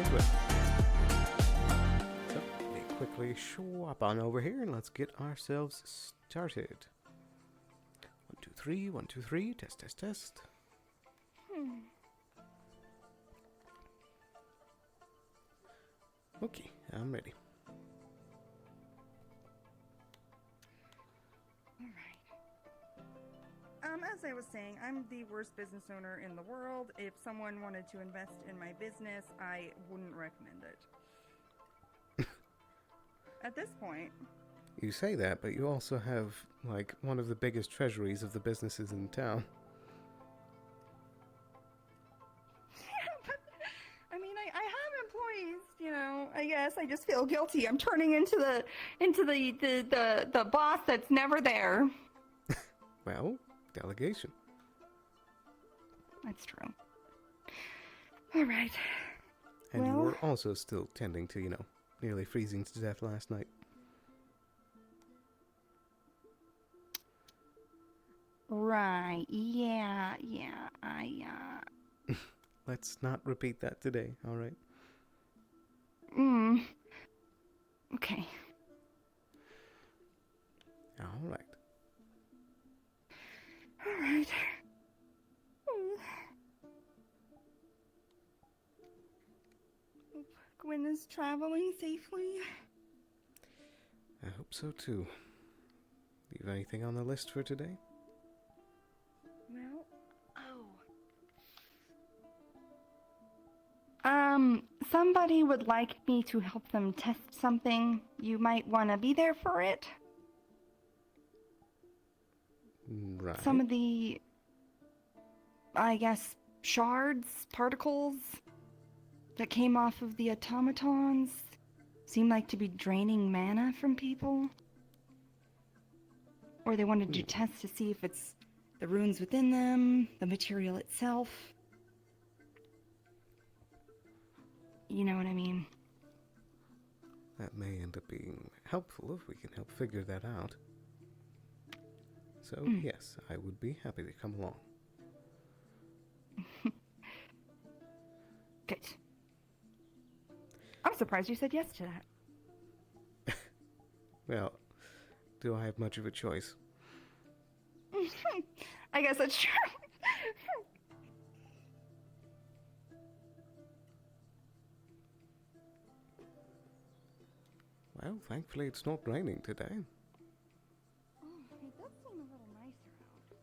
into it. So, let me quickly swap on over here and let's get ourselves started. 1, 2, 3, 1, 2, 3, test, test, test. Okay, I'm ready. As I was saying, I'm the worst business owner in the world. If someone wanted to invest in my business, I wouldn't recommend it. At this point... You say that, but you also have, like, one of the biggest treasuries of the businesses in town. Yeah, but, I mean, I have employees, you know, I guess. I just feel guilty. I'm turning into the boss that's never there. Well, delegation. That's true. All right. And you were also still tending to, you know, nearly freezing to death last night. Right. Yeah, Let's not repeat that today, alright? Okay. Alright. All right. Hope Gwen is traveling safely. I hope so too. Do you have anything on the list for today? Well, somebody would like me to help them test something. You might want to be there for it. Right. Some of the, I guess, shards, particles that came off of the automatons seem like to be draining mana from people. Or they wanted to test to see if it's the runes within them, the material itself. You know what I mean? That may end up being helpful if we can help figure that out. So, yes, I would be happy to come along. Good. I'm surprised you said yes to that. Well, do I have much of a choice? I guess that's true. Well, thankfully it's not raining today. Oh, it does seem a little nicer out.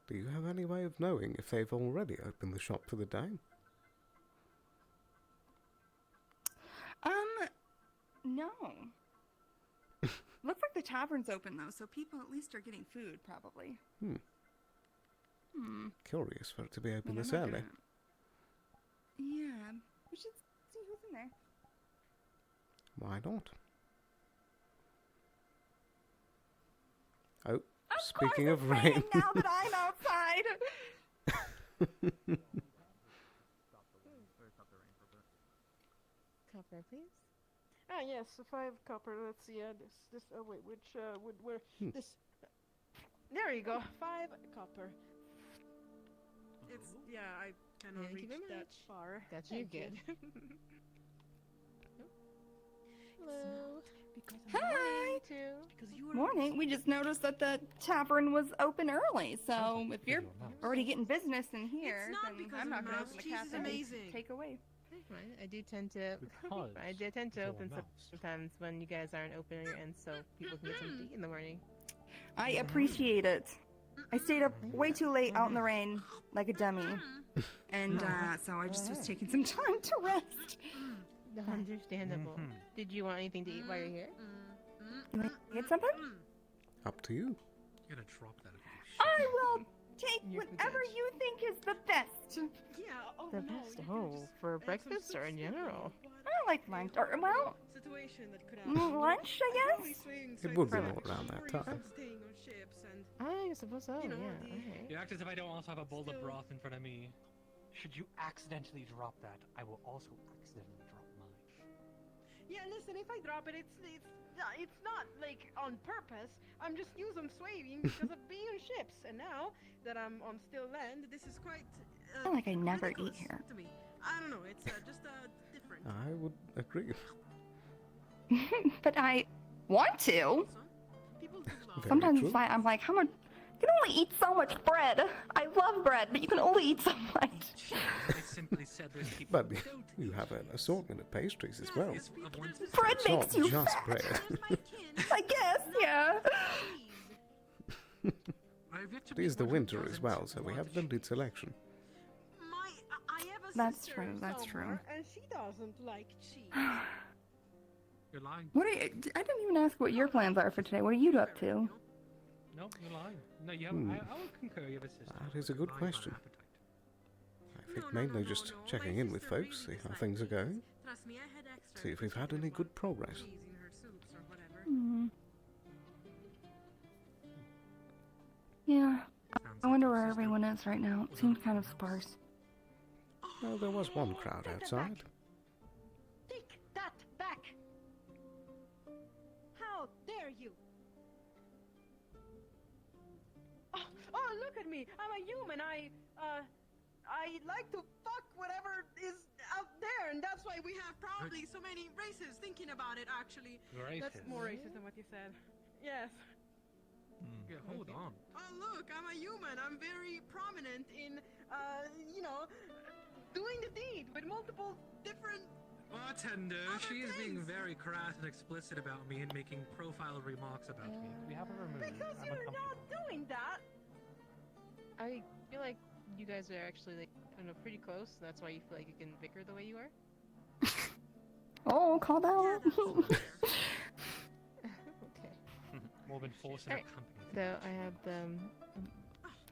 Do you have any way of knowing if they've already opened the shop for the day? No. Looks like the tavern's open, though, so people at least are getting food, probably. Curious for it to be open Well, this I'm not early. Yeah, we should see who's in there. Why not? Oh, speaking of rain. Now that I'm outside. Copper, please. Ah, yes, 5 copper. Let's see. This. Oh wait, where? This. There you go. 5 copper. It's I cannot Thank you reach very that much. far. That's you good. Hello. Because Hi. Because you are Morning. We just noticed that the tavern was open early, so if you're already getting business in here, It's not then because I'm the not going to mouse open the cheese is cafe amazing. and take away. Right, I do tend to. I do tend to open sometimes when you guys aren't open on your end, so people can get something to eat in the morning. I appreciate it. I stayed up way too late out in the rain, like a dummy, and so I just was taking some time to rest. Understandable. Did you want anything to eat while you're here? You want to get something? Up to you. You're gonna drop that. I will take You're whatever good. you think is the best. Yeah. Oh The no. best. you Oh, can just for add some breakfast or in soup general? I like lunch, or well, situation that could happen. lunch, I guess. It would be more around that time. Staying on ships and I suppose so. You know, yeah. the- Alright. You act as if I don't also have a bowl of Still- broth in front of me. Should you accidentally drop that, I will also accidentally drop mine. Yeah, listen, if I drop it, it's not like on purpose. I'm just using them swaying because of being on ships, and now that I'm on still land, this is quite. I feel like I never eat ridiculous here. To me. I don't know. It's just different. I would agree. But I want to. Also, people do love. Very Sometimes true. I'm like, how much? You can only eat so much bread. I love bread, but you can only eat so much. I simply said there's people But who don't you eat have an bread. assortment of pastries as well. It's of one Bread It's makes not you just fat. bread. I guess, yeah. I've yet to It is meet the one who winter as doesn't well, so we want have to limited cheat. selection. I have a That's sister true, that's somewhere, and she doesn't like cheese. You're lying. What are you? I didn't even ask what your plans are for today. What are you up to? No, you're lying. No, you have. I will concur. You have a sister. That is a good Lying about question. appetite. I think mainly just checking in with folks, see how things are going, Trust me, I had extra. see if we've had any good progress. cheese in her soups or whatever. Hmm. Yeah. Sounds I like wonder your where sister. everyone is right now. It seems kind of sparse. Well, there was one crowd outside. Take that back! How dare you! Oh, look at me! I'm a human. I like to fuck whatever is out there, and that's why we have probably so many races thinking about it. Actually, that's Racist. more racist than what you said. Yes. Yeah, hold on. Oh, look, I'm a human. I'm very prominent in, doing the deed with multiple different. Bartender, Other she is being things. very crass and explicit about me and making profile remarks about me. We have a removed. Because I'm you're uncomfortable. not doing that. I feel like you guys are actually like pretty close. So that's why you feel like you can bicker the way you are. Oh, call Yeah, that. that's fair. Okay. More than force and Alright. company. So I have the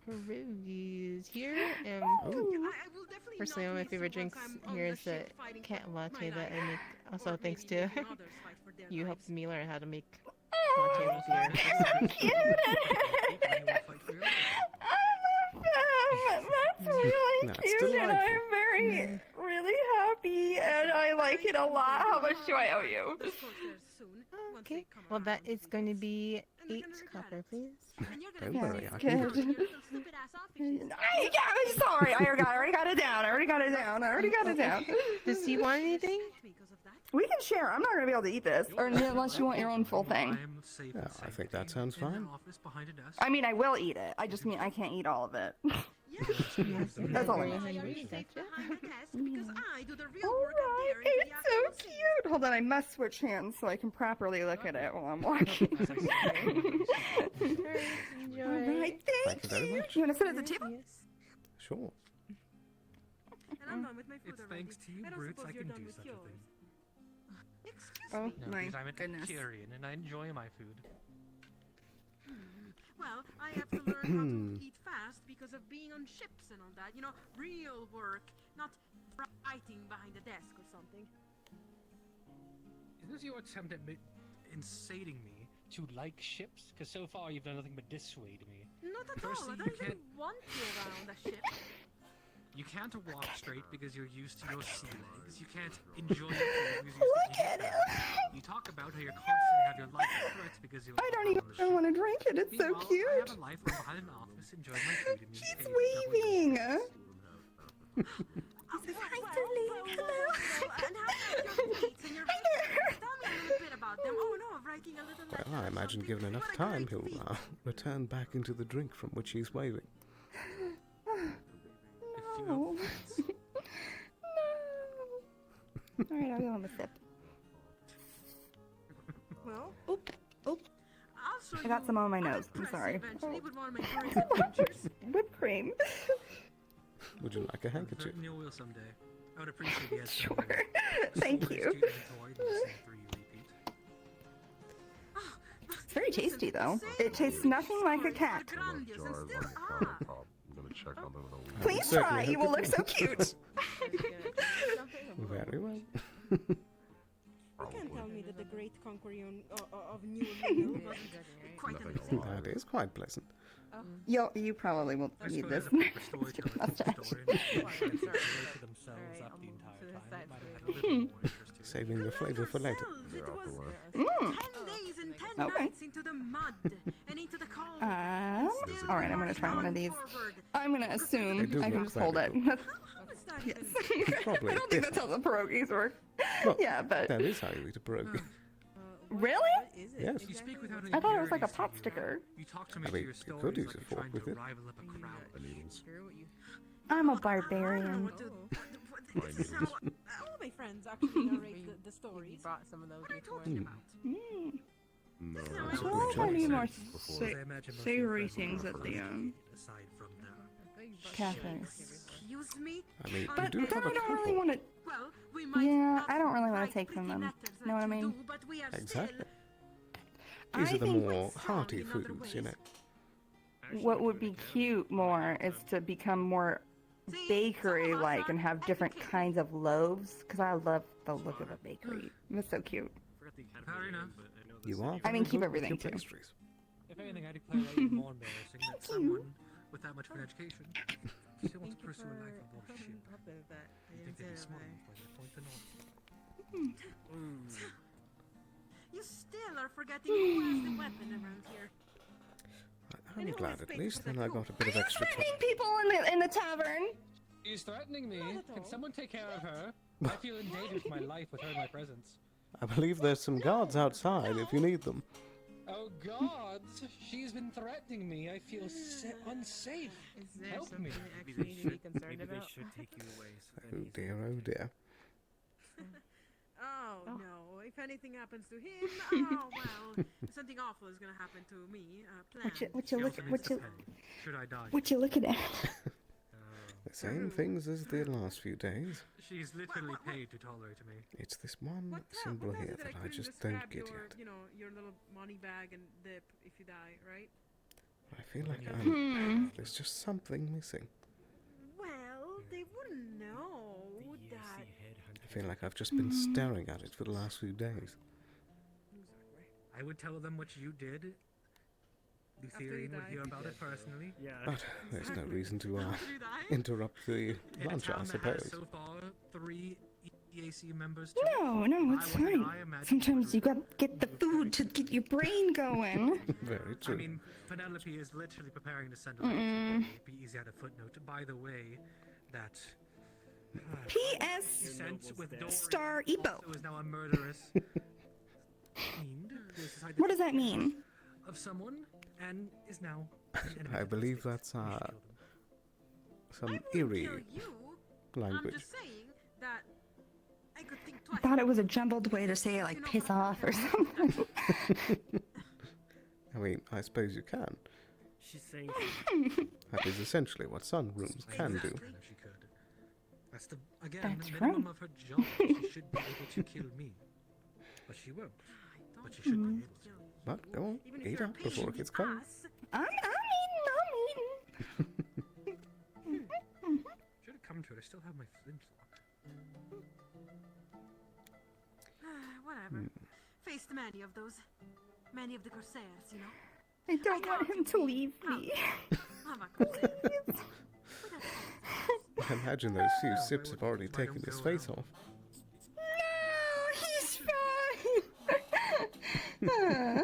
pierogies here, and Oh, I will definitely personally, not one of my miss favorite you once drinks I'm on here the is the ship fighting cat for latte my that I life. make. Also, Or thanks maybe to making others fight for their you lives. helped me learn how to make Oh, latte with your. so cute. I will fight for your life. I love them. That's really That's cute, and delightful. I'm very, really happy, and I like it a lot. How much do I owe you? Of course, there's soon, once they Okay. come Well, that around. is going to be And they're 8 gonna regret copper, it. please. And you're gonna Don't be worry, pissed I can off do with your little stupid ass offices. I'm sorry. I already got it down. I already got it down. Does he want anything? Because of that. We can share. I'm not gonna be able to eat this, or unless you want your own full thing. I am safe Yeah, and I safe think that in sounds an fine. office behind a desk. I mean, I will eat it. I just mean I can't eat all of it. Yes. That's all I Very know. I hungry, am safe gotcha. behind the desk because I do the real Oh work out there. my, in the it's so actual scene. cute. Hold on, I must switch hands so I can properly look at it while I'm walking. As I said, Enjoy. All right, Thank you very much. You want to sit at the table? Yes. Sure. And I'm done with my food It's already. thanks to you, I don't brutes, suppose I you're can done do with such a yours. thing. Excuse Oh me. No, my because I'm an goodness. Epicurean and I enjoy my food. Well, I have to learn how to eat fast because of being on ships and all that. You know, real work, not writing behind a desk or something. Is this your attempt at inciting me to like ships? Because so far you've done nothing but dissuade me. Not at Firstly, all. I you don't even can't- want you around a ship. You can't walk straight because you're used to your sea legs. You can't enjoy your food because you're used to eating fast. You talk about how you're constantly have your life at threats because you're I don't on the even ship. want to drink it. It's so Meanwhile, I cute. have a life where I'm behind an office enjoying my food and being She's paid double waving. Says hi, Celine. Hello. And how about your feet and your feet? Tell me a little bit about them. Oh no, writing a little letter. Well, I or imagine something. given enough What a time, great he'll feat. return back into the drink from which he's waving. If you No. have friends. No. All right, I'll go on a sip. Well, Oop. I'll show I got you some on my nose. I'm impressive sorry. Eventually, with one of my great adventures. Whipped cream. Would you like a handkerchief? Certainly will someday. I would appreciate the Sure. Thank you. It's very tasty, though. It tastes nothing like a cat. Grandiose and Jars still on the countertop. I'm gonna check on them in a week. Please Certainly try. hope You will it look does. so cute. Very well. You can't tell me that the great conquering of New Legal wasn't quite Nothing amusing. alive. That is quite pleasant. You probably won't I need suppose this. as a proper storyteller, Mustache. it's a story. Sorry. They to themselves Alright, up I'll the move entire to the time. side It might so have they had a little more interest to it. Saving the flavor for later. Yourselves, They're it out was the way. 10 days and 10 Okay. nights into the mud and into the cold. All right, I'm gonna try one of these. Forward. I'm gonna They assume do I can look just hold it. very How is that Yes. even? Probably I don't think that's how the pierogies work. Well, Yeah, but that is how you eat a pierogi. really? What is it? Yes. You speak without any I thought it was like a purity, pot so sticker. You talk to me I to mean, your you stories could use like a you're fork trying with to it. rival up a Are you crowd. not Needles. sure what you... I'm a I don't know barbarian. what to. Oh. This is how All my friends actually narrate the You stories. brought some of those what are you before. talking about. Mm. No, This is that's how a I good roll. choice. I need more Before. I imagine most of your savory friends things are at the aside from the I thought you brought Cafe. shakes. Excuse me? I mean, you But do then have a I don't really couple. want to. Well, we might Yeah, not I don't really wanna write take from pretty them. letters Know what I like you mean? do, but we are Exactly. still These I are the think more strong hearty in other foods, you know. what would be cute more is to become more See, bakery some of us like are and have different educated. kinds of loaves because I love the look of a bakery. It's so cute. Fair enough. You are. I mean, very keep good with everything, your too. pastries. If anything, I declare that even more embarrassing that someone with that much of an education still wants to pursue a life aboard a ship. Up with that. I You didn't think they'd be say smart that. enough by that point to not. You still are forgetting who has the weapon around here. I'm who glad is at faithful least to then I the got a bit of Are you extra time. threatening people in the tavern? She's threatening me. Not at Can all. someone take care of her? I feel endangered my life with her in my presence. I believe there's some guards outside if you need them. Oh gods, she's been threatening me. I feel unsafe. Is there Help something me. you actually need to be concerned Maybe they about? should take you away. So Oh dear, oh dear. Oh, Oh. no, if anything happens to him, oh well, something awful is gonna happen to me. What She you also needs what to you pay. Should I die? what you looking at? The same things as the last few days. She's literally paid to tolerate me. It's this one What symbol what here is it that I couldn't just don't describe get your, yet. You know, your little money bag and dip if you die, right? I feel like Hmm. there's just something missing. Well, they wouldn't know the that. headhunter. I feel like I've just been staring at it for the last few days. I would tell them what you did. After you Lutherian would die. hear about it personally. Yeah. But there's no Exactly. reason to After you die? interrupt the In a lunch, town I that has suppose. so far 3 EAC members. No, it's Why wouldn't fine. I imagine Sometimes you would- got get the food to get your brain going. Very I true. mean, Penelope is literally preparing to send a Mm-mm. letter. Be easy at a footnote. By the way, that P.S. sent with Dorian Star Epo. also is now a murderous fiend who has decided What does that mean? of someone and is now an enemy I to the believe state. that's We should kill them. some I wouldn't eerie kill you. I'm language. just saying that I could think I twice. thought it was a jumbled way to say like piss off or something. I mean, I suppose you can. She's saying That is essentially what sunrooms can do. Exactly. If she could. That's the That's the minimum right. of her job. She should be able to kill me, but she won't. But she should be able to. But go on, Even if eat you're a up pain before in it gets the cold. ass. I'm eating. Should have come to it. I still have my flintlock. Whatever. Faced many of those. Many of the Corsairs, you know. I don't want him to leave me. I'm a Corsair. I imagine those few sips have already Why don't taken his go face now? off. No, he's fine.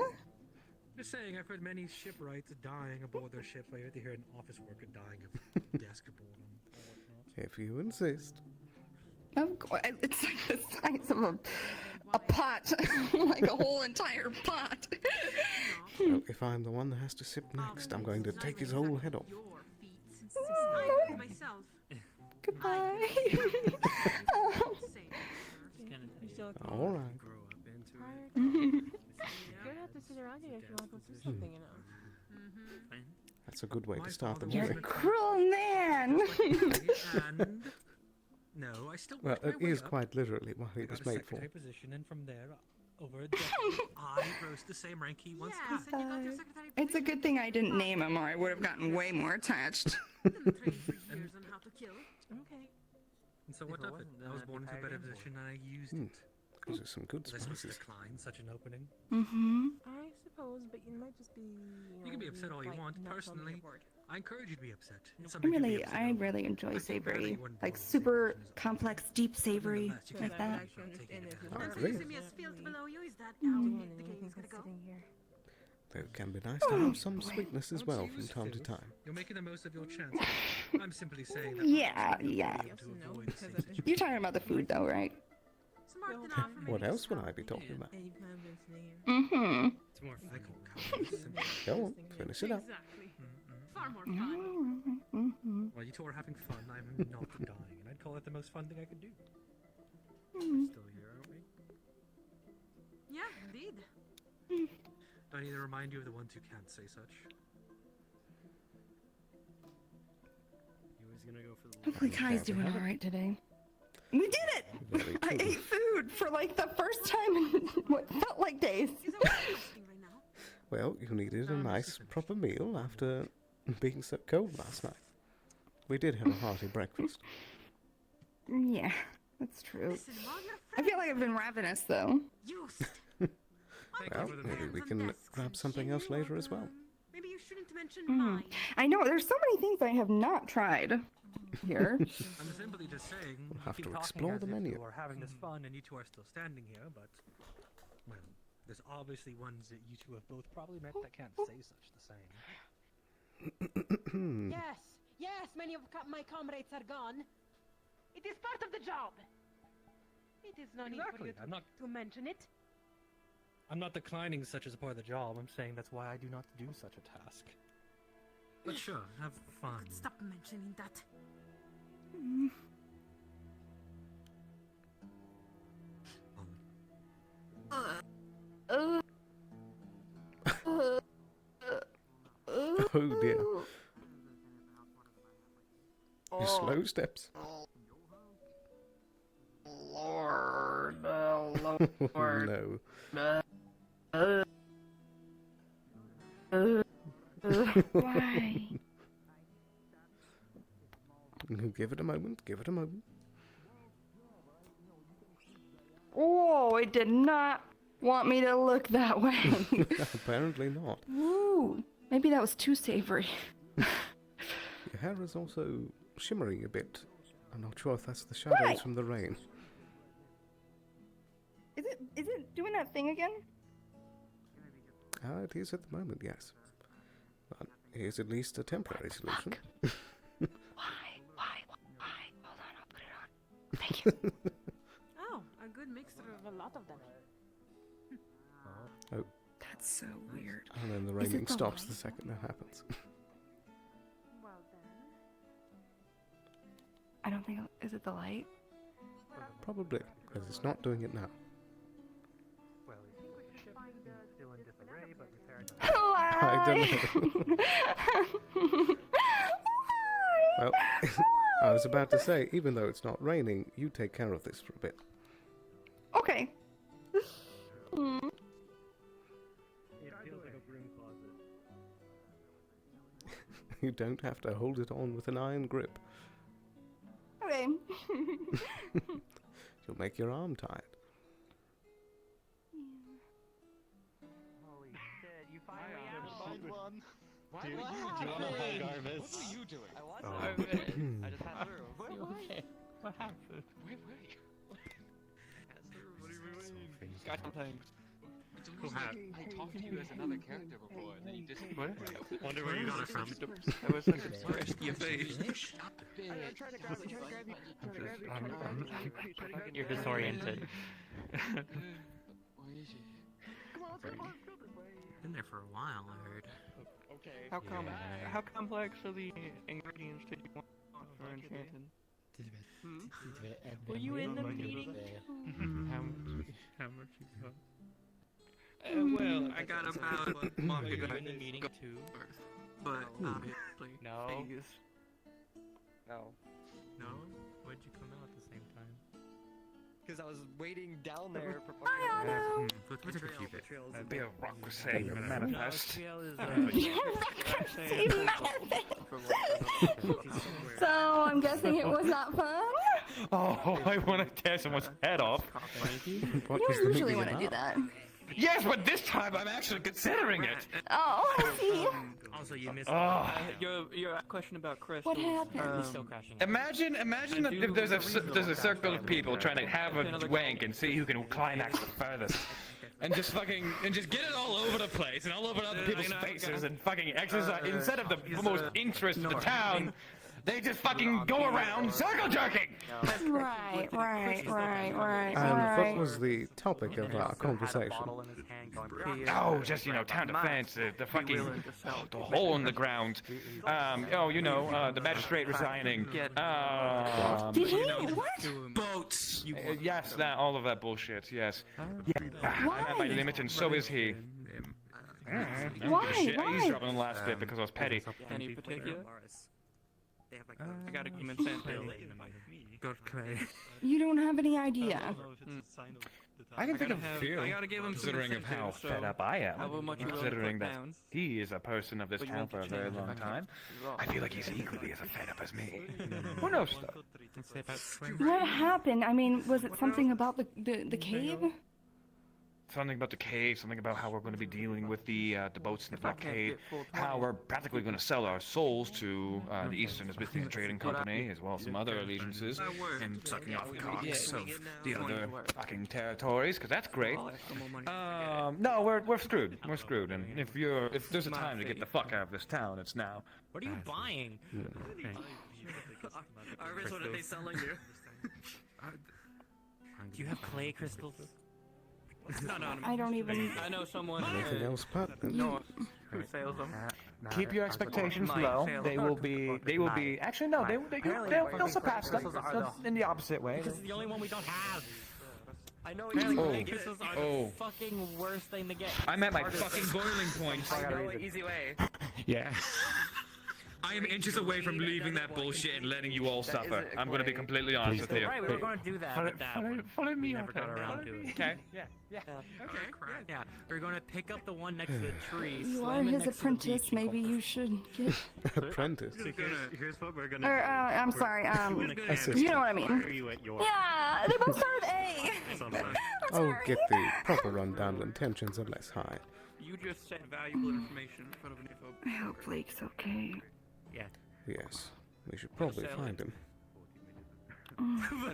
Just saying, I've heard many shipwrights dying aboard their ships. I heard to hear an office worker dying of desk boredom or whatnot. If you insist. Of course, it's like the size of a pot, like a whole entire pot. Well, if I'm the one that has to sip next, I'm going to take his whole head off. Your feet. I do myself. Goodbye. Say, You still All right. grow up into tired? it. You don't have to sit around here if you want to go do something, you know. That's a good way My to start the father You're was a morning. cruel man. And no, I still Well, worked my it way is up. quite literally what I he got was a made for. secretary position, and from there, over a decade, I rose to the same rank he once yes, had. and you got your secretary It's a position. good thing I didn't name him, or I would have gotten way more attached. Didn't train for years on how to kill. Okay. And so what If it of it? wasn't, then I was I'd be born into a tired better anyway. position, and I used Hmm. it. Those are some good Was I supposed to spices. decline such an opening? Mm-hmm. I suppose, but you might just be. You can be upset all you like, want. not Personally, on board. I encourage you to be upset. It's I something to be really, upset I over. really enjoy I feel bad that savory, you weren't like born with super savory in his complex, deep savory, Nonetheless, you like can't that. actually understand it. Oh, Since really? Lysimia is field below you, is that Mm. how Doing the anything game's gonna since go? sitting here. Though it can be nice to have some sweetness as Don't well you from use time to filth? time. You're making the most of your chances. I'm simply saying that. Yeah, perhaps you'll yeah. be able to Yes and no, avoid the because same I've been- You're situation. talking about the food though, right? Smart Well, enough for me What to else would stop I be me. talking about? And you've kind of been sitting here. Mm-hmm. It's more I fun. call cowardice and- Go on, Listening here. finish it up. Exactly. Mm-mm. Far more fun. Mm-hmm. While you two are having fun, I'm not dying, and I'd call it the most fun thing I could do. We're still here, aren't we? Yeah, indeed. Do I need to remind you of the ones who can't say such? You always gonna go for the Hopefully Yeah, Kai's we doing have it. alright today. We did it! Very I cool. ate food for like the first time in what felt like days. Is it interesting right now? Well, you needed a No, this nice, is finished. proper meal after being so cold last night. We did have a hearty breakfast. Yeah, that's true. Listen, while you're I feel like I've been ravenous though. used. Thank Well, you for the maybe meal. we can grab something else later as well. Maybe you shouldn't mention Mm. mine. I know, there's so many things I have not tried here. I'm simply just saying. We'll you have keep to talking explore as the if menu. You are having this fun, and you two are still standing here. But well, there's obviously ones that you two have both probably met that can't say such the same. Yes, yes, many of my comrades are gone. It is part of the job. It is no need for Exactly. you I'm not. to mention it. I'm not declining such as a part of the job. I'm saying that's why I do not do such a task. But sure, have fun. Stop mentioning that. Oh dear. Your slow steps. Lord, No. Why? Give it a moment, give it a moment. Oh, it did not want me to look that way. Apparently not. Ooh, maybe that was too savory. Your hair is also shimmering a bit. I'm not sure if that's the shadows Why? from the rain. Is it doing that thing again? It is at the moment, yes. But here's at least a temporary solution. Why? Hold on, I'll put it on. Thank you. Oh, a good mixture of a lot of them. That's so weird. And then the Is it raining the stops the light? second that happens. Well then. I don't think. Is it the light? Probably, because it's not doing it now. Well, still in disarray, but repaired. I don't know. Well, I was about to say, even though it's not raining, you take care of this for a bit. Okay. It feels like a broom closet. You don't have to hold it on with an iron grip. Okay. You'll make your arm tired. Holy shit! You finally one. What? Do you What want to happened? hug Arvis? What were you doing? I was. Oh. I just had through. What happened? Wait. What do you mean? Got something. I talked to you as another character before, and then you just. What? Wonder where you got it from. I was like expressed your face. I'm trying to grab you. You're disoriented. Been there for a while, I heard. Okay. How complex are the ingredients did you want for enchanted? Were you in the meeting? How much you got? Well, I got about a month ago. in the meeting too. But obviously. No. Vegas. No. No? Why'd you come out at the same time? Because I was waiting down there for Let's take a few bits. That'd be a rock savior manifest. Trail is So I'm guessing it was not fun. Oh, I want to tear someone's head off. What You is the don't usually movie want to do about? that. Yes, but this time I'm actually considering it. Oh, I see. Also, you missed. Your question about Chris. What happened? Still crashing. Imagine if there's a circle of people trying to have a wank and see who can climax the furthest. And just get it all over the place and all over other people's faces and fucking exercise instead of the most interest of the town. They just fucking go around circle jerking! Right. And what was the topic of our conversation? Oh, just, town defense, the fucking, the hole in the ground. The magistrate resigning. Did he? What? Boats! Yes, all of that bullshit, yes. I'm at my limit and so is he. Why? He's dropping the last bit because I was petty. Any particular? I got a human sample. You don't have any idea. I can think of a few, I gotta give him considering of how fed up I am, considering that he is a person of this town for a very long time. I feel like he's equally as fed up as me. Who knows, though? What happened? I mean, was it something about the cave? Something about the cave, something about how we're going to be dealing with the boats in the Black Cave, how we're practically going to sell our souls to the Eastern Isthmian Trading Company, as well as some other allegiances, and sucking off cocks of the other fucking territories, because that's great. No, we're screwed. We're screwed, and if there's a time to get the fuck out of this town, it's now. What are you buying? Arvis, what are they selling you? Do you have clay crystals? No. I don't even. I know someone Anything else, Pat? who sells them. Keep your expectations low. They will be. Actually, no. They'll surpass them in the opposite way. This is the only one we don't have. I know Oh. crystals are the fucking worst thing to get. I'm at my fucking boiling point. I know an easy way. Yeah. I am inches away from leaving that bullshit and letting you all suffer. I'm going to be completely honest with you. Right, we were going to do that, but that Follow me never got around to it. Okay. Yeah. Okay. Yeah, we're going to pick up the one next to the tree. You slam are it his next to the apprentice. beach, Maybe you should get. Apprentice. Here's what we're gonna Or do. I'm sorry. Assistant. You know what I mean. Where are you at your Yeah, they both start with A. Oh, get the proper rundown when tensions are less high. You just said valuable information in front of an info. I hope Blake's okay. Yeah. Yes, we should probably find him.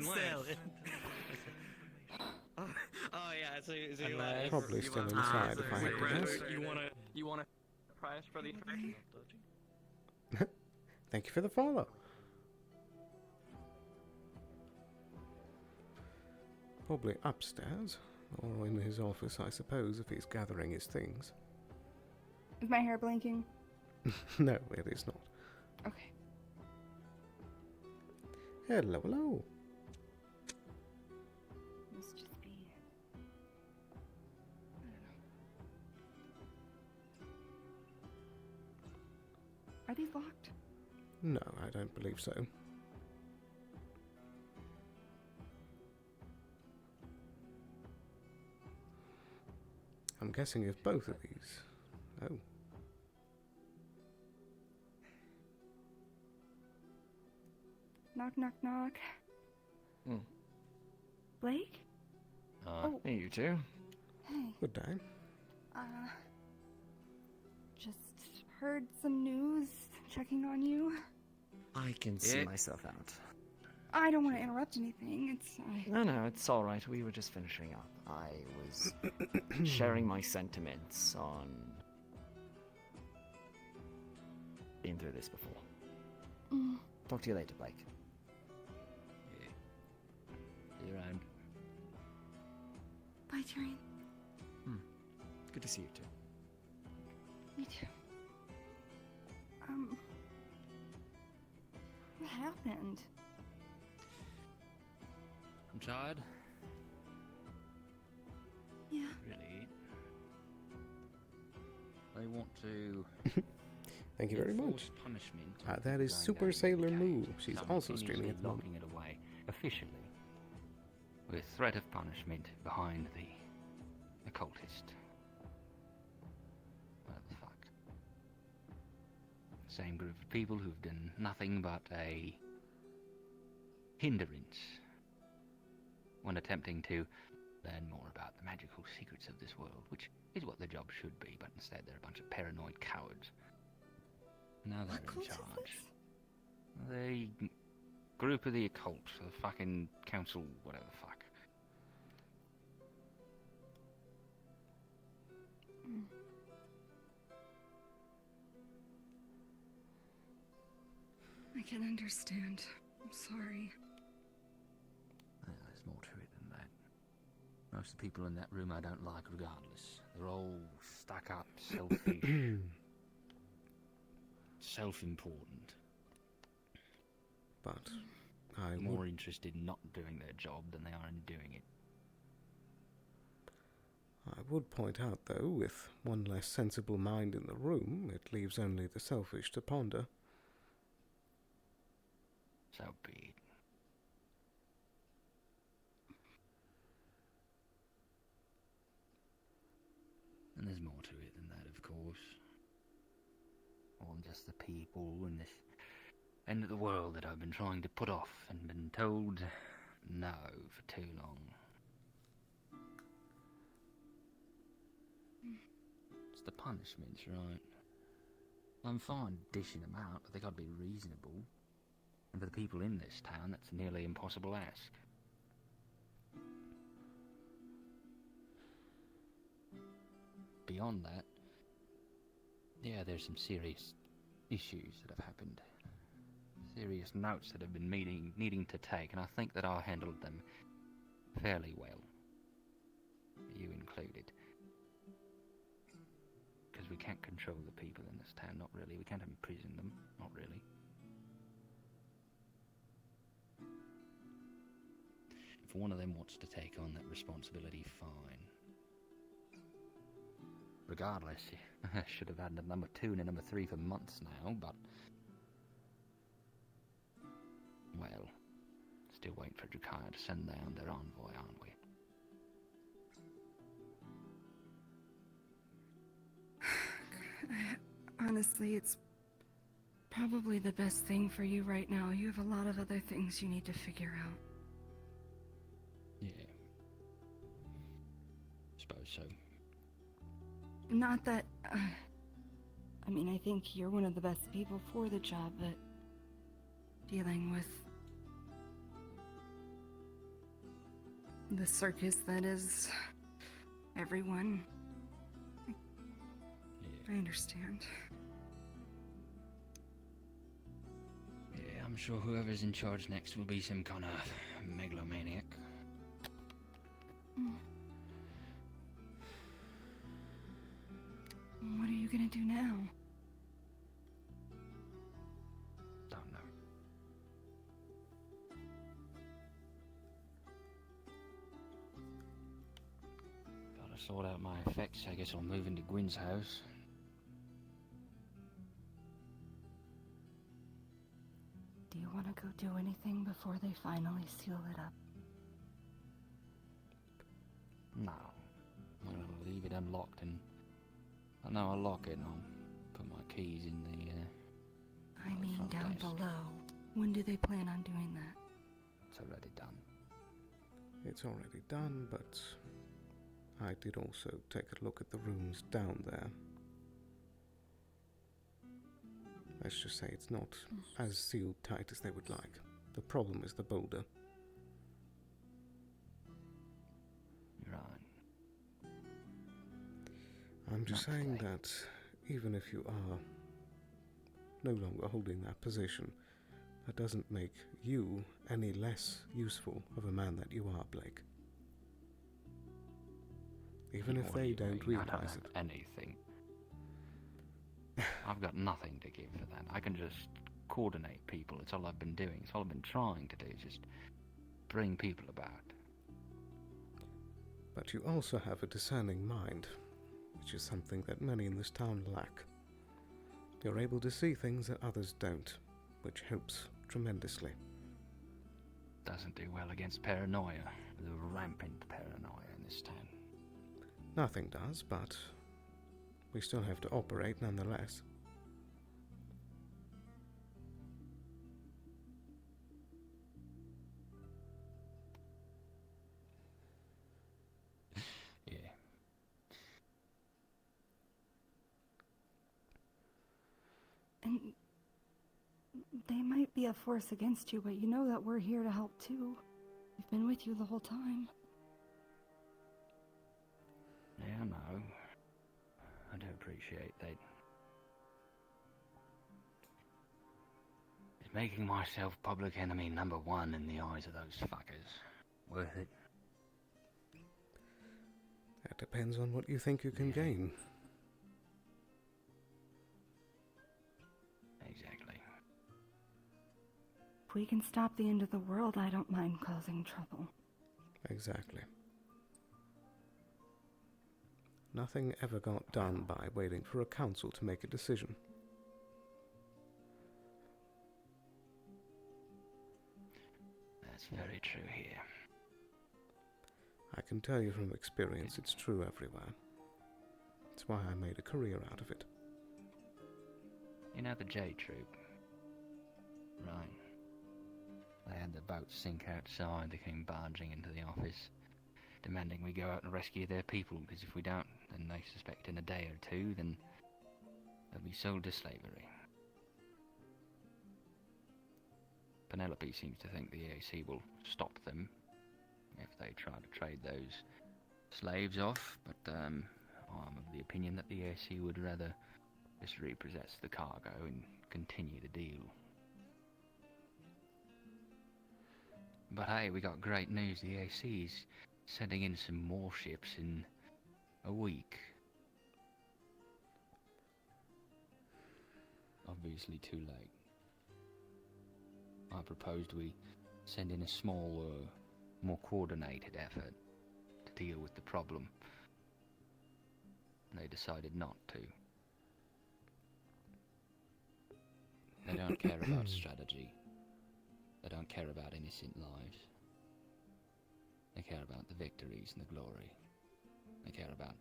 Sell it. Oh yeah, so Probably still inside if I had to guess. You wanna price for the information? Thank you for the follow. Probably upstairs, or in his office, I suppose, if he's gathering his things. Is my hair blinking? No, it is not. Okay. Hello. Must just be. I don't know. Are these locked? No, I don't believe so. I'm guessing if both of these. Oh. Knock, knock, knock. Blake? Hey, you two. Hey. Good day. Just heard some news. Checking on you. I can see myself out. I don't want to interrupt anything. It's. No, it's all right. We were just finishing up. I was sharing my sentiments on been through this before. Talk to you later, Blake. See you around. Bye, Tyrion. Good to see you too. Me too. What happened? I'm tired. Yeah. Really. I want to. Thank you very much. Punishment. That is Super Sailor Moo. She's also streaming at the moment. Locking it away officially, with threat of punishment behind the occultist. What the fuck? Same group of people who've done nothing but a hindrance when attempting to learn more about the magical secrets of this world, which is what the job should be, but instead they're a bunch of paranoid cowards. Now they're in charge. The group of the occult, the fucking council, whatever the fuck. I can understand. I'm sorry. There's more to it than that. Most of the people in that room I don't like regardless. They're all stuck up, selfish, self-important. But I'm more interested in not doing their job than they are in doing it. I would point out, though, with one less sensible mind in the room, it leaves only the selfish to ponder. So be it. And there's more to it than that, of course. Or just the people in this end of the world that I've been trying to put off and been told no for too long. It's the punishments, right? I'm fine dishing them out, but they gotta be reasonable. And for the people in this town, that's a nearly impossible ask. Beyond that, yeah, there's some serious issues that have happened. Serious notes that have been needing to take, and I think that I handled them fairly well. You included. Because we can't control the people in this town, not really. We can't imprison them, not really. If one of them wants to take on that responsibility, fine. Regardless, I should have had a number 2 and a number 3 for months now, but... well, still waiting for Drakaya to send down their envoy, aren't we? Honestly, it's probably the best thing for you right now. You have a lot of other things you need to figure out. Yeah. Suppose so. Not that... I mean, I think you're one of the best people for the job, but... dealing with... the circus that is... everyone... I understand. Yeah, I'm sure whoever's in charge next will be some kind of megalomaniac. What are you gonna do now? Don't know. Gotta sort out my effects. I guess I'll move into Gwyn's house. Do you want to go do anything before they finally seal it up? No. I'm gonna leave it unlocked and... I know I'll lock it and I'll put my keys in the, I mean front down desk. below. When do they plan on doing that? It's already done. It's already done, but I did also take a look at the rooms down there. Let's just say it's not as sealed tight as they would like. The problem is the boulder. Right. I'm just Not saying today. that even if you are no longer holding that position, that doesn't make you any less useful of a man that you are, Blake. Even if What do they you don't mean? I realize don't it. have anything. I've got nothing to give for that. I can just coordinate people. It's all I've been doing. It's all I've been trying to do. Just bring people about. But you also have a discerning mind, which is something that many in this town lack. You're able to see things that others don't, which helps tremendously. Doesn't do well against paranoia. The rampant paranoia in this town. Nothing does, but we still have to operate nonetheless. And they might be a force against you, but you know that we're here to help too. We've been with you the whole time. Yeah, I know. I do appreciate that. Is making myself public enemy number one in the eyes of those fuckers worth it? That depends on what you think you can gain. Exactly. If we can stop the end of the world, I don't mind causing trouble. Exactly. Nothing ever got done by waiting for a council to make a decision. That's very true here. I can tell you from experience it's true everywhere. That's why I made a career out of it. You know the J Troop? Right. They had the boat sink outside. They came barging into the office, demanding we go out and rescue their people, because if we don't, then they suspect in a day or two, then they'll be sold to slavery. Penelope seems to think the EAC will stop them if they try to trade those slaves off, but I'm of the opinion that the EAC would rather just repossess the cargo and continue the deal. But hey, we got great news. The EAC's sending in some more ships in a week. Obviously too late. I proposed we send in a small, more coordinated effort to deal with the problem. They decided not to. They don't care about strategy. They don't care about innocent lives. They care about the victories and the glory. They care about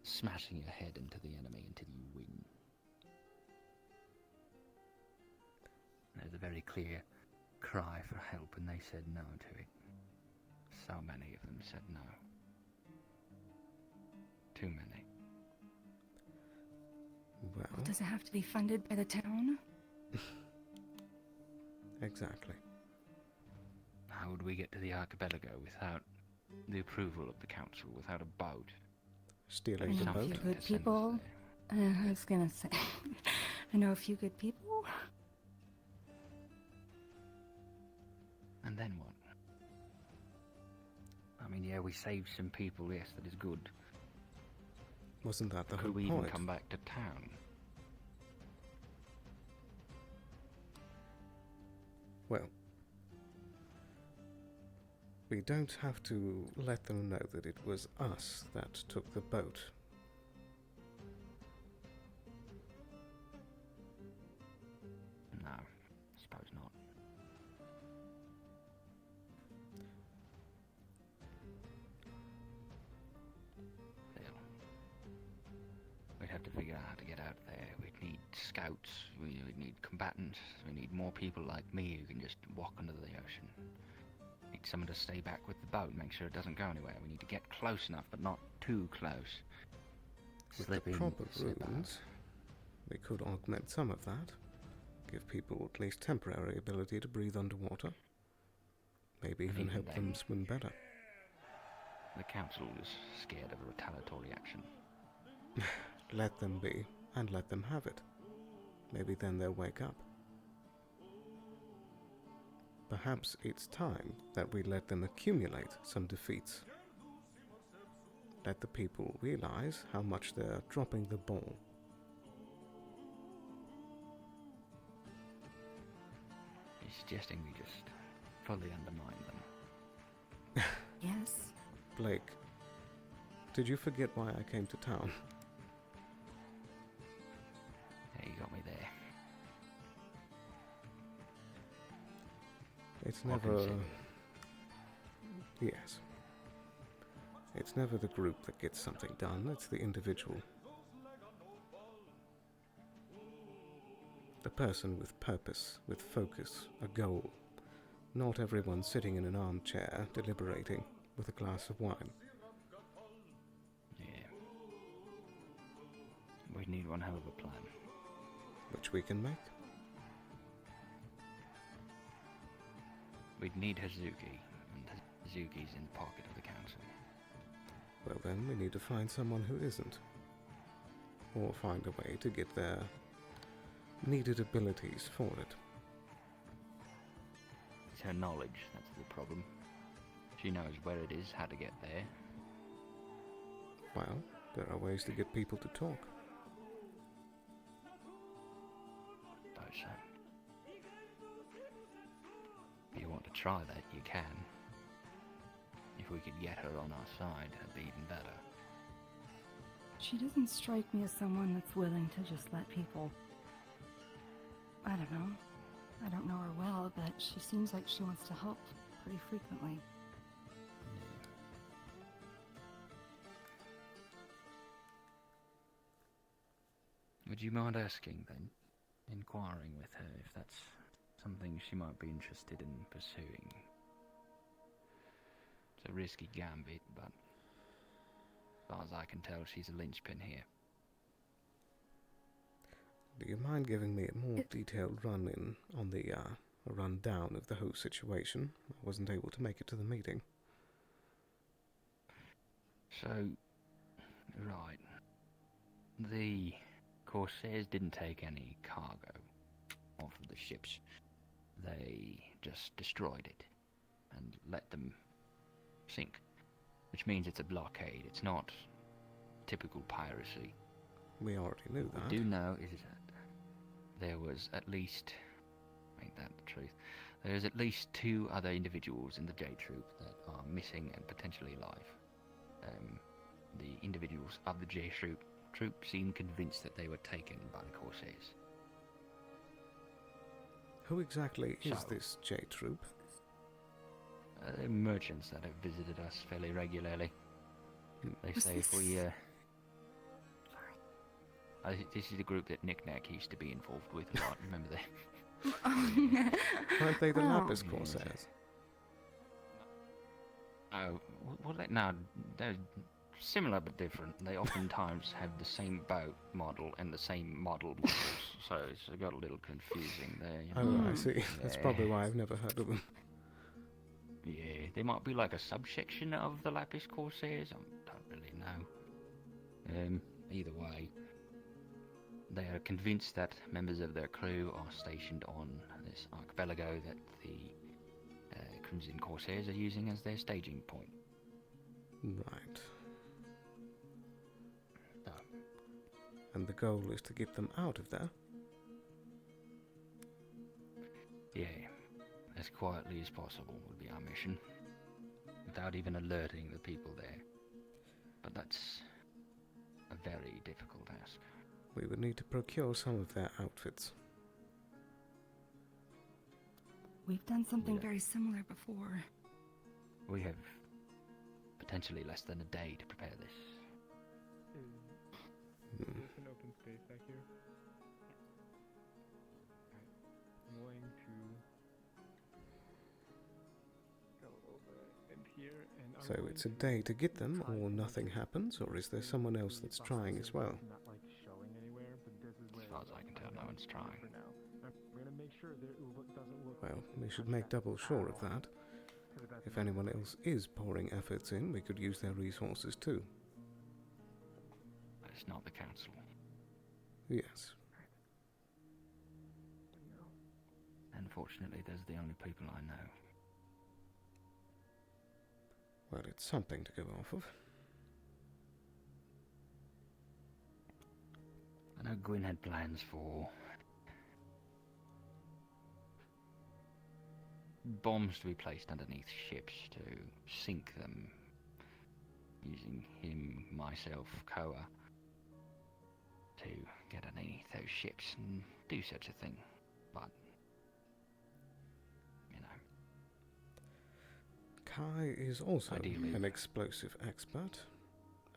smashing your head into the enemy until you win. There's a very clear cry for help, and they said no to it. So many of them said no. Too many. Well, Does it have to be funded by the town? exactly. How would we get to the archipelago without the approval of the council, without a boat? Stealing the I know a boat? few good people. I was gonna say, I know a few good people. And then what? I mean, yeah, we saved some people, yes, that is good. Wasn't that the whole Could we point? even come back to town? Well, we don't have to let them know that it was us that took the boat. No, suppose not. Still, we'd have to figure out how to get out there. We'd need scouts, we'd need combatants, we need more people like me who can just walk under the ocean. Need someone to stay back with the boat, make sure it doesn't go anywhere. We need to get close enough, but not too close. With Slip the in, proper slip out. runes, we could augment some of that. Give people at least temporary ability to breathe underwater. Maybe even even help then- them swim better. The council is scared of a retaliatory action. Let them be, and let them have it. Maybe then they'll wake up. Perhaps it's time that we let them accumulate some defeats. Let the people realize how much they're dropping the ball. He's suggesting we just fully undermine them. Yes. Blake, did you forget why I came to town? Yeah, you got me there. It's What never... concern? Yes. It's never the group that gets something done, it's the individual. The person with purpose, with focus, a goal. Not everyone sitting in an armchair, deliberating, with a glass of wine. Yeah. We need one hell of a plan. which we can make. We'd need Hazuki, and Hazuki's in the pocket of the council. Well then, we need to find someone who isn't. Or find a way to get their needed abilities for it. It's her knowledge, that's the problem. She knows where it is, how to get there. Well, there are ways to get people to talk. Suppose so. If you want to try that, you can. If we could get her on our side, that'd be even better. She doesn't strike me as someone that's willing to just let people... I don't know. I don't know her well, but she seems like she wants to help pretty frequently. Would you mind asking then? Inquiring with her if that's something she might be interested in pursuing. It's a risky gambit, but as far as I can tell, she's a linchpin here. Do you mind giving me a more detailed run-in on the, rundown of the whole situation? I wasn't able to make it to the meeting. So, right. The Corsairs didn't take any cargo off of the ships. They just destroyed it and let them sink. Which means it's a blockade. It's not typical piracy. We already knew that. What we do know is that there was at least, make that the truth, there's at least 2 other individuals in the J Troop that are missing and potentially alive. The individuals of the J Troop seem convinced that they were taken by the Corsairs. Who exactly is this J Troop? They're merchants that have visited us fairly regularly. They say if we, this is the group that Knick-Knack used to be involved with a lot, remember they? Aren't they the Lapis Corsairs? Oh, well, they're similar but different. They oftentimes have the same boat model and the same models, so it's got a little confusing there. You know? Oh, I see. That's probably why I've never heard of them. Yeah, they might be like a subsection of the Lapis Corsairs. I don't really know. Either way, they are convinced that members of their crew are stationed on this archipelago that the Crimson Corsairs are using as their staging point. Right. And the goal is to get them out of there? Yeah, as quietly as possible would be our mission, without even alerting the people there. But that's a very difficult task. We would need to procure some of their outfits. We've done something very similar before. We have potentially less than a day to prepare this. Is this an open space back here? I'm going to go over and here, and So it's a day to get them, or nothing happens, or is there someone else that's trying as well? not like showing anywhere, but this is As far as I can tell, no one's trying. for now. I'm gonna make sure that it doesn't look. Well, we should make double sure of that. If anyone else is pouring efforts in, we could use their resources too. But it's not the council. Yes. Unfortunately, those are the only people I know. Well, it's something to go off of. I know Gwyn had plans for bombs to be placed underneath ships to sink them, using him, myself, Koa, to get underneath those ships and do such a thing. But, you know. Kai is also Ideally. an explosive expert,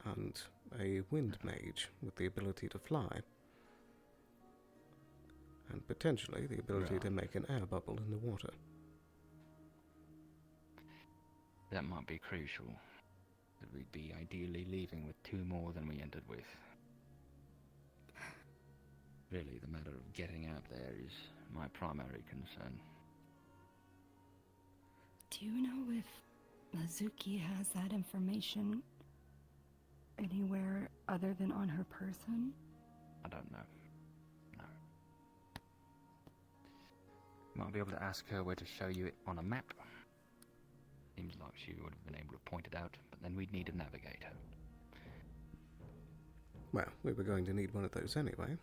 and a wind mage with the ability to fly. And potentially the ability to make an air bubble in the water. That might be crucial. That we'd be ideally leaving with 2 more than we ended with. Really, the matter of getting out there is my primary concern. Do you know if Mizuki has that information anywhere other than on her person? I don't know. No. Might be able to ask her where to show you it on a map. Seems like she would have been able to point it out, but then we'd need a navigator. Well, we were going to need one of those anyway.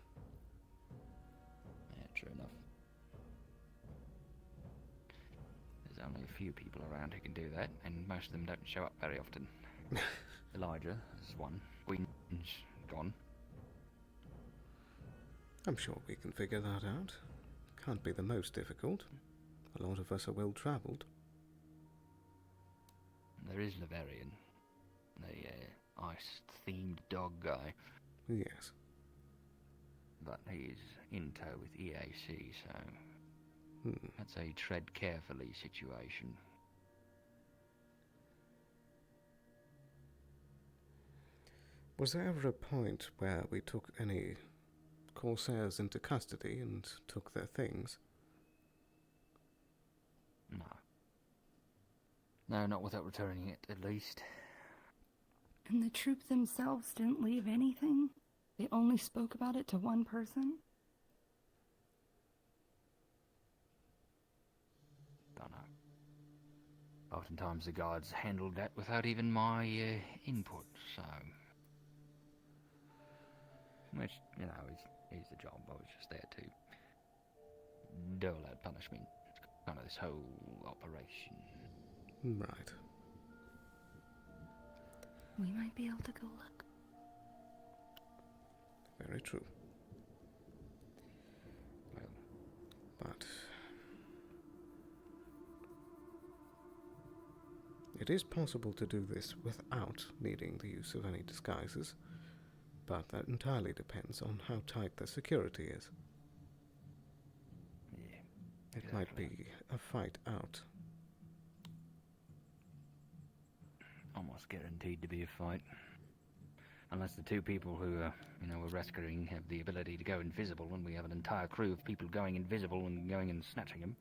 Yeah, true enough. There's only a few people around who can do that, and most of them don't show up very often. Elijah is one. Queen's gone. I'm sure we can figure that out. Can't be the most difficult. A lot of us are well travelled. There is Laverian, the ice-themed dog guy. Yes. But he's in tow with EAC, so that's a tread carefully situation. Was there ever a point where we took any Corsairs into custody and took their things? No. No, not without returning it, at least. And the troop themselves didn't leave anything? They only spoke about it to one person? Don't know. Oftentimes the guards handled that without even my input, so... Which, you know, is the job. I was just there to dole out punishment. It's kind of this whole operation. Right. We might be able to go look. Very true. Well, but... it is possible to do this without needing the use of any disguises, but that entirely depends on how tight the security is. Yeah. It might be a fight out. Almost guaranteed to be a fight. Unless the two people who, we're rescuing have the ability to go invisible, and we have an entire crew of people going invisible and going and snatching them.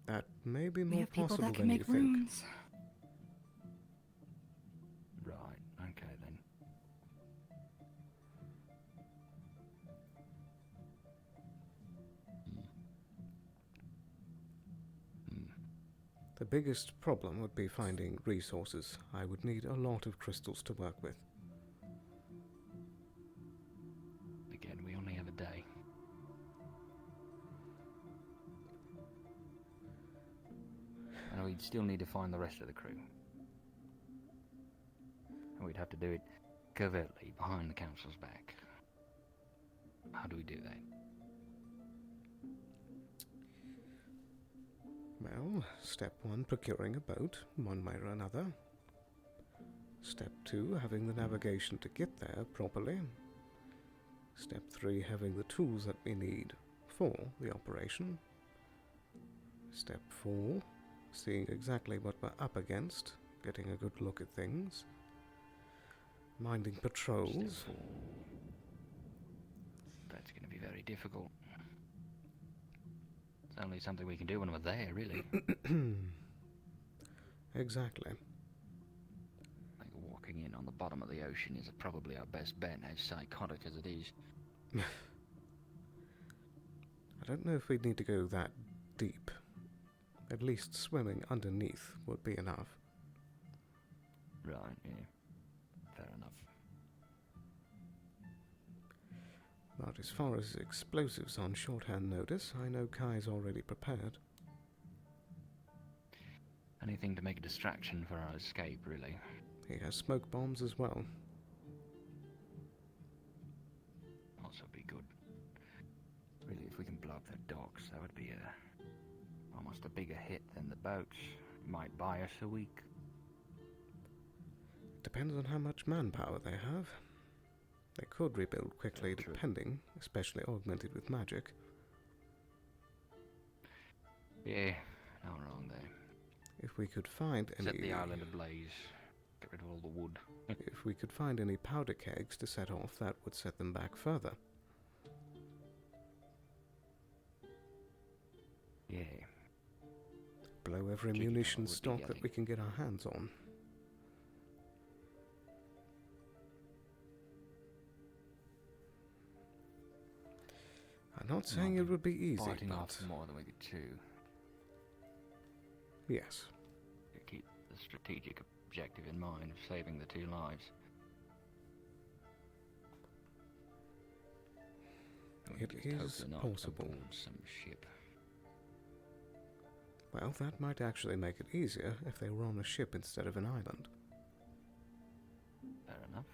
That may be We more have people possible that can than you make think. runes. Right, okay then. The biggest problem would be finding resources. I would need a lot of crystals to work with. Again, we only have a day. And we'd still need to find the rest of the crew. And we'd have to do it covertly, behind the council's back. How do we do that? Well, step 1, procuring a boat, one way or another. Step 2, having the navigation to get there properly. Step 3, having the tools that we need for the operation. Step 4, seeing exactly what we're up against, getting a good look at things. Minding patrols. That's going to be very difficult. It's only something we can do when we're there, really. Exactly. Like walking in on the bottom of the ocean is probably our best bet, as psychotic as it is. I don't know if we'd need to go that deep. At least swimming underneath would be enough. Right, yeah. Fair enough. But as far as explosives on shorthand notice, I know Kai's already prepared. Anything to make a distraction for our escape, really. He has smoke bombs as well. Also be good. Really, if we can blow up the docks, that would be almost a bigger hit than the boats. Might buy us a week. Depends on how much manpower they have. They could rebuild quickly, depending, especially augmented with magic. Yeah, not wrong there. If we could find any... Set the island ablaze. Get rid of all the wood. If we could find any powder kegs to set off, that would set them back further. Yeah. Blow every Kicking munition would be stock that getting. we can get our hands on. I'm not saying it would be easy, Biting but off more than we could chew. yes. To keep the strategic objective in mind of saving the 2 lives. We It just hope is they're not possible. aboard some ship. Well, that might actually make it easier if they were on a ship instead of an island. Fair enough.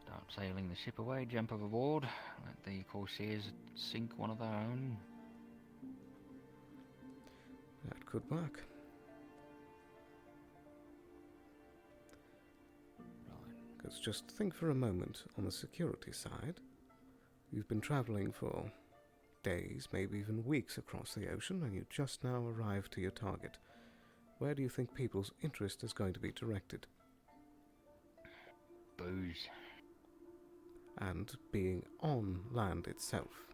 Start sailing the ship away, jump overboard, let the Corsairs sink one of their own. That could work. Because just think for a moment on the security side. You've been traveling for days, maybe even weeks across the ocean, and you just now arrived to your target. Where do you think people's interest is going to be directed? Booze. And being on land itself.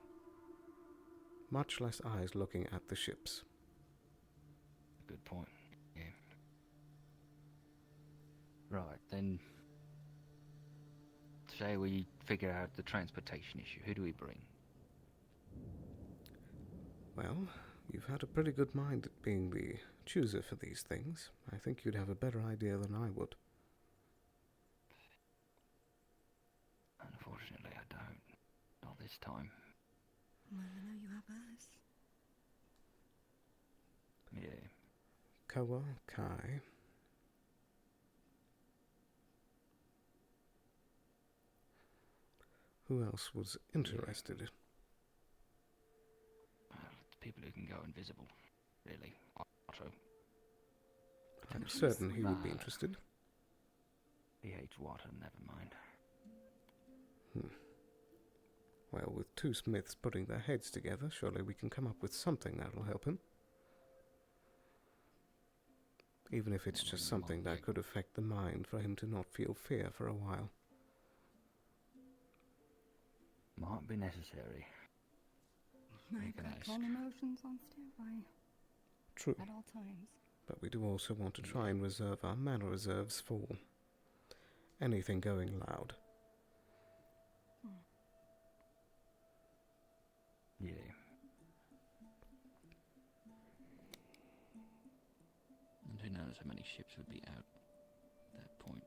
Much less eyes looking at the ships. Good point. Yeah. Right, then. Say we figure out the transportation issue. Who do we bring? Well, you've had a pretty good mind at being the chooser for these things. I think you'd have a better idea than I would. Unfortunately, I don't. Not this time. Well, I know you have us. Yeah. Koa, Kai. Who else was interested? Well, it's people who can go invisible, really. Otto. I'm certain he would be interested. He hates water, never mind. Well, with 2 smiths putting their heads together, surely we can come up with something that'll help him. Even if it's just something that could affect the mind for him to not feel fear for a while. Might be necessary. Might can put ask. calm emotions on standby. True. At all times. But we do also want to try and reserve our mana reserves for anything going loud. Yeah. And who knows how many ships would be out at that point.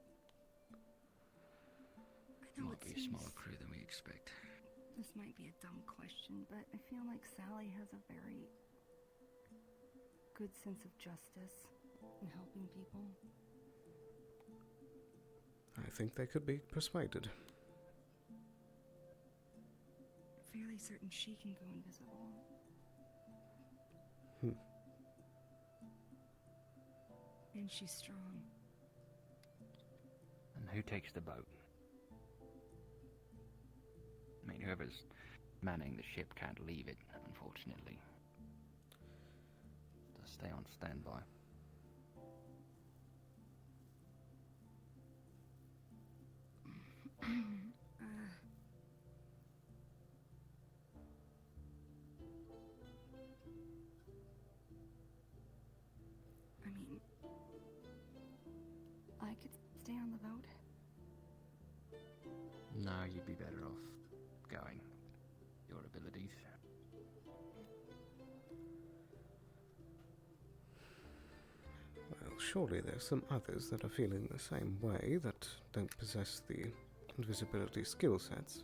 I know Might be a smaller crew than we expect. This might be a dumb question, but I feel like Sally has a very good sense of justice in helping people. I think they could be persuaded. Fairly certain she can go invisible. And she's strong. And who takes the boat? I mean, whoever's manning the ship can't leave it, unfortunately. Just stay on standby. I mean, I could stay on the boat. No, you'd be better off going. Your abilities. Well, surely there's some others that are feeling the same way, that don't possess the invisibility skill sets,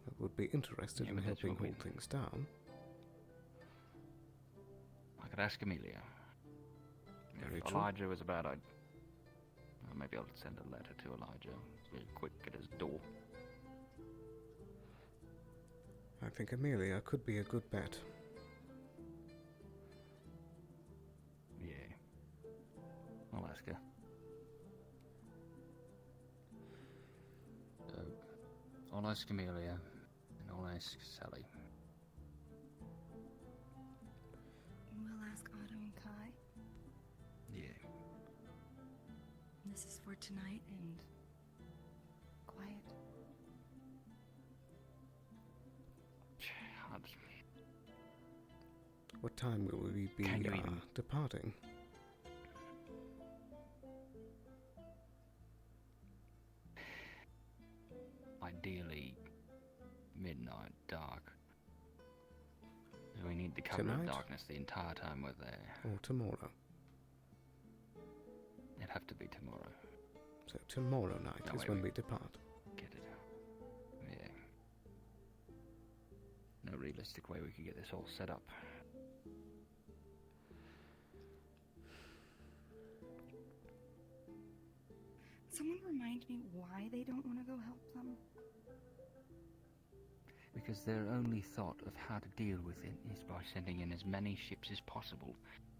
that would be interested in but that's helping what we- hold things down. I could ask Amelia. Very If true. Elijah was about, I'd... Well, maybe I'll send a letter to Elijah. Real quick at his door. I think Amelia could be a good bet. Yeah. I'll ask her. So, I'll ask Amelia, and I'll ask Sally. We'll ask Otto and Kai. Yeah. This is for tonight and quiet. What time will we be Can you even- departing? Ideally, midnight, dark. So we need the cover Tonight? of darkness the entire time we're there. Or tomorrow? It'd have to be tomorrow. So tomorrow night That is way when we- we depart. Get it? Yeah. No realistic way we could get this all set up. Someone remind me why they don't want to go help them. Because their only thought of how to deal with it is by sending in as many ships as possible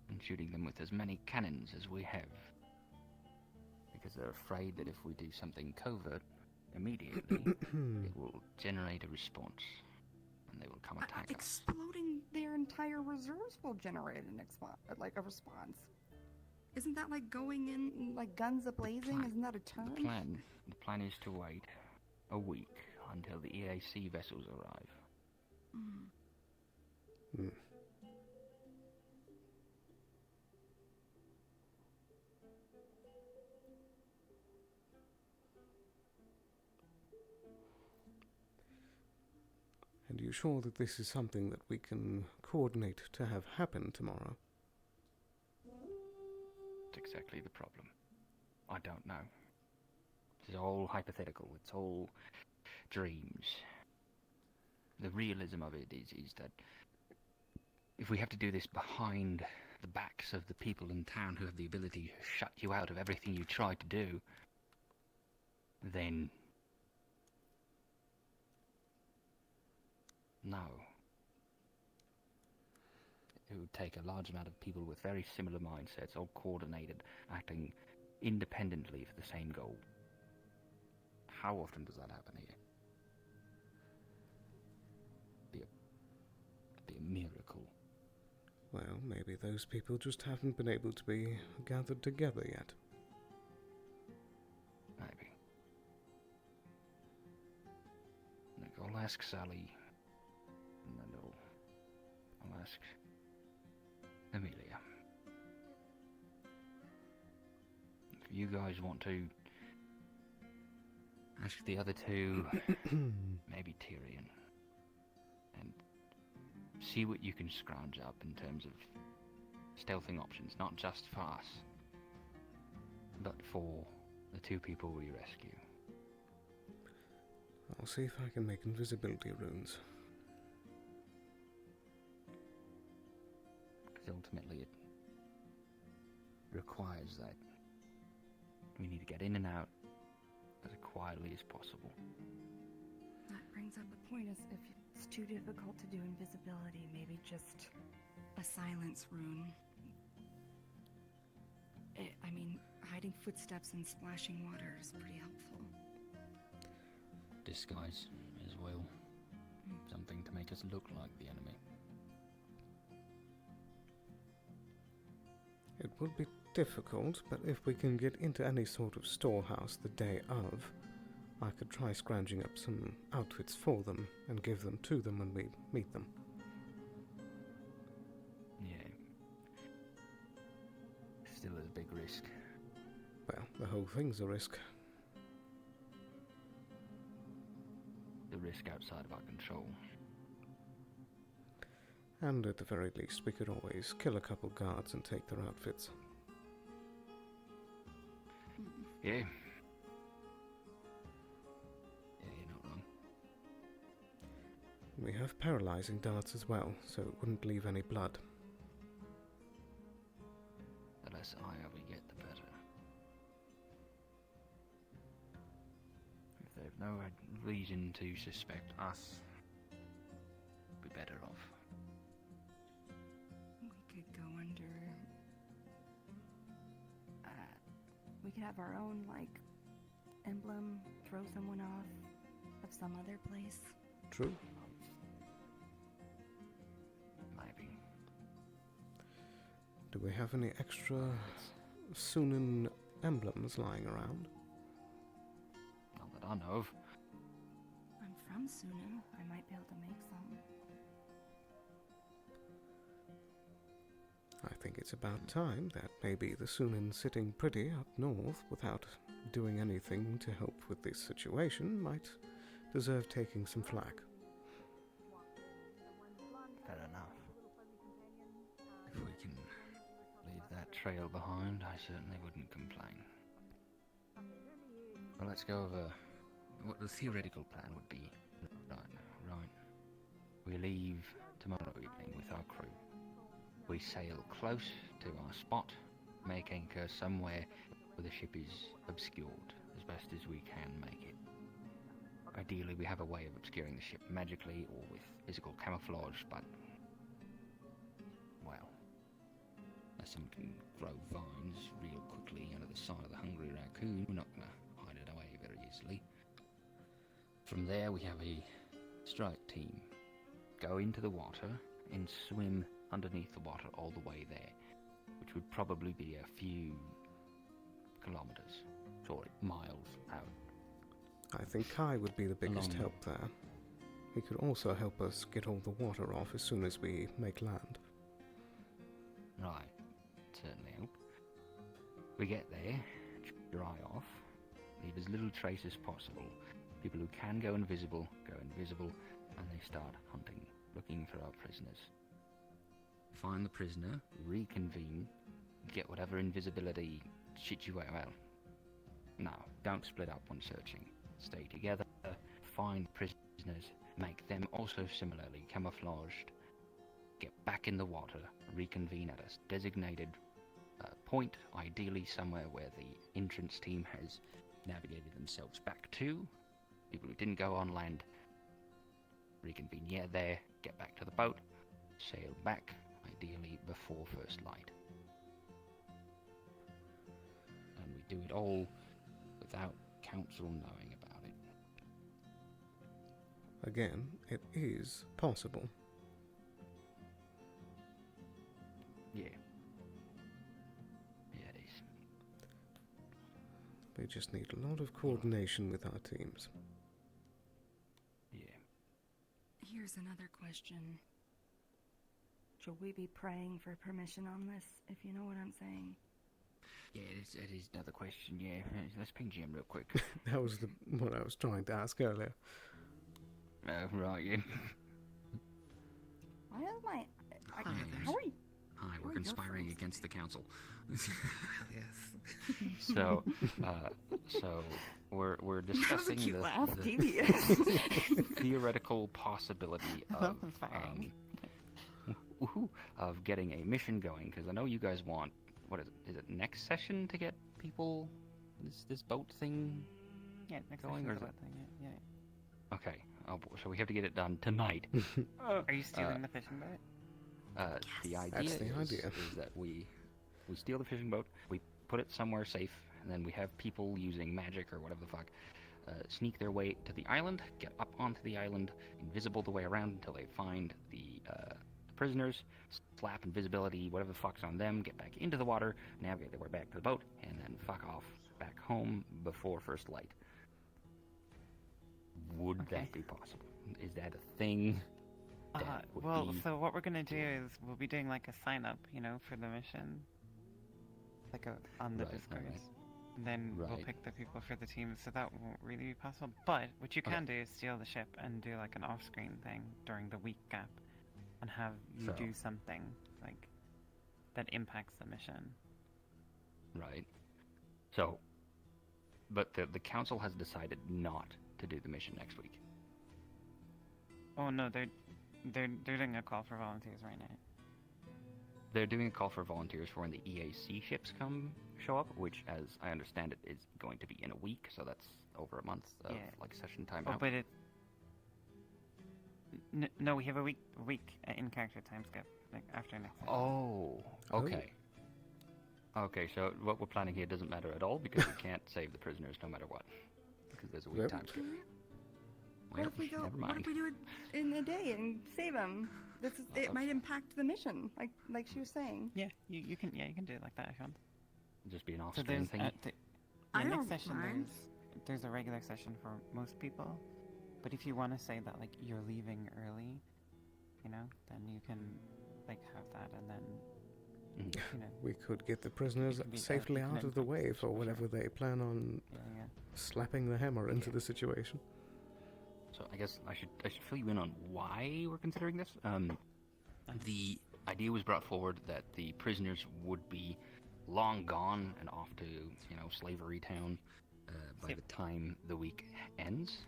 and shooting them with as many cannons as we have. Because they're afraid that if we do something covert immediately, it will generate a response and they will come attack us. Exploding their entire reserves will generate a response. Isn't that like going in like guns a-blazing? Isn't that a term? The plan is to wait a week until the EAC vessels arrive. Hmm. And you sure that this is something that we can coordinate to have happen tomorrow? That's exactly the problem. I don't know. It's all hypothetical. It's all dreams. The realism of it is that if we have to do this behind the backs of the people in town who have the ability to shut you out of everything you try to do, then no. It would take a large amount of people with very similar mindsets, all coordinated, acting independently for the same goal. How often does that happen here? Be a miracle. Well, maybe those people just haven't been able to be gathered together yet. Maybe. Look, I'll ask Sally, and then I'll ask Amelia. If you guys want to ask the other two, maybe Tyrion, and see what you can scrounge up in terms of stealthing options, not just for us, but for the two people we rescue. I'll see if I can make invisibility runes. Because ultimately it requires that we need to get in and out as quietly as possible. That brings up a point, is if it's too difficult to do invisibility, maybe just a silence rune. I mean, hiding footsteps and splashing water is pretty helpful. Disguise as well. Something to make us look like the enemy. It would be difficult, but if we can get into any sort of storehouse the day of, I could try scrounging up some outfits for them and give them to them when we meet them. Yeah. Still a big risk. Well, the whole thing's a risk. The risk outside of our control. And at the very least, we could always kill a couple guards and take their outfits. Yeah. Yeah, you're not wrong. We have paralyzing darts as well, so it wouldn't leave any blood. The less ire we get, the better. If they've no reason to suspect us, we'd be better off. We could go under... we could have our own, like, emblem, throw someone off of some other place. True. Maybe. Do we have any extra Sunan emblems lying around? Not that I know of. I'm from Suna. I might be able to make some. think it's about time that maybe the Sunin sitting pretty up north without doing anything to help with this situation might deserve taking some flack. Fair enough. If we can leave that trail behind, I certainly wouldn't complain. Well, let's go over what the theoretical plan would be. Right. We leave tomorrow evening with our crew. We sail close to our spot, make anchor somewhere where the ship is obscured as best as we can make it. Ideally, we have a way of obscuring the ship magically or with physical camouflage, but, well, unless someone can grow vines real quickly out of the side of the hungry raccoon, we're not going to hide it away very easily. From there, we have a strike team go into the water and swim underneath the water all the way there, which would probably be a few kilometers, sorry, miles out. I think Kai would be the biggest help there. He could also help us get all the water off as soon as we make land. Right, certainly help. We get there, dry off, leave as little trace as possible. People who can go invisible, and they start hunting, looking for our prisoners. Find the prisoner, reconvene, get whatever invisibility shit you well. No, don't split up when searching. Stay together, find prisoners, make them also similarly camouflaged, get back in the water, reconvene at a designated point, ideally somewhere where the entrance team has navigated themselves back to. People who didn't go on land, reconvene there, get back to the boat, sail back, ideally before first light. And we do it all without council knowing about it. Again, it is possible. Yeah. Yeah, it is. We just need a lot of coordination with our teams. Yeah. Here's another question. Should we be praying for permission on this, if you know what I'm saying? Yeah, it is another question, yeah. Let's ping Jim real quick. That was what I was trying to ask earlier. Right, yeah. Why is my... How are you... Hi, we're conspiring against the council. Yes. So we're discussing the theoretical possibility of getting a mission going, because I know you guys want, what is it next session to get people this boat thing next going, session or is boat it? thing, yeah. Okay, so we have to get it done tonight. Are you stealing the fishing boat? The idea is that we steal the fishing boat, we put it somewhere safe, and then we have people using magic or whatever the fuck sneak their way to the island, get up onto the island, invisible the way around until they find the prisoners, slap invisibility, whatever the fuck's on them, get back into the water, navigate their way back to the boat, and then fuck off back home before first light. Would that be possible? Is that a thing? So what we're gonna do is we'll be doing like a sign up, for the mission, like on the Discord, and then we'll pick the people for the team. So that won't really be possible. But what you can do is steal the ship and do like an off-screen thing during the week gap, and have you do something like that impacts the mission. Right. So, but the council has decided not to do the mission next week. Oh no, they're doing a call for volunteers right now. They're doing a call for volunteers for when the EAC ships show up, which, as I understand it, is going to be in a week. So that's over a month of session time out. But no, we have a week in character time skip, like after next session. Oh, okay. Okay, so what we're planning here doesn't matter at all because we can't save the prisoners no matter what, because there's a week time skip. What if we do it in a day and save them? It might impact the mission, like she was saying. Yeah, you can do it like that if you want. Just be an off-screen thing. Next session there's a regular session for most people, but if you want to say that like you're leaving early, then you can like have that and then You know, We could get the prisoners it could be- safely it could out of the way impact for for whatever they plan on yeah. slapping the hammer into the situation. So I guess I should fill you in on why we're considering this. The idea was brought forward that the prisoners would be long gone and off to slavery town by the time the week ends,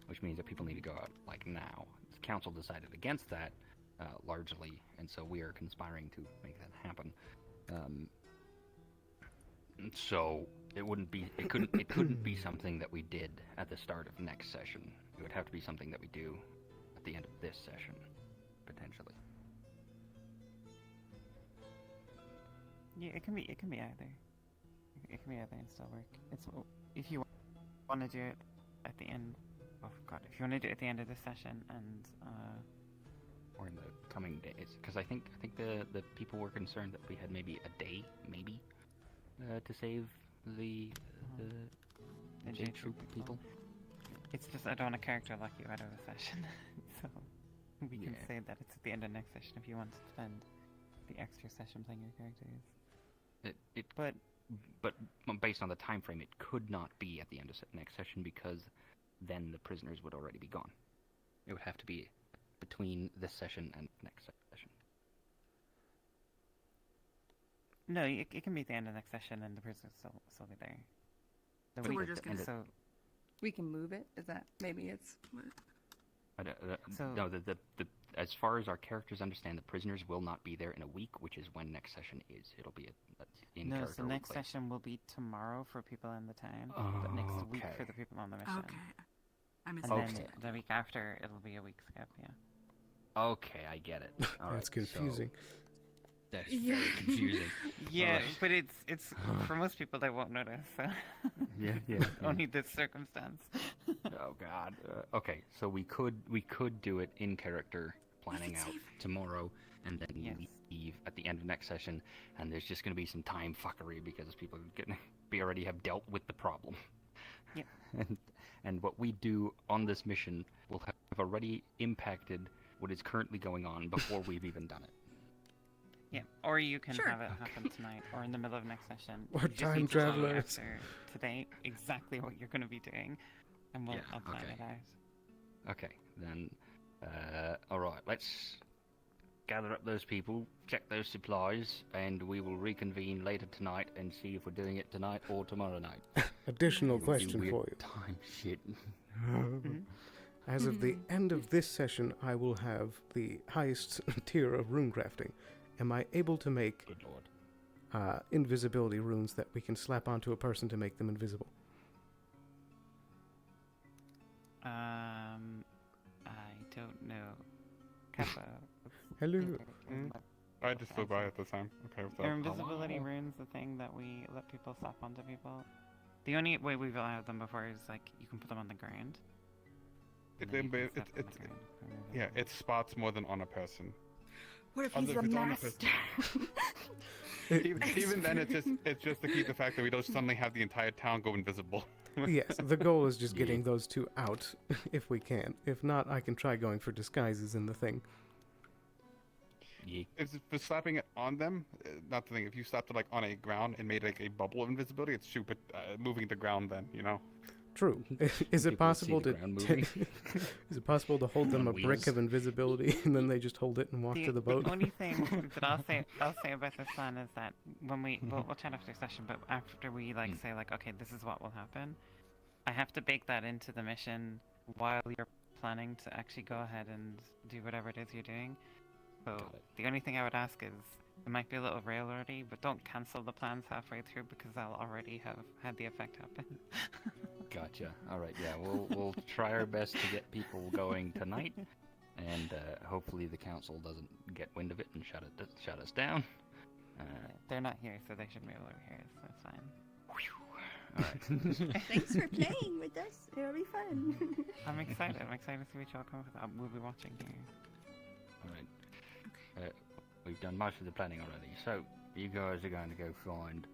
which means that people need to go out like now. The council decided against that largely, and so we are conspiring to make that happen. So it couldn't be something that we did at the start of next session. It would have to be something that we do at the end of this session, potentially. Yeah, it can be either. It can be either and still work. It's if you want to do it at the end. Oh God, if you want to do it at the end of this session and Or in the coming days, because I think the people were concerned that we had maybe a day, to save the Jade Troop people. It's just I don't want a character lock you out of a session, so we can say that it's at the end of next session if you want to spend the extra session playing your characters. But based on the time frame, it could not be at the end of next session because then the prisoners would already be gone. It would have to be between this session and next session. No, it can be at the end of next session and the prisoners still be there. So we're just gonna. So we can move it. Is that maybe it's? What? No, the as far as our characters understand, the prisoners will not be there in a week, which is when next session is. It'll be in no, character. so next session will be tomorrow for people in the town, but next week for the people on the mission. Okay. I missed and then the week after, it'll be a week skip, yeah. Okay, I get it. That's confusing. That's very confusing. Yeah, but it's for most people they won't notice. So. Yeah. Only this circumstance. Oh God. Okay, so we could do it in character, planning out tomorrow, and then leave at the end of next session. And there's just going to be some time fuckery because people already have dealt with the problem. Yeah. And what we do on this mission will have already impacted what is currently going on before we've even done it. Yeah, or you can have it happen tonight, or in the middle of next session. Or You just time need to tell me travelers. after today exactly what you're going to be doing, and I'll plan it out. Okay, then, alright, let's gather up those people, check those supplies, and we will reconvene later tonight and see if we're doing it tonight or tomorrow night. Additional question Weird for you. Time shit. As of the end of this session, I will have the highest tier of rune crafting. Am I able to make invisibility runes that we can slap onto a person to make them invisible? I don't know. Kappa. Hello. I just stood by at the time. Okay with that. Are invisibility runes the thing that we let people slap onto people? The only way we've allowed them before is like you can put them on the ground. It spots more than on a person. What if he's the master? Even then, it's just to keep the fact that we don't suddenly have the entire town go invisible. Yes, the goal is just getting those two out, if we can. If not, I can try going for disguises in the thing. If for slapping it on them, not the thing. If you slapped it like on a ground and made like a bubble of invisibility, it's stupid. Moving the ground, then True. Is it possible to is it possible to hold them a brick of invisibility and then they just hold it and walk to the boat? The only thing that I'll say about this plan is that when we'll chat after session, but after we say okay, this is what will happen, I have to bake that into the mission while you're planning to actually go ahead and do whatever it is you're doing. So the only thing I would ask is it might be a little railroady, but don't cancel the plans halfway through because I'll already have had the effect happen. Gotcha. All right. Yeah, we'll try our best to get people going tonight, and hopefully the council doesn't get wind of it and shut us down. They're not here, so they shouldn't be able to hear us. So that's fine. All right. Thanks for playing with us. It'll be fun. I'm excited. I'm excited to see what y'all come up with. We'll be watching here. All right. We've done most of the planning already, so you guys are going to go find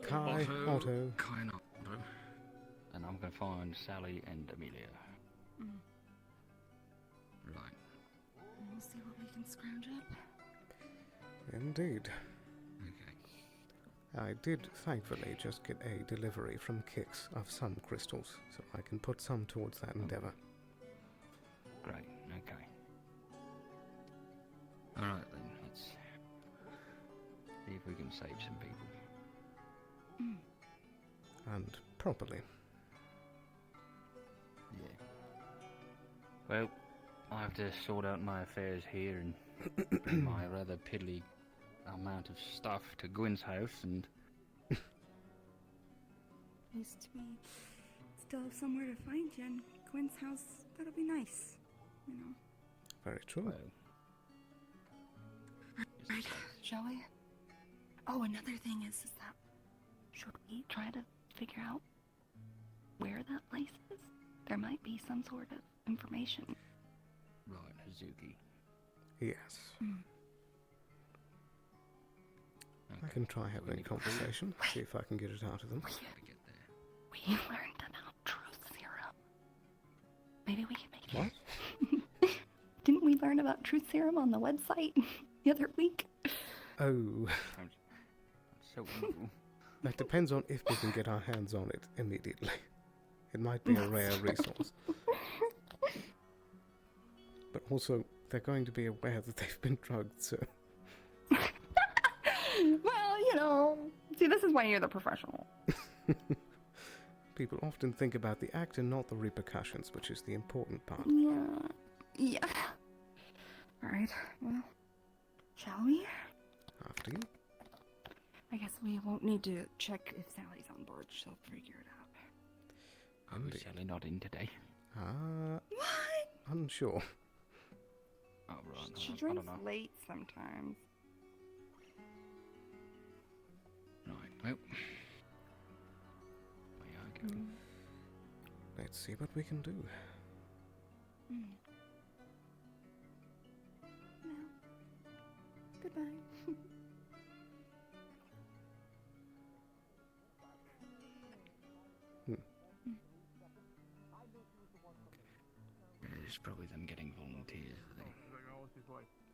Kai, Otto. Kai and Otto. And I'm going to find Sally and Amelia. Right. We'll see what we can scrounge up. Indeed. I did thankfully just get a delivery from Kix of some crystals, so I can put some towards that endeavor. Great, okay. Alright then, let's see if we can save some people. And properly. Yeah. Well, I have to sort out my affairs here and bring my rather piddly amount of stuff to Gwyn's house and... At least we still have somewhere to find you, and Gwen's house, that'll be nice, you know. Very true. Right, shall we? Oh, another thing is that should we try to figure out where that place is? There might be some sort of information. Right, Hazuki. Yes. I can try having a conversation, see if I can get it out of them. We learned about truth serum. Maybe we can make it. What? Didn't we learn about truth serum on the website the other week? Oh. So evil. That depends on if we can get our hands on it immediately. It might be a rare resource. But also, they're going to be aware that they've been drugged, so... Well, you know, see, this is why you're the professional. People often think about the act and not the repercussions, which is the important part. Yeah. Alright, well, shall we? After you. I guess we won't need to check if Sally's on board. She'll figure it out. Oh, is Sally not in today? What? Unsure. Oh, right. She I drinks don't know. late sometimes. Right, well. Way I go. Let's see what we can do. Well, goodbye. It's probably them getting volunteers.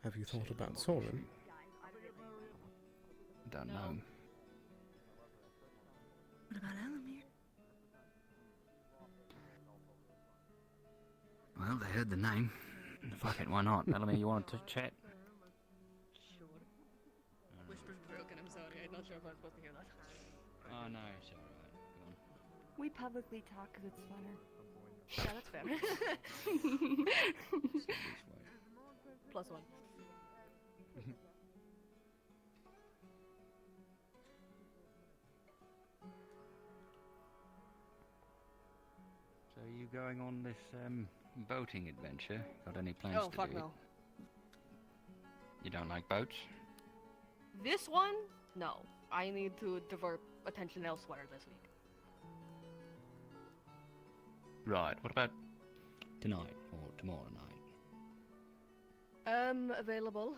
Have you thought about Soren? Don't know. What about Elamir? Well, they heard the name. Fuck it, why not? Elamir, you wanted to chat? Sure. Whisper's broken, I'm sorry. I'm not sure if I'm supposed to hear that. Oh no, it's alright. Go on. We publicly talk because it's funner. Yeah, that's fair. +1. So you going on this boating adventure? Got any plans Oh, to fuck do it? no. You don't like boats? This one? No. I need to divert attention elsewhere this week. Right, what about tonight or tomorrow night? Available.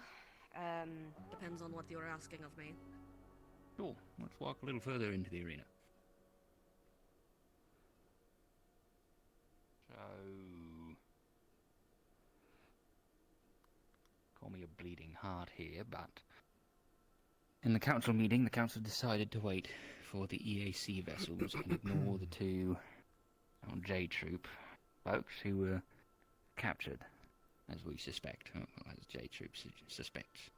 Depends on what you're asking of me. Sure, let's walk a little further into the arena. So... Call me a bleeding heart here, but... In the council meeting, the council decided to wait for the EAC vessels and ignore the two J Troop folks who were captured, as we suspect, as J Troop suspects.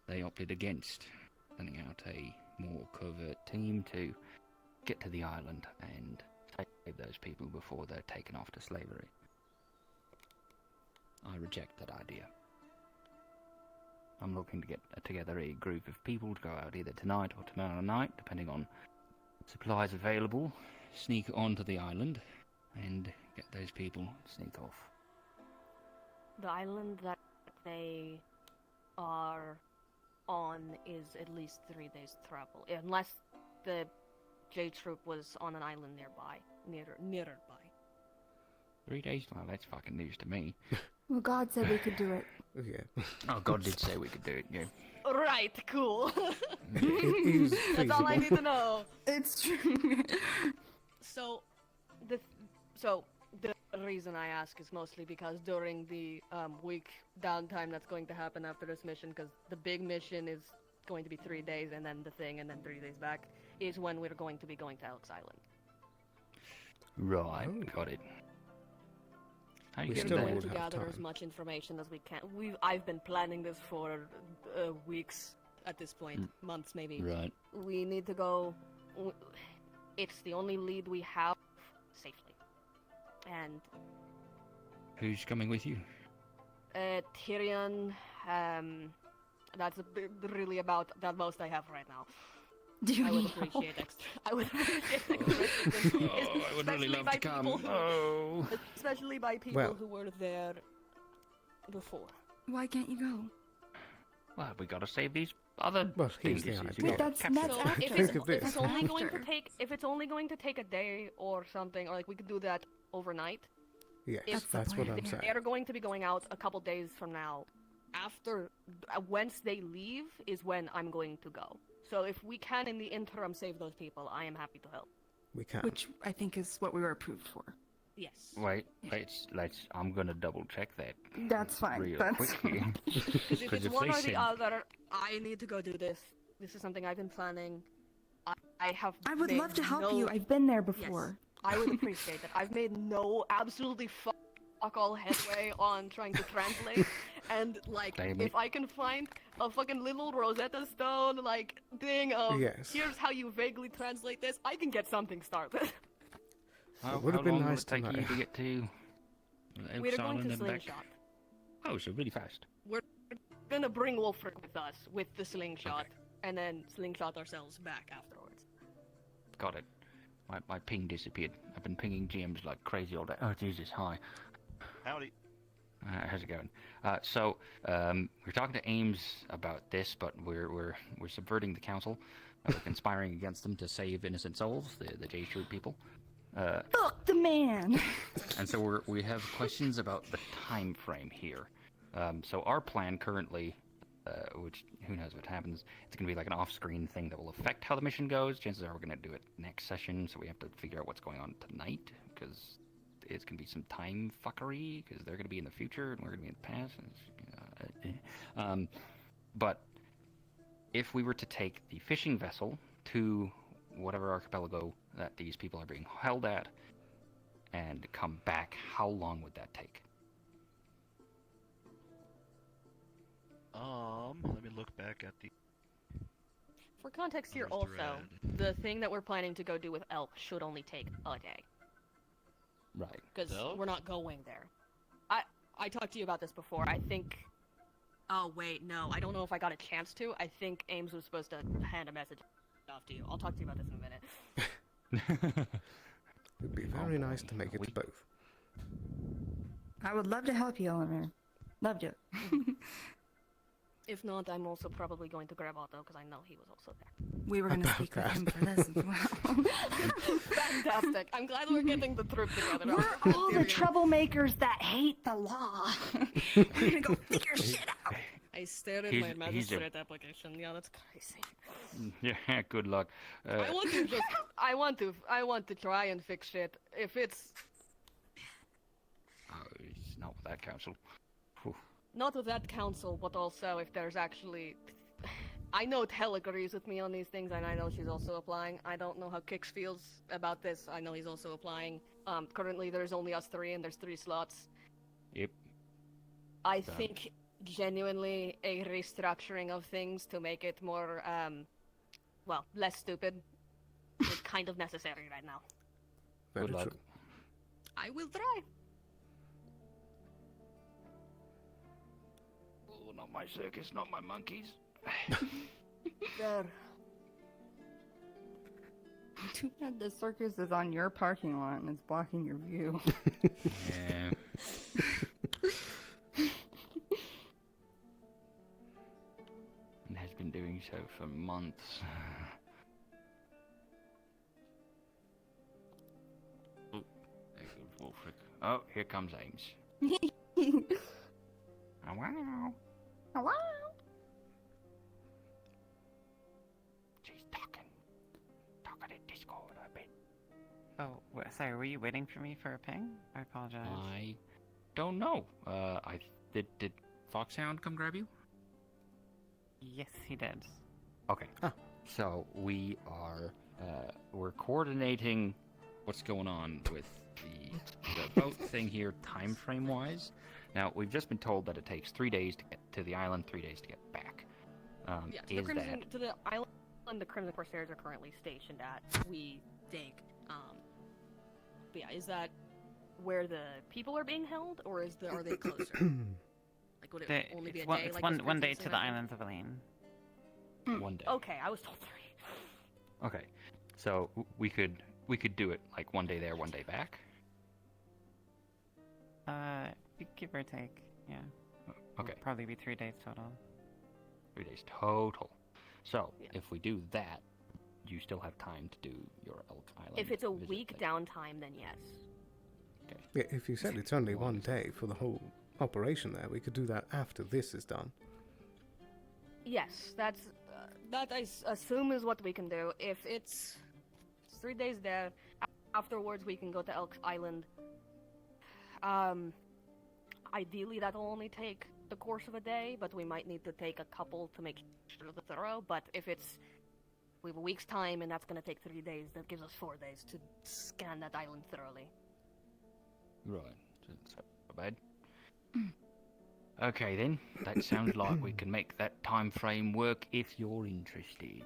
They opted against sending out a more covert team to get to the island and save those people before they're taken off to slavery. I reject that idea. I'm looking to get together a group of people to go out either tonight or tomorrow night, depending on supplies available, sneak onto the island, and get those people, sneak off. The island that they are on is at least 3 days travel, unless the J Troop was on an island nearby, nearer by. 3 days? Well, that's fucking news to me. Well, God said we could do it. Yeah. Oh, God did say we could do it, yeah. Right, cool. It is That's all I feasible. need to know. It's true. So the reason I ask is mostly because during the week downtime that's going to happen after this mission, because the big mission is going to be 3 days, and then the thing, and then 3 days back, is when we're going to be going to Elks Island. Right, got it. How you We're getting going there? to gather as much information as we can. I've been planning this for weeks at this point, months maybe. Right. We need to go. It's the only lead we have safely. And Who's coming with you? Tyrion, that's really about the most I have right now. Do you I would know? appreciate extra. I would appreciate extra. I would really love to come. Especially by people Well. who were there before. Why can't you go? Well, we gotta save these other Well, here's the dinguses. idea. We gotta capture that's them. after. If Think of if this. it's only going to After. take a day or something, or like we could do that overnight. Yes, If that's what I'm if saying. they're going to be going out a couple days from now, after once they leave is when I'm going to go. So if we can in the interim save those people, I am happy to help. We can. Which I think is what we were approved for. Yes. Wait, let's. I'm gonna double check that. That's fine. Real That's quickly. Because if 'Cause it's if one they or the said- other, I need to go do this. This is something I've been planning. I have. I would made love to help no- you. I've been there Yes, before. I would appreciate that. I've made no absolutely fuck all headway on trying to translate, and like Damn if it. I can find a fucking little Rosetta Stone like thing of Yes. here's how you vaguely translate this, I can get something started. How, would have how been long will nice it to take know. you to get to Elks We're going Island to and back? slingshot. Oh, so really fast. We're gonna bring Wolfric with us with the slingshot, and then slingshot ourselves back afterwards. Got it. My ping disappeared. I've been pinging GMs like crazy all day. Oh, Jesus, hi. Howdy. How's it going? We're talking to Ames about this, but we're subverting the council. We're conspiring against them to save innocent souls, the J Troop people. Fuck the man. And so we have questions about the time frame here. So our plan currently, which who knows what happens, it's going to be like an off-screen thing that will affect how the mission goes. Chances are we're going to do it next session, so we have to figure out what's going on tonight, because it's going to be some time fuckery, because they're going to be in the future and we're going to be in the past. And but if we were to take the fishing vessel to whatever archipelago that these people are being held at and come back, how long would that take? Let me look back at the. For context here Where's the also, the thing that we're planning to go do with Elk should only take a day. Right. Because Elk? we're not going there. I talked to you about this before. I think... Oh, wait, no. I don't know if I got a chance to. I think Ames was supposed to hand a message off to you. I'll talk to you about this in a minute. It'd be very nice to make it to both. I would love to help you, Eleanor. Loved you. If not, I'm also probably going to grab Otto, because I know he was also there. We were going to speak with him for this as well. Fantastic. I'm glad we're getting the troop together. We're all the troublemakers that hate the law. We're going to go figure shit out. I stared at He's- my he's a- magistrate application. Yeah, that's crazy. Yeah, good luck. I want to just... I want to try and fix shit. If it's... Oh, it's not with that council. Whew. Not with that council, but also if there's actually... I know Tell agrees with me on these things, and I know she's also applying. I don't know how Kix feels about this. I know he's also applying. Currently there's only us three, and there's 3 slots. Yep. I think genuinely a restructuring of things to make it more, well, less stupid is kind of necessary right now. Very Good luck. true. I will try. Oh, not my circus, not my monkeys. There. Too bad the circus is on your parking lot and it's blocking your view. Yeah. And has been doing so for months. Oh, there goes Wolfric. Oh, here comes Ames. Oh, wow. Hello? She's talking in Discord a bit. Oh, sorry, were you waiting for me for a ping? I apologize. I don't know. Did Foxhound come grab you? Yes, he did. Okay. So we are we're coordinating what's going on with the boat thing here, time frame wise. Now we've just been told that it takes 3 days to get to the island, 3 days to get back. To the island the Crimson Corsairs are currently stationed at, we think. But yeah, is that where the people are being held, or are they closer? Like, would it only be a day? It's like one day to the islands of Aline. 1 day. Okay, I was told 3. Okay, so we could do it like 1 day there, 1 day back. Give or take, yeah. Okay. It'll probably be 3 days total. 3 days total. So if we do that, you still have time to do your Elk Island. If it's a visit week thing. downtime, then yes. Okay. Yeah, if you said it's only 1 day for the whole operation there, we could do that after this is done. Yes, that I assume is what we can do. If it's 3 days there, afterwards we can go to Elk Island. Ideally that'll only take the course of a day, but we might need to take a couple to make sure they're thorough. But if we have a week's time and that's going to take 3 days, that gives us 4 days to scan that island thoroughly. Right. That's not bad. Okay then, that sounds like we can make that time frame work if you're interested.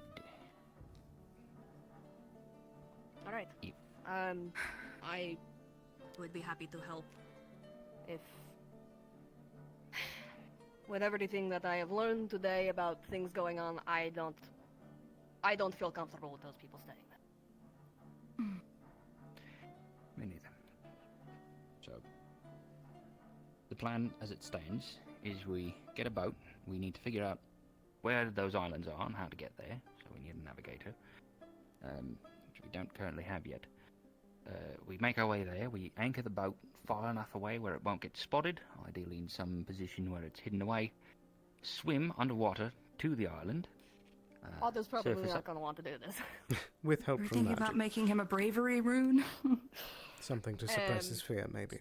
All right. Yep. I would be happy to help if with everything that I have learned today about things going on, I don't feel comfortable with those people staying there. Me neither. So, the plan as it stands is we get a boat. We need to figure out where those islands are and how to get there. So we need a navigator, which we don't currently have yet. We make our way there. We anchor the boat far enough away where it won't get spotted, ideally in some position where it's hidden away. Swim underwater to the island. Others probably surface not up. going to want to do this. With help We're from thinking magic. about making him a bravery rune. Something to suppress his fear, maybe.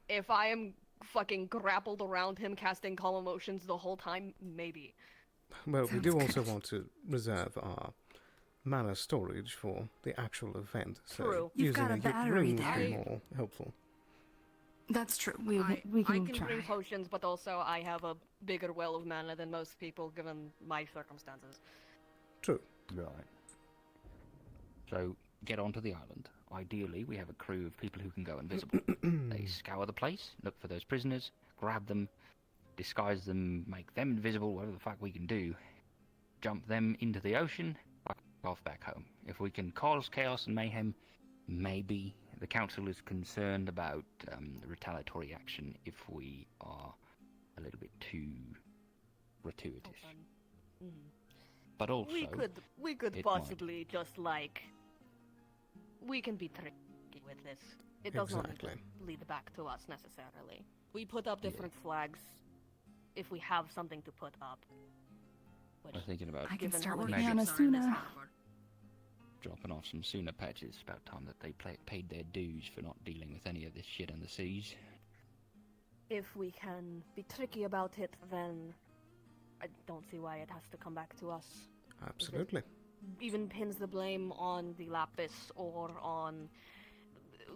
If I am fucking grappled around him casting calm emotions the whole time, maybe. Well, we do also want to reserve our mana storage for the actual event, so True. You've using got a a battery ring would be there. more helpful. That's true. We I can can try. bring potions, but also I have a bigger well of mana than most people, given my circumstances. True. Right. So, get onto the island. Ideally, we have a crew of people who can go invisible. They scour the place, look for those prisoners, grab them, disguise them, make them invisible, whatever the fuck we can do. Jump them into the ocean, fuck off back home. If we can cause chaos and mayhem, maybe the council is concerned about retaliatory action if we are a little bit too gratuitous. But also, we could it possibly just like we can be tricky with this. It doesn't Exactly. lead back to us necessarily. We put up different flags if we have something to put up. I'm thinking about I can given start how working many on a ships are in this Suna. harbor. dropping off some Suna patches. About time that they paid their dues for not dealing with any of this shit on the seas. If we can be tricky about it, then I don't see why it has to come back to us. Absolutely. Even pins the blame on the Lapis or on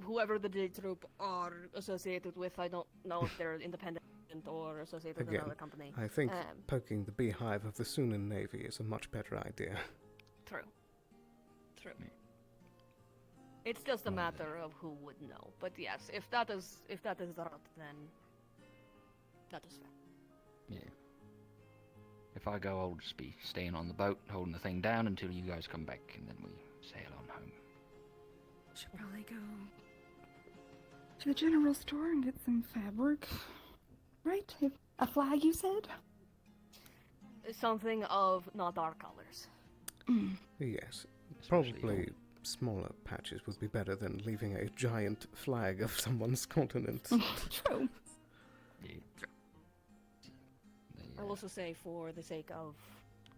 whoever the J Troop are associated with. I don't know if they're independent or associated with Again, another company. I think poking the beehive of the Sunan Navy is a much better idea. True. It's just a matter of who would know. But yes, if that is the route, then that is fair. Yeah. If I go, I'll just be staying on the boat, holding the thing down until you guys come back, and then we sail on home. Should probably go To the general store and get some fabric. Right? A flag, you said? Something of not our colors. Yes. Probably smaller patches would be better than leaving a giant flag of someone's continent. True. Yeah. I'll also say, for the sake of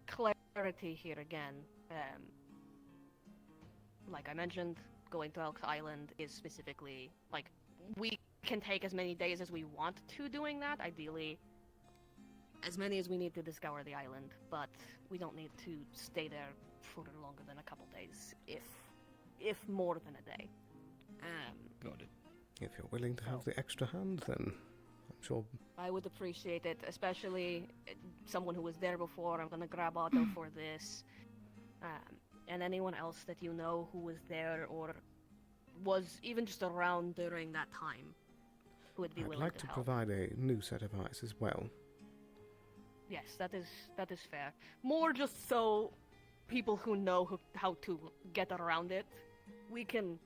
clarity here again, like I mentioned, going to Elk Island is specifically, like, we can take as many days as we want to doing that, ideally as many as we need to discover the island, but we don't need to stay there for longer than a couple days, if more than a day. Got it. If you're willing to have the extra hand, then I'm sure. I would appreciate it, especially someone who was there before. I'm gonna grab Otto for this. And anyone else that you know who was there or was even just around during that time who would be I'd willing like to to help. provide a new set of eyes as well. Yes, that is fair. More just so people who know how to get around it. We can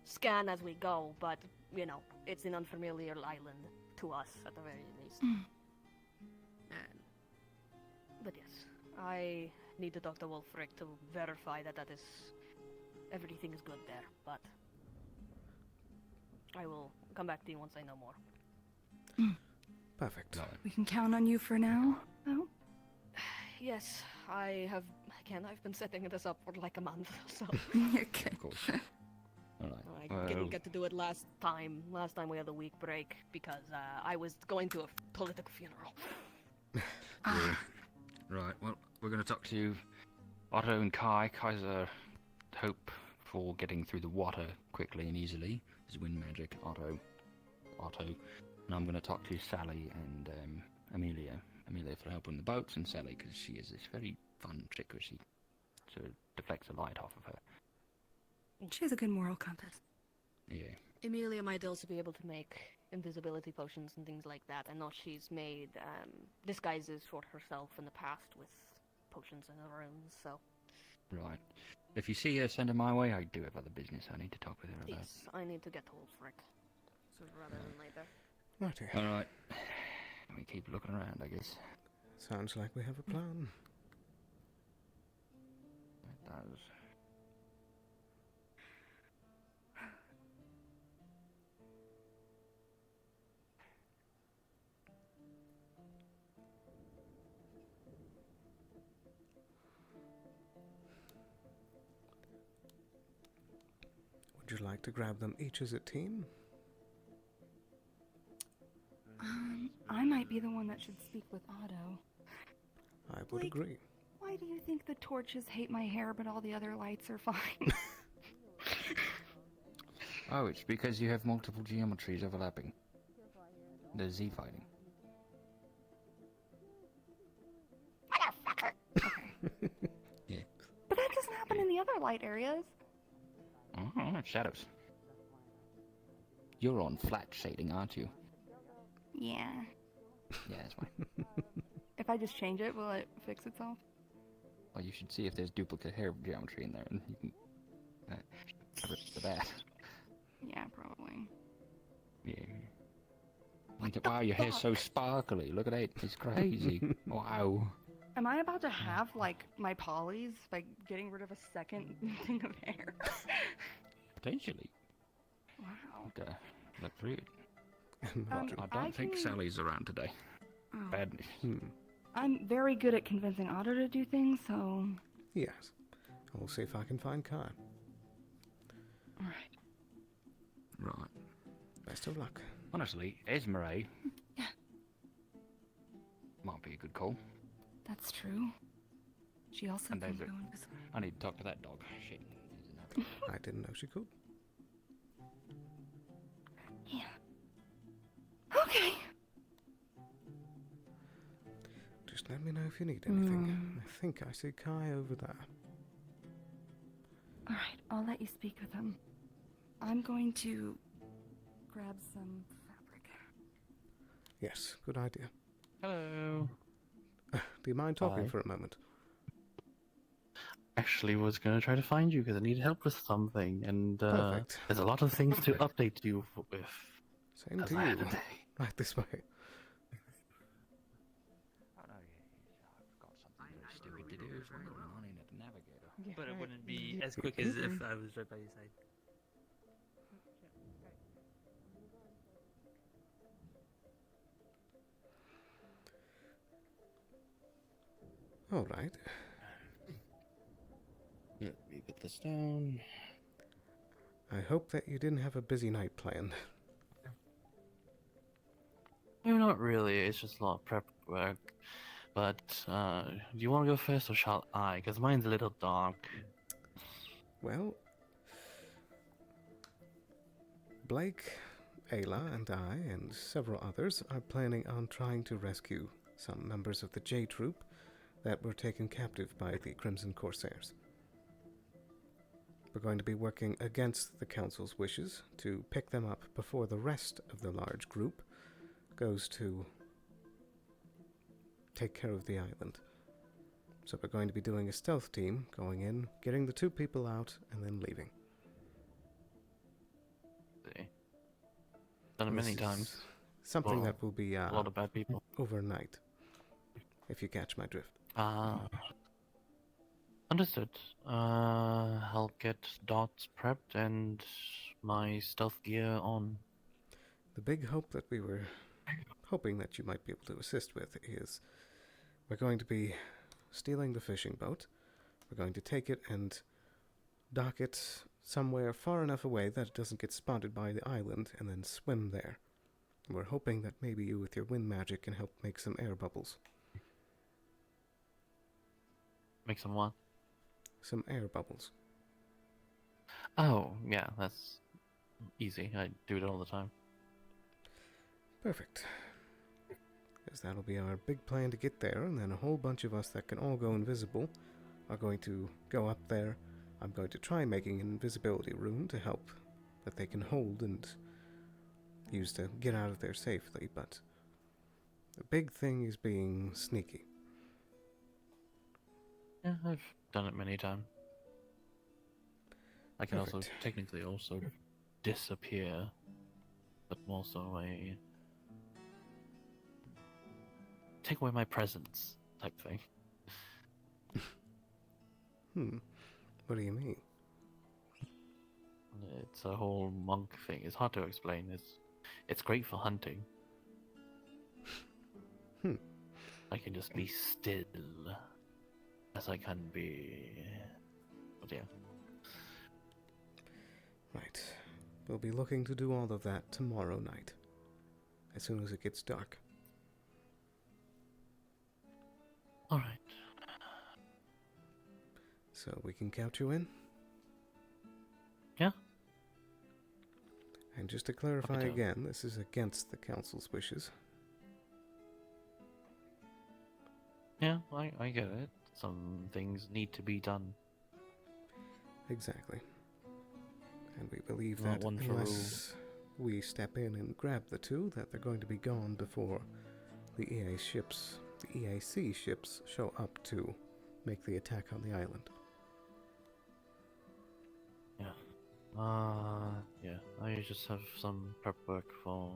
scan as we go, but, you know, it's an unfamiliar island to us, at the very least. But yes, I need to talk to Wolfric to verify that everything is good there, but I will come back to you once I know more. Perfect. We can count on you for now. Oh, Yes, I've been setting this up for like a month, so. okay. Of course. Alright. I didn't get to do it last time. Last time we had a week break because I was going to a political funeral. Yeah. Right, well, we're going to talk to Otto and Kai. Kai's hope for getting through the water quickly and easily. His wind magic, Otto. And I'm going to talk to Sally and Amelia. Amelia for helping the boats, and Sally because she is this very fun trick where she sort of deflects the light off of her. She has a good moral compass. Yeah. Amelia might also be able to make invisibility potions and things like that. I know she's made disguises for herself in the past with potions in her rooms, so. Right. If you see her, send her my way. I do have other business I need to talk with her about. Yes, I need to get to Wolfric sooner rather than later. Righty. Alright. We keep looking around, I guess. Sounds like we have a plan. It does. Would you like to grab them each as a team? I might be the one that should speak with Otto. I would agree. Why do you think the torches hate my hair, but all the other lights are fine? Oh, it's because you have multiple geometries overlapping. There's Z fighting. Yeah. But that doesn't happen in the other light areas. Oh, shadows. You're on flat shading, aren't you? Yeah. Yeah, that's fine. If I just change it, will it fix itself? Well, you should see if there's duplicate hair geometry in there, and you can cover it for that. Yeah, probably. Yeah. Wow, your hair's so sparkly. Look at it. It's crazy. Wow. Am I about to have, like, my polys by getting rid of a second thing of hair? Potentially. Wow. Look through it. I don't think can- Sally's around today. Oh. Bad news. I'm very good at convincing Otto to do things, so... Yes. I'll see if I can find Kai. Alright. Right. Best of luck. Honestly, Esmeralda might be a good call. That's true. She also And can there's go a- invisible. I need to talk to that dog. Shit. I didn't know she could. Yeah. Okay. Just let me know if you need anything. I think I see Kai over there. Alright, I'll let you speak with him. I'm going to grab some fabric. Yes, good idea. Hello. Do you mind talking Hi. for a moment? Actually, was gonna try to find you because I need help with something, and Perfect. there's a lot of things to update you with. Same to As I you. had a day. Right this way. Oh no, yeah, I've got something very stupid to do as well. I need a navigator. But it wouldn't be as quick as if I was right by your side. All right. Let me put this down. I hope that you didn't have a busy night planned. No, not really. It's just a lot of prep work. But, do you want to go first or shall I? Because mine's a little dark. Well, Blake, Ayla, and I, and several others are planning on trying to rescue some members of the J Troop that were taken captive by the Crimson Corsairs. We're going to be working against the Council's wishes to pick them up before the rest of the large group goes to take care of the island. So we're going to be doing a stealth team, going in, getting the 2 people out, and then leaving. Done it many This times. is something Well, that will be a lot of bad people. overnight, if you catch my drift. Understood. I'll get dots prepped and my stealth gear on. The big hope that we were hoping that you might be able to assist with is we're going to be stealing the fishing boat. We're going to take it and dock it somewhere far enough away that it doesn't get spotted by the island, and then swim there. And we're hoping that maybe you with your wind magic can help make some air bubbles. Make some what? Some air bubbles. Oh, yeah, that's easy. I do it all the time. Perfect. Because that'll be our big plan to get there, and then a whole bunch of us that can all go invisible are going to go up there. I'm going to try making an invisibility rune to help that they can hold and use to get out of there safely, but the big thing is being sneaky. Yeah, I've done it many times. I can also Perfect. technically also disappear, but more so I take away my presence type thing. What do you mean? It's a whole monk thing. It's hard to explain. It's great for hunting. I can just be still as I can be. But yeah. Right. We'll be looking to do all of that tomorrow night, as soon as it gets dark. Alright. So we can count you in? Yeah. And just to clarify again, this is against the Council's wishes. Yeah, I get it. Some things need to be done. Exactly. And we believe Not that one for unless we step in and grab the 2, that they're going to be gone before the EAC ships show up to make the attack on the island. Yeah, I just have some prep work for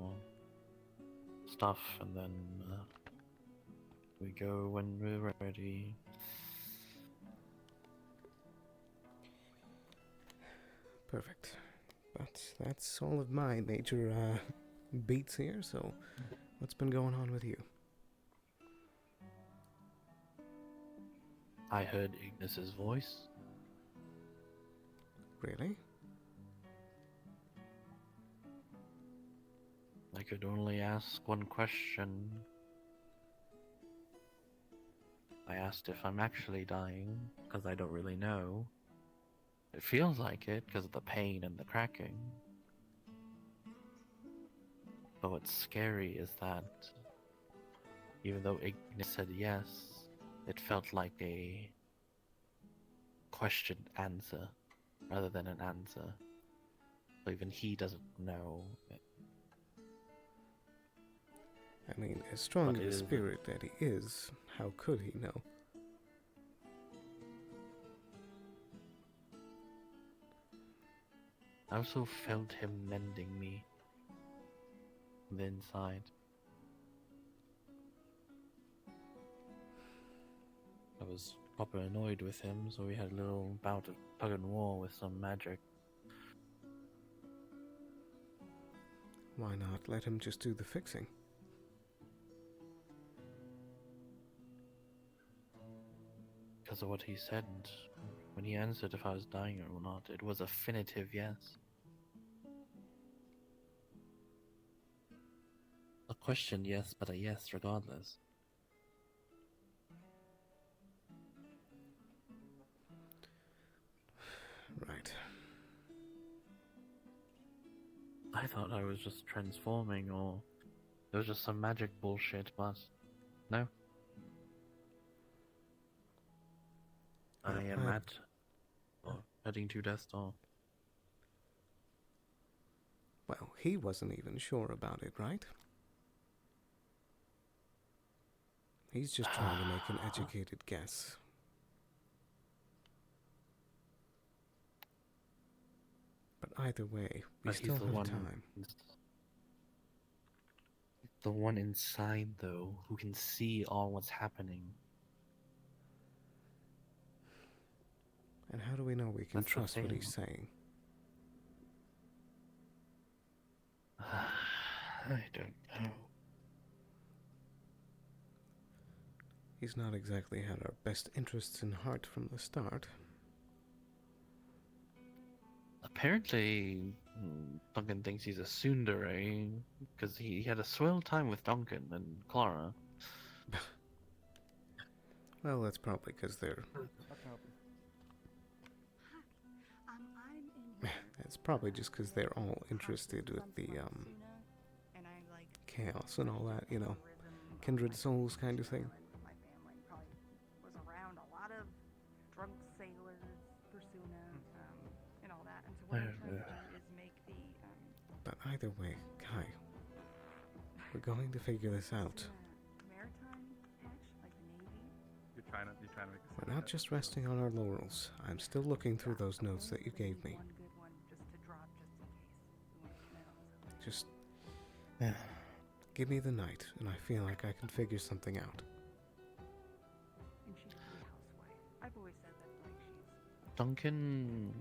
stuff, and then we go when we're ready. Perfect. But that's all of my major beats here, so what's been going on with you? I heard Ignis's voice. Really? I could only ask one question. I asked if I'm actually dying, because I don't really know. It feels like it, because of the pain and the cracking. But what's scary is that, even though Ignis said yes, it felt like a question answer, rather than an answer. So even he doesn't know. I mean, as strong But of a is it- spirit that he is, how could he know? I also felt him mending me from the inside. I was proper annoyed with him, so we had a little bout of tug and war with some magic. Why not let him just do the fixing? Because of what he said when he answered if I was dying or not, it was affirmative yes. question, yes, but a yes regardless. Right. I thought I was just transforming, or it was just some magic bullshit, but no. I am heading to Death Star. Well, he wasn't even sure about it, right? He's just trying to make an educated guess. But either way, we But still he's the have one, time. the one inside, though, who can see all what's happening. And how do we know we can That's the trust what thing. he's saying? I don't know. He's not exactly had our best interests in heart from the start. Apparently, Duncan thinks he's a tsundere, because he had a swell time with Duncan and Clara. Well, that's probably because they're... It's probably just because they're all interested with the, chaos and all that, you know, kindred souls kind of thing. Was around a lot of drunk sailors, Persuna, and all that. And so what I'm trying to do is make the But either way, Kai, we're going to figure this out. maritime hatch, like the Navy. You're trying to make it We're not just resting on our laurels. I'm still looking through those notes that you gave me. One good one just to drop just in case we want to commit on something. Just give me the night, and I feel like I can figure something out. And she's a housewife. I've always said that like she's Duncan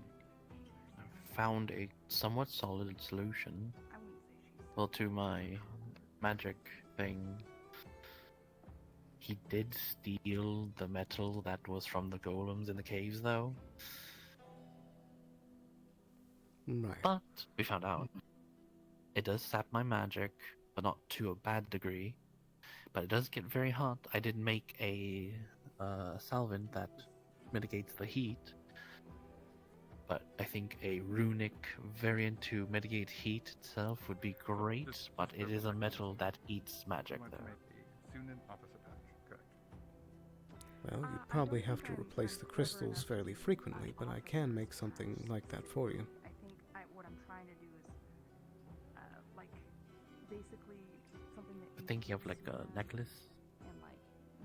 found a somewhat solid solution. I wouldn't say she's Well, to my magic thing, he did steal the metal that was from the golems in the caves, though. Right. But we found out it does sap my magic, but not to a bad degree. But it does get very hot. I did make a solvent that mitigates the heat. But I think a runic variant to mitigate heat itself would be great. But it is a metal that eats magic, though. Well, you'd probably have to replace the crystals fairly frequently, but I can make something like that for you. I think what I'm trying to do is like basically something that Thinking of like a necklace. and like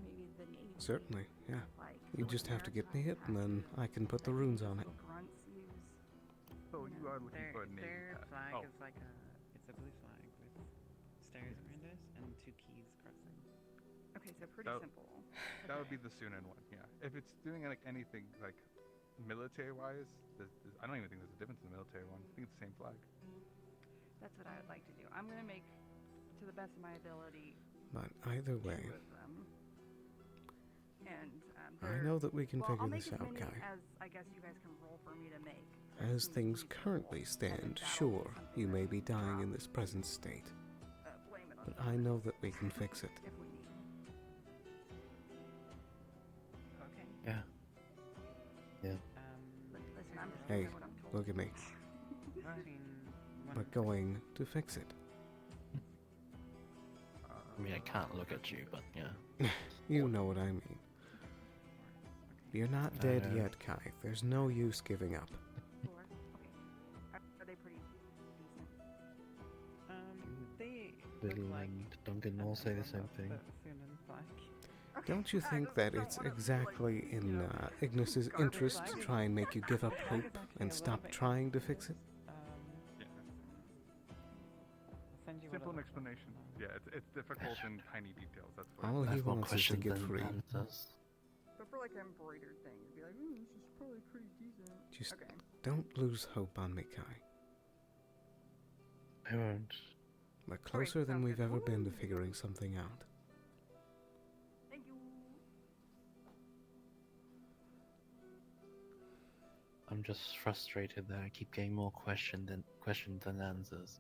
maybe the Navy. Certainly, yeah. Like You just have to get me it, and then I can put the runes on it. grunts use. So you are looking for a name Their tag. flag Oh. is like it's a blue flag with stairs around it and two keys crossing. Okay, so pretty That- simple. That would be the Sunan one, yeah. If it's doing like anything like military-wise, I don't even think there's a difference in the military one. I think it's the same flag. That's what I would like to do. I'm gonna make, to the best of my ability, But either way, two of them. And I know that we can well, figure I'll make this as out, many Kai. as I guess you guys can roll for me to make. As things currently stand, sure, you may be dying in this present state. Blame it on But I know that we can fix it. if we need. Okay. Yeah. Yeah. Listen, I'm just Hey, doing what I'm told. look at me. We're going to fix it. I mean, I can't look at you, but yeah. You know what I mean. You're not I dead know. yet, Kai. There's no use giving up. Four. Okay. Are they pretty decent? They Bill look like and Duncan all say the same thing. Sunan flag. Don't you think that it's exactly in Ignis's interest to try and make you give up hope and stop trying to fix it? Simple explanation. Yeah, it's difficult in tiny details. That's what. All I he have more wants is to questions get than free. answers. But for like an embroidered thing, it'd be like, ooh, this is probably pretty decent. Just okay. don't lose hope on me, Kai. I won't. We're closer than we've ever been to figuring something out. Thank you. I'm just frustrated that I keep getting more questions than answers.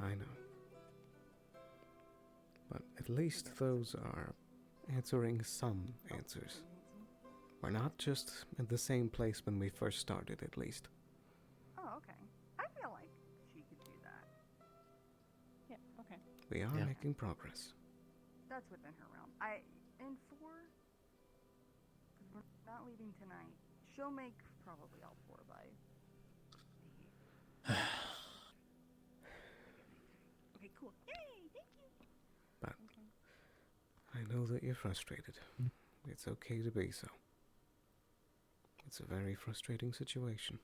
I know. But at least those are answering some answers. We're not just at the same place when we first started, at least. Oh, okay. I feel like she could do that. Yeah, okay. We are making progress. That's within her realm. In 4, because we're not leaving tonight, she'll make probably all 4 by 8. Okay, cool. Yay! Thank you! But I know that you're frustrated. It's okay to be so. It's a very frustrating situation.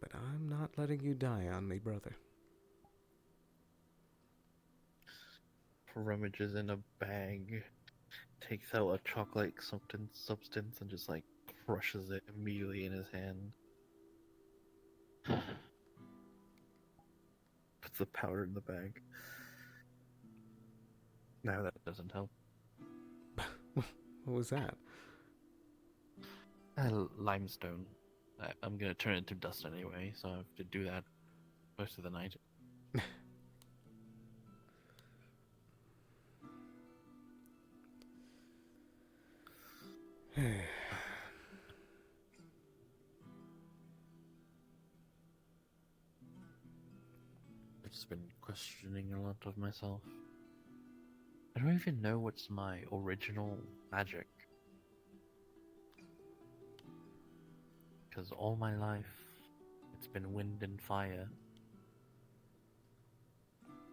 But I'm not letting you die on me, brother. Rummages in a bag, takes out a chocolate substance and just like crushes it immediately in his hand. Puts the powder in the bag. Now that doesn't help. What was that? Limestone. I'm gonna turn it to dust anyway, so I have to do that most of the night. I've just been questioning a lot of myself. I don't even know what's my original magic. Because all my life, it's been wind and fire.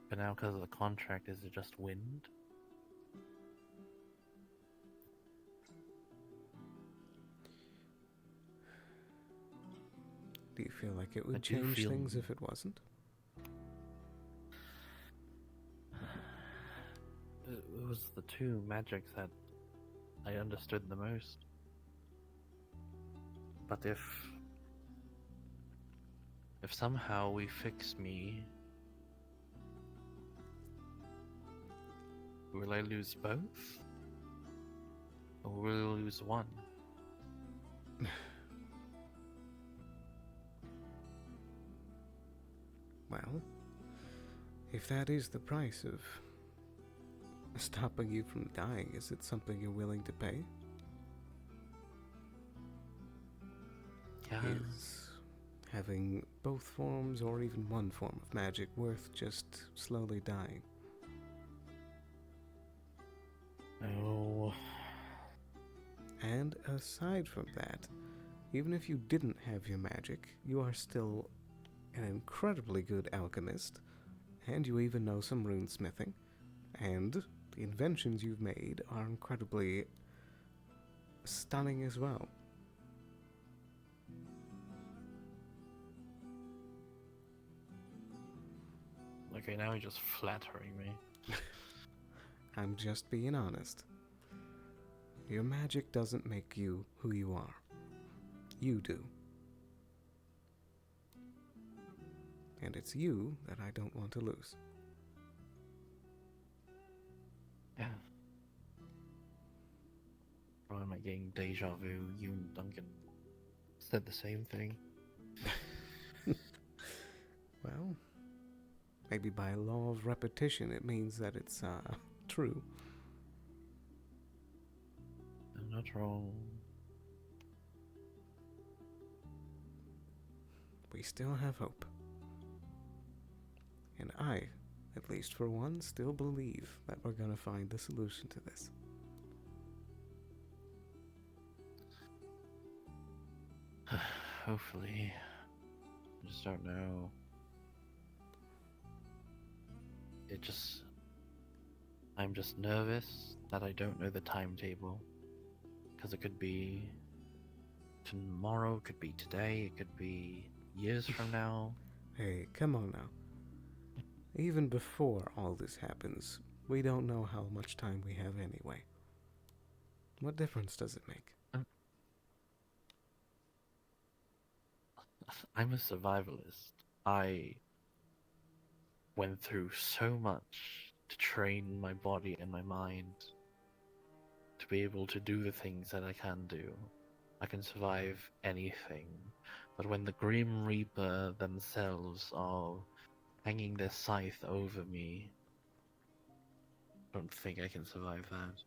But now because of the contract, is it just wind? Do you feel like it would change things if it wasn't? It was the 2 magics that I understood the most. But if somehow we fix me, will I lose both? Or will I lose one? Well, if that is the price of stopping you from dying, is it something you're willing to pay? Yeah. Is having both forms or even one form of magic worth just slowly dying? No. And aside from that, even if you didn't have your magic, you are still an incredibly good alchemist, and you even know some runesmithing, and the inventions you've made are incredibly stunning as well. Okay, now you're just flattering me. I'm just being honest. Your magic doesn't make you who you are. You do. And it's you that I don't want to lose. Yeah. Why am I getting deja vu? You and Duncan said the same thing. Well, maybe by law of repetition it means that it's true. I'm not wrong. We still have hope. And I, at least for one, still believe that we're gonna find the solution to this. Hopefully. I just don't know. I'm just nervous that I don't know the timetable. Because it could be tomorrow, it could be today, it could be years from now. Hey, come on now. Even before all this happens, we don't know how much time we have anyway. What difference does it make? I'm a survivalist. I went through so much to train my body and my mind to be able to do the things that I can do. I can survive anything. But when the Grim Reaper themselves are hanging their scythe over me, I don't think I can survive that.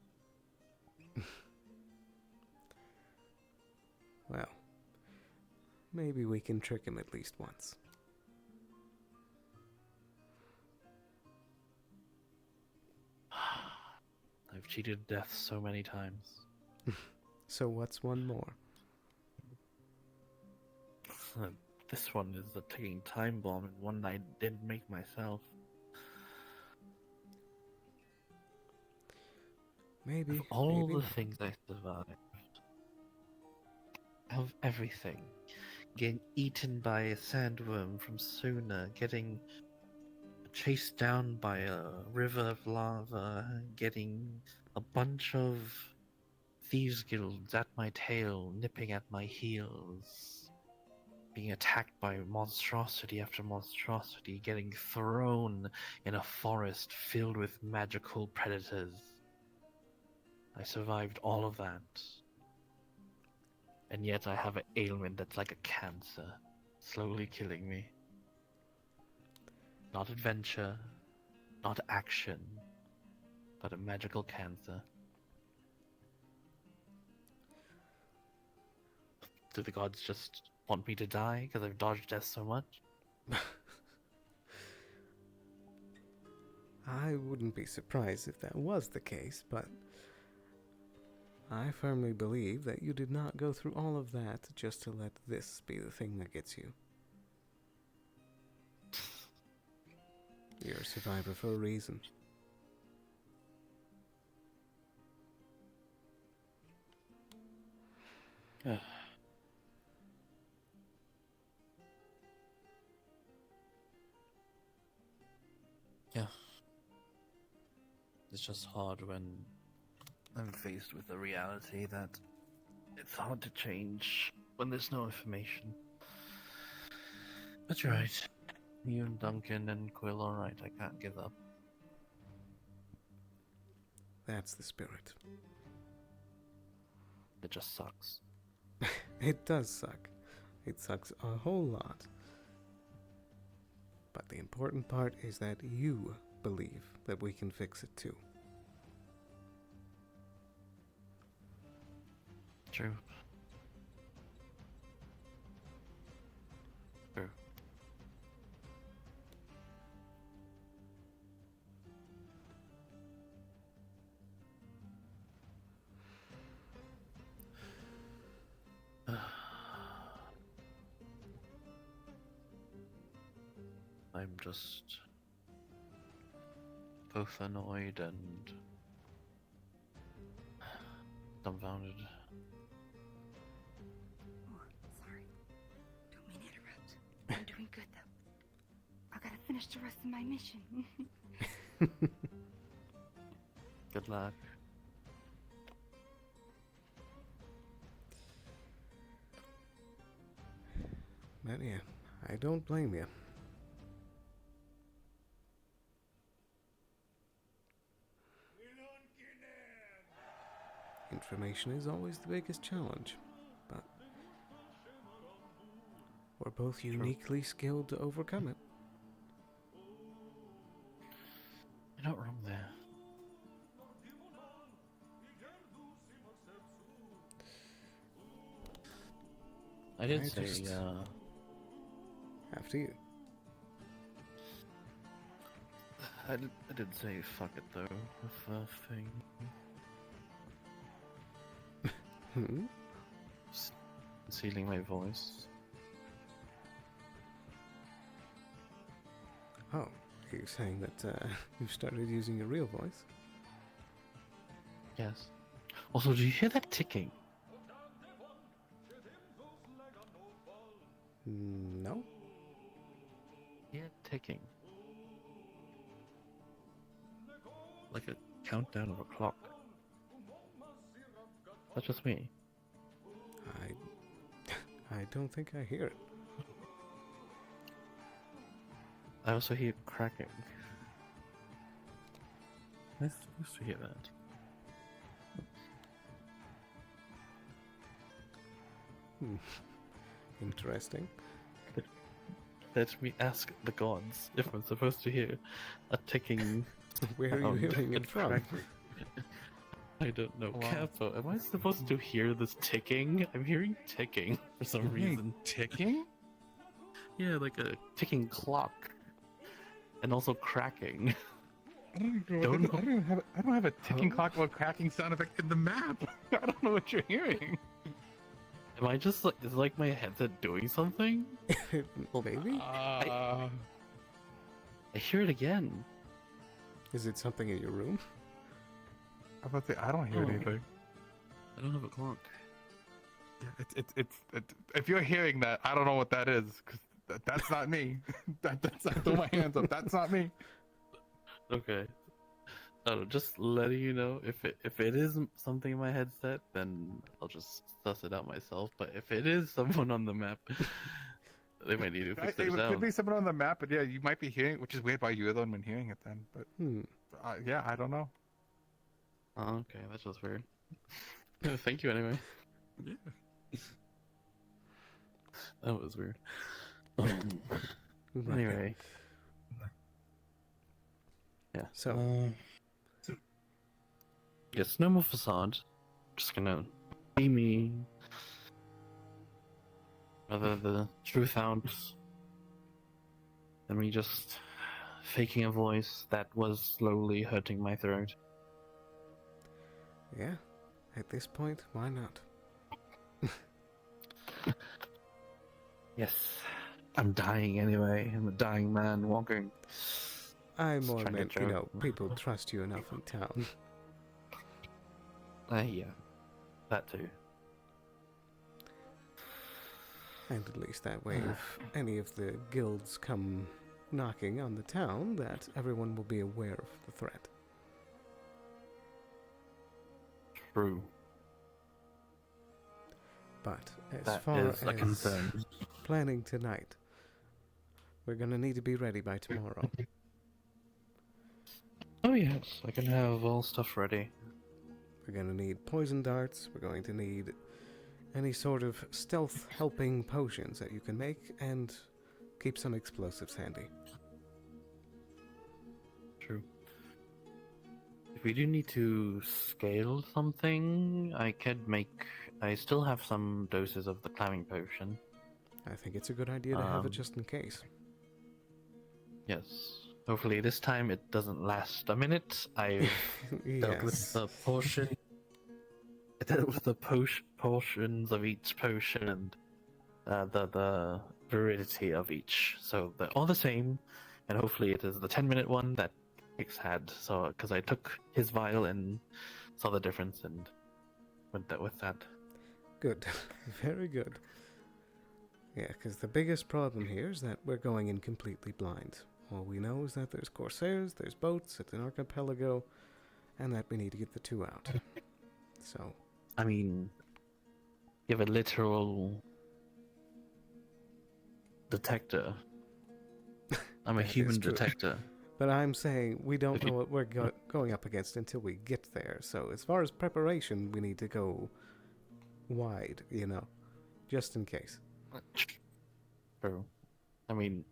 Well, maybe we can trick him at least once. I've cheated death so many times. So what's one more? This one is a ticking time bomb, and one I didn't make myself. Maybe. Of all maybe the not. things I survived, of everything, getting eaten by a sandworm from Suna, getting chased down by a river of lava, getting a bunch of thieves guilds at my tail, nipping at my heels, being attacked by monstrosity after monstrosity, getting thrown in a forest filled with magical predators. I survived all of that. And yet I have an ailment that's like a cancer, slowly killing me. Not adventure, not action, but a magical cancer. Do the gods just want me to die because I've dodged death so much? I wouldn't be surprised if that was the case, but I firmly believe that you did not go through all of that just to let this be the thing that gets you. You're a survivor for a reason. Yeah. It's just hard when I'm faced with the reality that it's hard to change when there's no information. But you're right. You and Duncan and Quill are right. I can't give up. That's the spirit. It just sucks. It does suck. It sucks a whole lot. But the important part is that you believe that we can fix it too. True. True. I'm just both annoyed and dumbfounded. Oh, sorry. Don't mean to interrupt. I'm doing good though. I gotta finish the rest of my mission. Good luck. But yeah, I don't blame you. Information is always the biggest challenge, but we're both uniquely skilled to overcome it. You're not wrong there. I did say, after you. I did say fuck it though, the first thing. Concealing my voice. Oh, you're saying that you've started using your real voice? Yes. Also, do you hear that ticking? No. Yeah, ticking. Like a countdown of a clock. That's just me. I don't think I hear it. I also hear cracking. I'm supposed to hear that. Interesting. Let me ask the gods if I'm supposed to hear a ticking. Where are you sound hearing it and from? crackling. I don't know. Wow. Capo, am I supposed to hear this ticking? I'm hearing ticking for some You're hearing reason. ticking? Yeah, like a ticking clock. And also cracking. I don't have a ticking clock or a cracking sound effect in the map. I don't know what you're hearing. Am I just like, is like my headset doing something? Maybe? I hear it again. Is it something in your room? I was about to say, I don't hear anything. I don't have a clock. Yeah, it's if you're hearing that, I don't know what that is, because that's not me. That's I throw my hands up. That's not me. Okay. Just letting you know, if it is something in my headset, then I'll just suss it out myself. But if it is someone on the map, they might need to fix their It could sound. be someone on the map, but yeah, you might be hearing it, which is weird why you're the one hearing it then. But yeah, I don't know. Oh, okay, that's just weird. Thank you anyway. Yeah. That was weird. Right. Anyway. Yeah. So. Yes, no more facade. Just gonna be me. Rather the truth out. And me just faking a voice that was slowly hurting my throat. Yeah. At this point, why not? Yes. I'm dying anyway. I'm a dying man walking. I Just more trying to meant, you joke. know, people trust you enough in town. Yeah. That too. And at least that way, if any of the guilds come knocking on the town, that everyone will be aware of the threat. True. But as That far is a as concern. planning tonight, we're gonna need to be ready by tomorrow. Oh yes, I can have all stuff ready. We're gonna need poison darts, we're going to need any sort of stealth helping potions that you can make, and keep some explosives handy. True. If we do need to scale something, I still have some doses of the climbing potion. I think it's a good idea to have it just in case. Yes. Hopefully this time it doesn't last a minute. I've dealt with Yes. the potion. I dealt with the portions of each potion and the veridity of each. So they're all the same, and hopefully it is the 10-minute one that Hicks had. So because I took his vial and saw the difference and went with that. Good. Very good. Yeah, because the biggest problem here is that we're going in completely blind. All we know is that there's corsairs, there's boats, it's an archipelago, and that we need to get the two out. So. I mean, you have a literal detector. I'm a That human is true. detector. But I'm saying we don't know what we're going up against until we get there. So as far as preparation, we need to go wide, you know, just in case. True. I mean,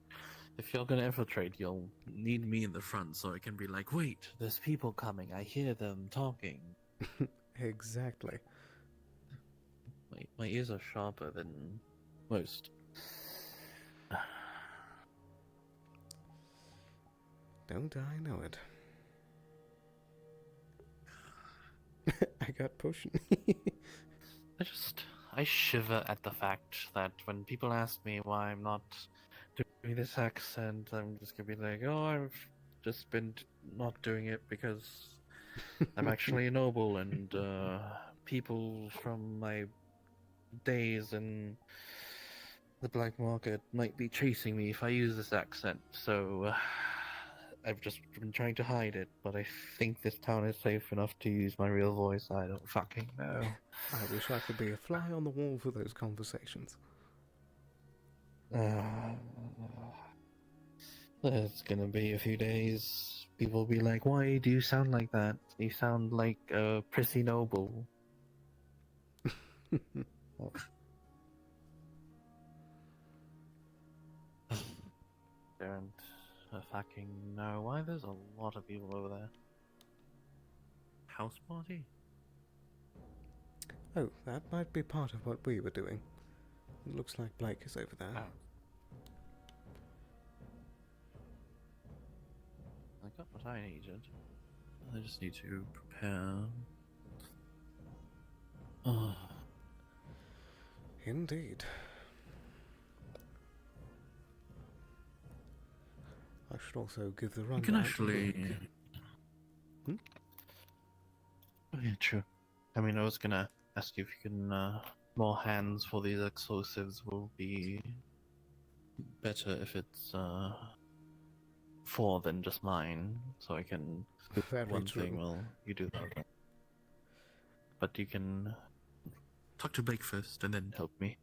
if you're gonna infiltrate, you'll need me in the front so I can be like, wait, there's people coming. I hear them talking. Exactly. My ears are sharper than most. Don't I know it? I got potion. I shiver at the fact that when people ask me why I'm not doing this accent, I'm just gonna be like, oh, I've just been not doing it because I'm actually a noble, and people from my days in the black market might be chasing me if I use this accent, so I've just been trying to hide it, but I think this town is safe enough to use my real voice. I don't fucking know. I wish I could be a fly on the wall for those conversations. It's gonna be a few days. People will be like, why do you sound like that? You sound like a prissy noble. don't fucking know why there's a lot of people over there. House party? Oh, that might be part of what we were doing. It looks like Blake is over there. I got what I needed. I just need to prepare. Oh. Indeed. I should also give the rundown. You can actually. Hmm? Oh, yeah, true. I mean, I was gonna ask you if you can. More hands for these explosives will be better if it's 4 than just mine, so I can do Very one true. thing while you do that. But you can talk to Blake first and then help me,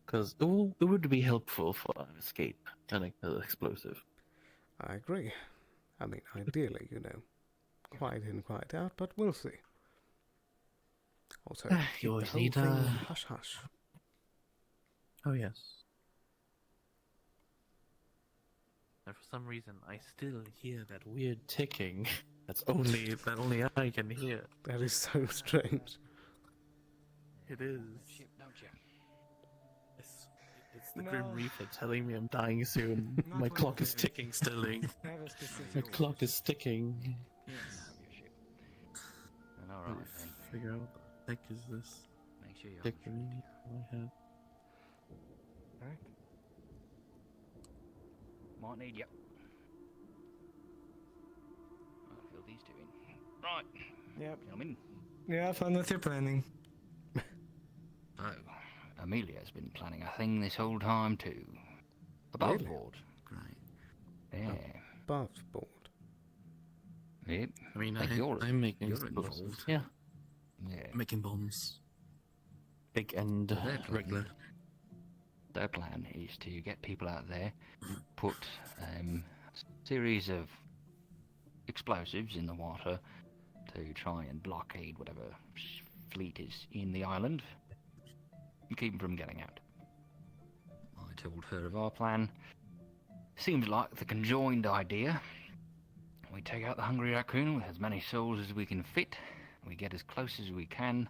because it would be helpful for an escape and an explosive. I agree. I mean, ideally, you know, quiet in, quiet out, but we'll see. Also, You keep the always whole need thing a- hush hush. Oh yes. And for some reason, I still hear that weird ticking. that only I can hear. That is so strange. It is. Don't you? It's the Grim Reaper telling me I'm dying soon. Not My what clock it is is. ticking, Sterling. Have a specific My clock is ticking. Yes. And all Let me right then. figure out what the heck is this Make sure you're ticking in my head. Alright. Might need you. I'll fill these two in. Right. Yep. Gentlemen. Yeah, have fun with your planning. So, Amelia's been planning a thing this whole time too. Above Really? board. Great. Yeah. Above board. Yep. I mean, Think I'm making you're explosives. involved. Yeah. Yeah. Making bombs. Big and Their plan- regular. Their plan is to get people out there, put a series of explosives in the water to try and blockade whatever fleet is in the island and keep them from getting out. I told her of our plan. Seems like the conjoined idea. We take out the hungry raccoon with as many souls as we can fit. We get as close as we can.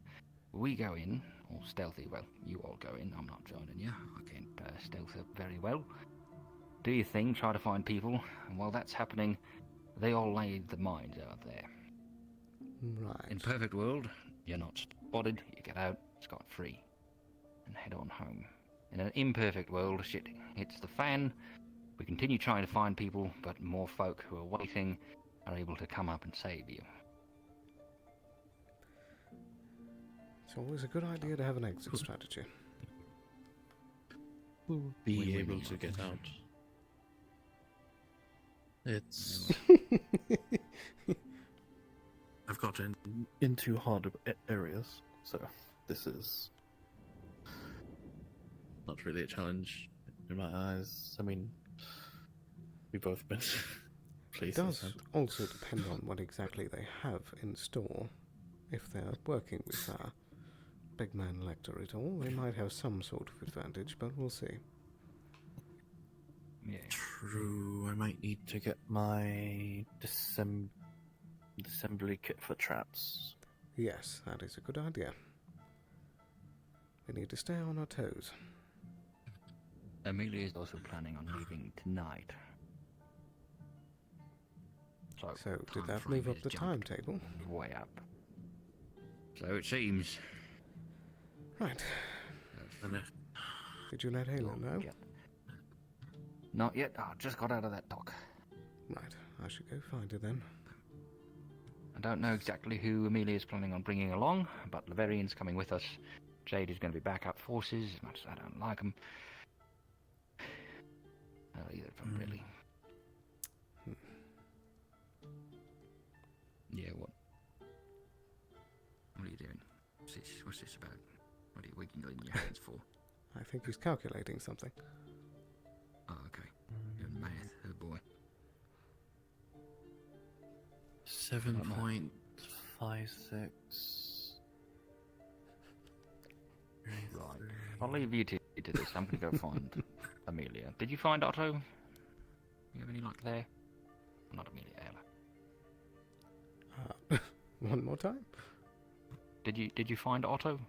We go in, all stealthy. Well, you all go in. I'm not joining you. I can't stealth up very well. Do your thing, try to find people. And while that's happening, they all lay the mines out there. Right. In perfect world, you're not spotted. You get out scot-free and head on home. In an imperfect world, shit hits the fan. We continue trying to find people, but more folk who are waiting are able to come up and save you. It's always a good idea to have an exit strategy. We'll be Win-win able in to my get opinion. out. It's. I've gotten into hard areas, so this is not really a challenge in my eyes. I mean, we've both been It places. does also depend on what exactly they have in store. If they're working with our big man lector at all, they might have some sort of advantage, but we'll see. Yeah. True, I might need to get my assembly kit for traps. Yes, that is a good idea. We need to stay on our toes. Amelia is also planning on leaving tonight. So, did time that frame move up is the jumped timetable? way up. So it seems. Right. Did you let Halen know? Not yet. I just got out of that dock. Right, I should go find her then. I don't know exactly who Amelia is planning on bringing along, but Laverian's coming with us. Jade is going to be backup forces, as much as I don't like them. Well, either of them, really. Yeah, what? What are you doing? What's this about? What are you wiggling your hands for? I think he's calculating something. Oh, okay. You're math, oh boy. 7.56. Right. I'll leave you to this. I'm going to go find Amelia. Did you find Otto? You have any luck there? Not Amelia, Ella. One more time? Did you find Otto?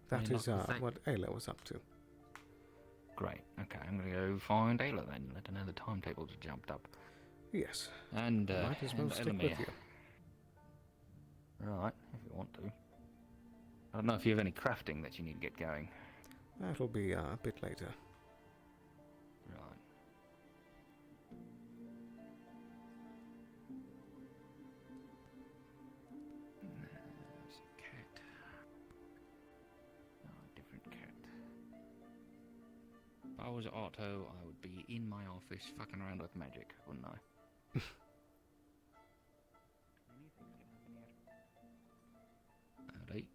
That Any is luck with what Ayla was up to. Great. Okay, I'm gonna go find Ayla then. Let her know the timetables have jumped up. Yes. And Might as well and stick Elamir. with you. Right, if you want to. I don't know if you have any crafting that you need to get going. That'll be a bit later. Right. There's a cat. Oh, different cat. If I was Otto, I would be in my office fucking around with magic, wouldn't I? Howdy.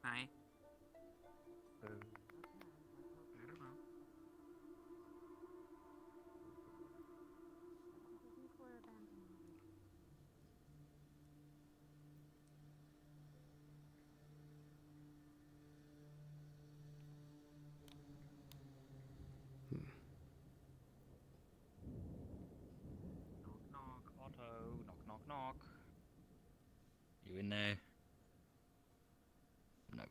Hi. Uh, I don't know. Knock, knock, Otto. Knock, knock, knock. You in there? No.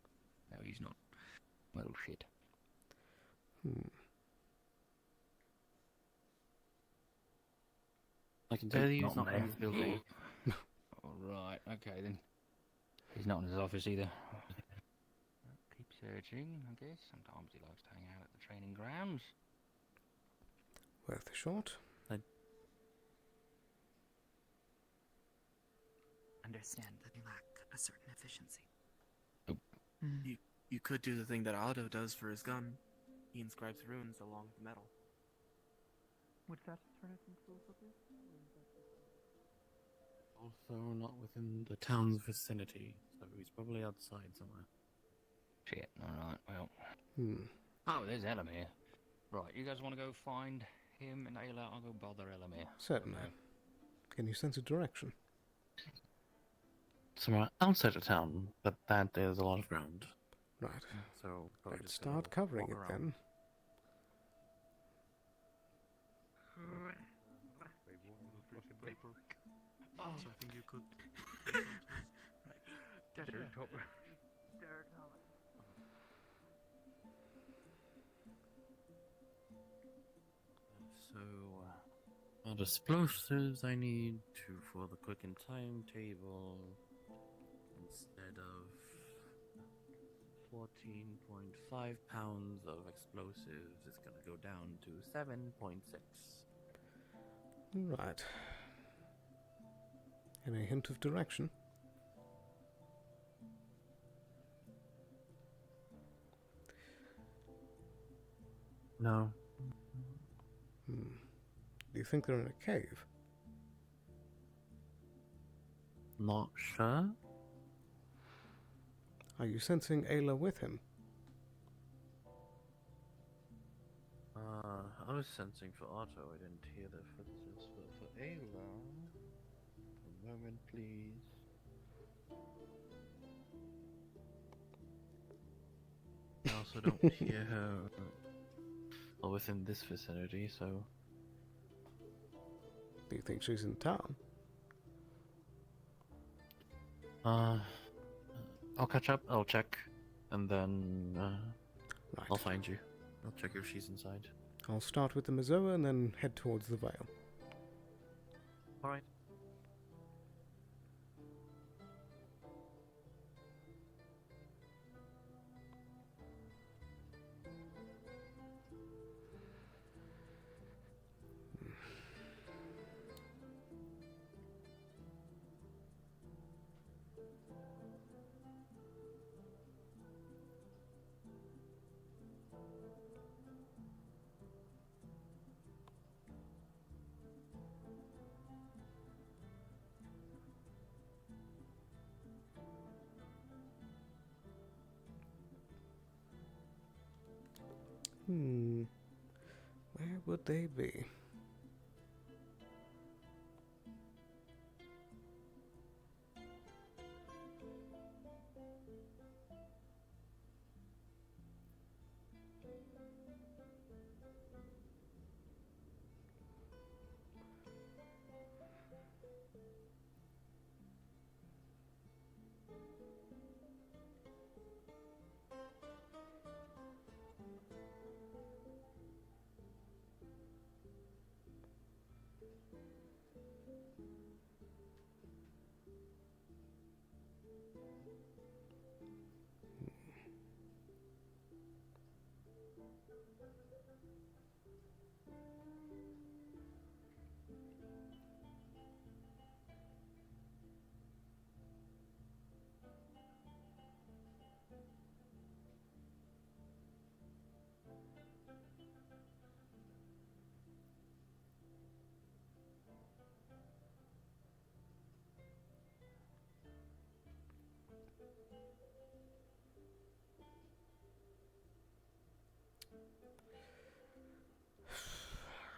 No, he's not. Well, shit. I can tell you he's not in there. his building. Alright, okay then. He's not in his office either. Keep searching, I guess. Sometimes he likes to hang out at the training grounds. Worth a shot. Understand that you lack a certain efficiency. Oh. You could do the thing that Otto does for his gun. He inscribes runes along the metal. would that turn it into a bit? Also not within the town's vicinity, so he's probably outside somewhere. Shit, alright, well. Hmm. Oh, there's Elamir. Right, you guys want to go find him and Ayla? I'll go bother Elamir. Certainly. Can you sense a direction? Somewhere outside of town, but that is a lot of ground. Right. So probably Let's just start covering it walk then. around. Oh, so I think you could. So, what explosives I need to for the quicken timetable instead of 14.5 pounds of explosives, it's gonna go down to 7.6. Right. Any hint of direction? No. Hmm. Do you think they're in a cave? Not sure. Are you sensing Ayla with him? I was sensing for Otto, I didn't hear the footsteps, but for Ayla... A moment, please. I also don't hear her well, within this vicinity, so... Do you think she's in town? I'll catch up, I'll check, and then Right. I'll find you. I'll check if she's inside. I'll start with the Mazoa and then head towards the Vale. Alright. Where would they be?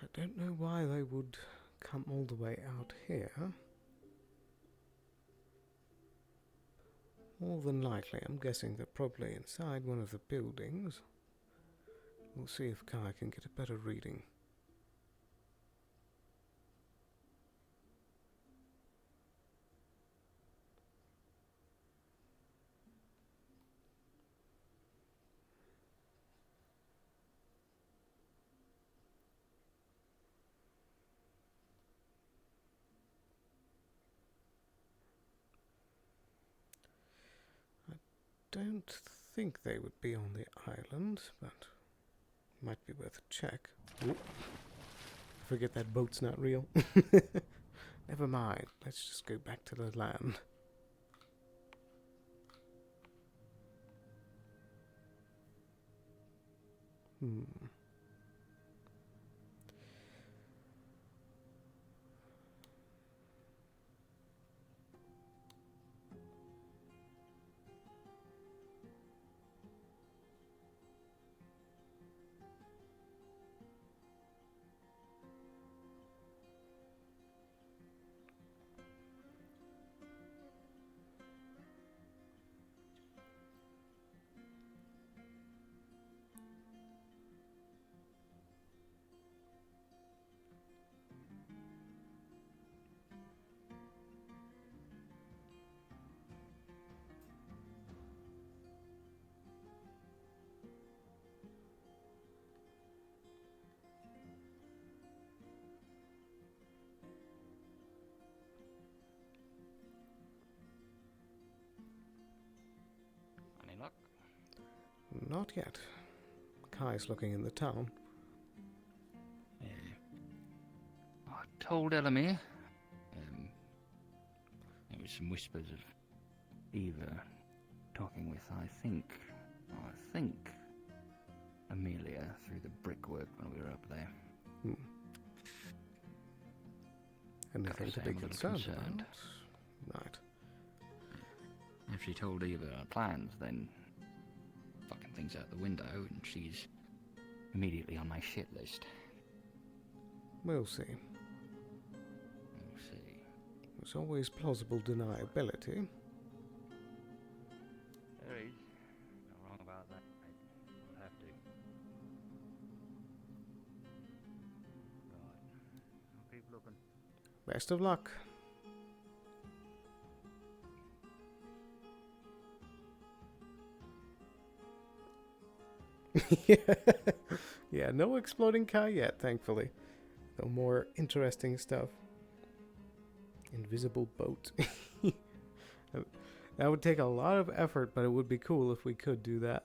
I don't know why they would come all the way out here. More than likely, I'm guessing they're probably inside one of the buildings. We'll see if Kai can get a better reading. Don't think they would be on the island, but might be worth a check. Ooh. Forget that boat's not real. Never mind, let's just go back to the land. Any luck? Not yet. Kai's looking in the town. I told Elamir. There was some whispers of Eva talking with, I think, Amelia through the brickwork when we were up there. Anything to be concerned about? Right. If she told Eva our plans, then fucking things out the window, and she's immediately on my shit list. We'll see. We'll see. There's always plausible deniability. There is. Not wrong about that. We'll have to. Right. I'll keep looking. Best of luck. Yeah, no exploding Kai yet, thankfully. Though more interesting stuff. Invisible boat. That would take a lot of effort, but it would be cool if we could do that.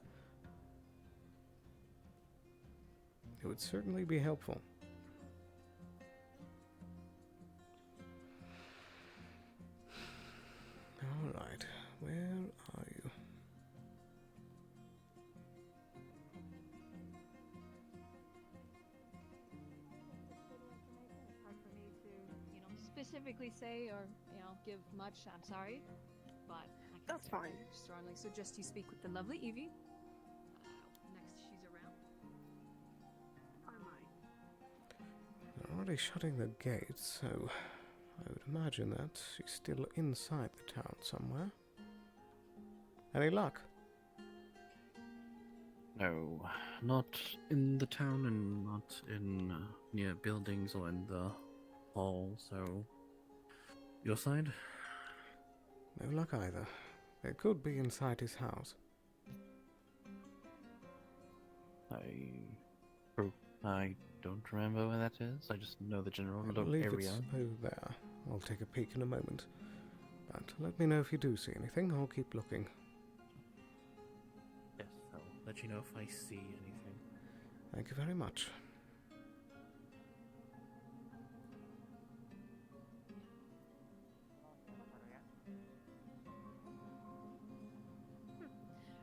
It would certainly be helpful. Alright, where are you? Hard for me to, specifically say or, give much. I'm sorry, but that's fine. I strongly suggest you speak with the lovely Evie. Next, she's around. They're already shutting the gates, so I would imagine that she's still inside the town somewhere. Any luck? No, not in the town and not in near buildings or in the hall, so... Your side? No luck either. It could be inside his house. I don't remember where that is. I just know the general I believe area. it's over there. I'll take a peek in a moment. But let me know if you do see anything. I'll keep looking. Yes, I'll let you know if I see anything. Thank you very much.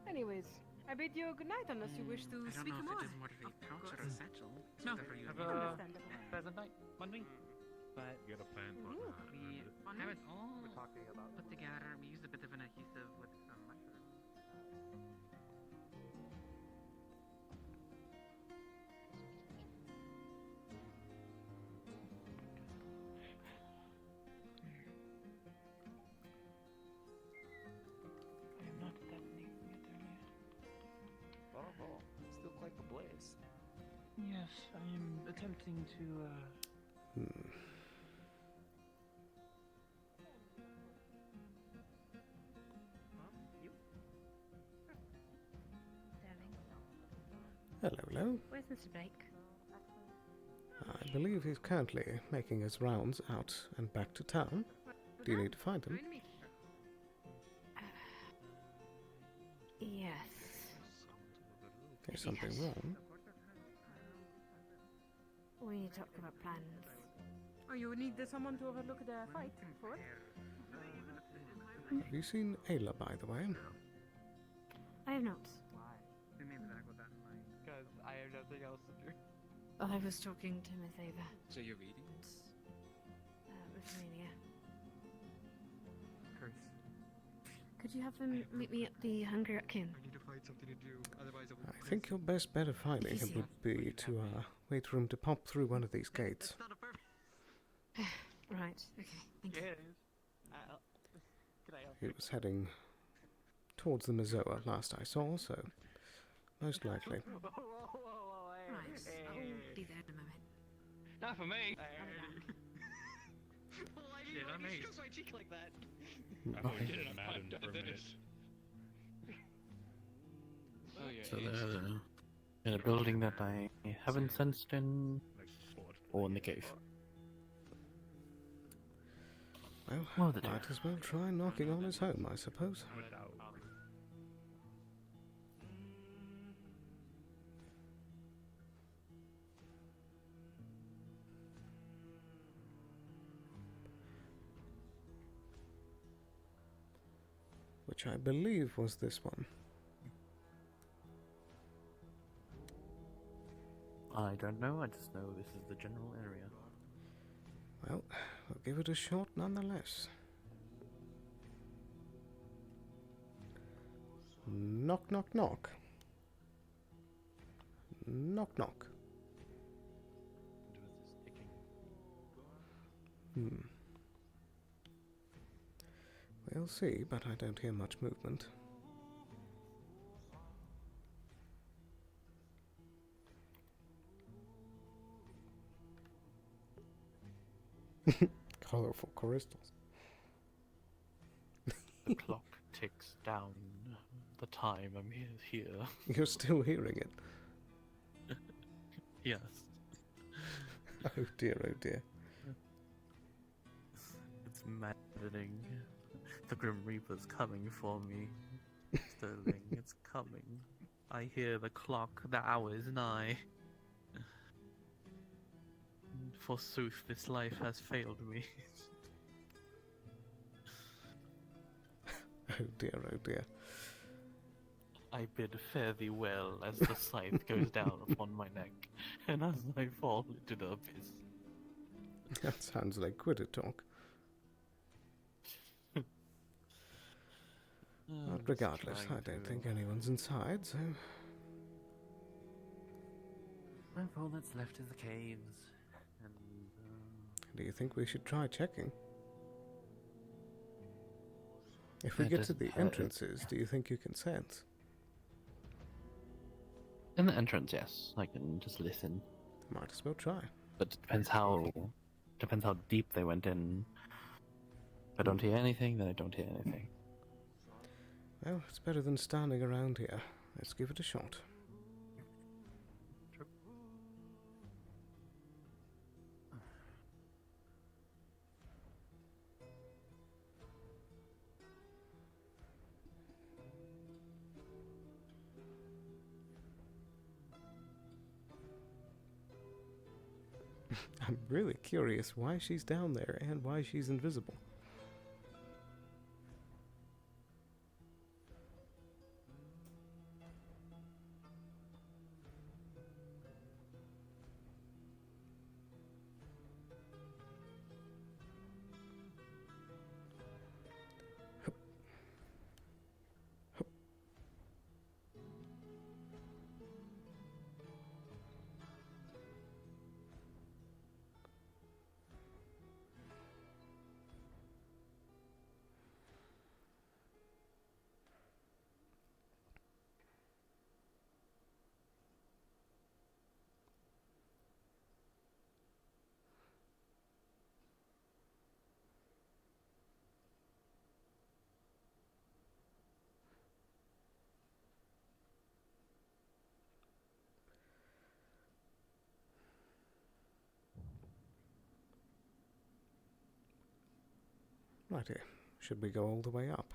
Anyways, I bid you good night unless you wish to I don't speak know if more. it is more of a pouch or a satchel. No, Whatever you have need. a Understandable. pleasant night, Monday. But You got a plan for We have it all we're talking about. put together. We used a bit of an adhesive with some mushrooms. I am not detonating it earlier. Oh, still quite the blaze. Yes, I am attempting to. Hello, hello. Where's Mr. Blake? I believe he's currently making his rounds out and back to town. Do you need to find him? Yes. Is something wrong? We need to talk about plans. Oh, you need someone to overlook the fight for? Have you seen Ayla, by the way? I have not. Because I have nothing else to do. I was talking to Miss Ava. So you're reading? Miss Amelia. Curse. Could you have them meet me at the Hunger Inn? I need to find something to do, otherwise I will. I think your best bet of finding him would be to wait for him to pop through one of these gates. Right, okay, thank you. He was heading towards the Mazoa last I saw, so most likely. Right, I'll be there in a moment. Not for me. Well, I didn't Yeah, me. scratch my cheek like that. I thought you did Madden for a minute. Oh yeah. So they're in a building that I haven't sensed in, or in the cave. Well, might as well try knocking on his home, I suppose. Which I believe was this one. I don't know, I just know this is the general area. Well, we'll give it a shot nonetheless. Knock, knock, knock. Knock, knock. We'll see, but I don't hear much movement. Colorful crystals. The clock ticks down the time I'm here. You're still hearing it. Yes. Oh dear, oh dear. It's maddening. The Grim Reaper's coming for me. Sterling, it's coming. I hear the clock, the hour is nigh. Forsooth, this life has failed me. Oh dear, oh dear. I bid fare thee well as the scythe goes down upon my neck, and as I fall into the abyss. That sounds like Quitter talk. But regardless, I don't think anyone's inside, so... Well, all that's left is the caves, and... Do you think we should try checking? If we get to the entrances, do you think you can sense? In the entrance, yes. I can just listen. Might as well try. But it depends how deep they went in. If I don't hear anything, then I don't hear anything. Well, it's better than standing around here. Let's give it a shot. I'm really curious why she's down there and why she's invisible. Righty, should we go all the way up?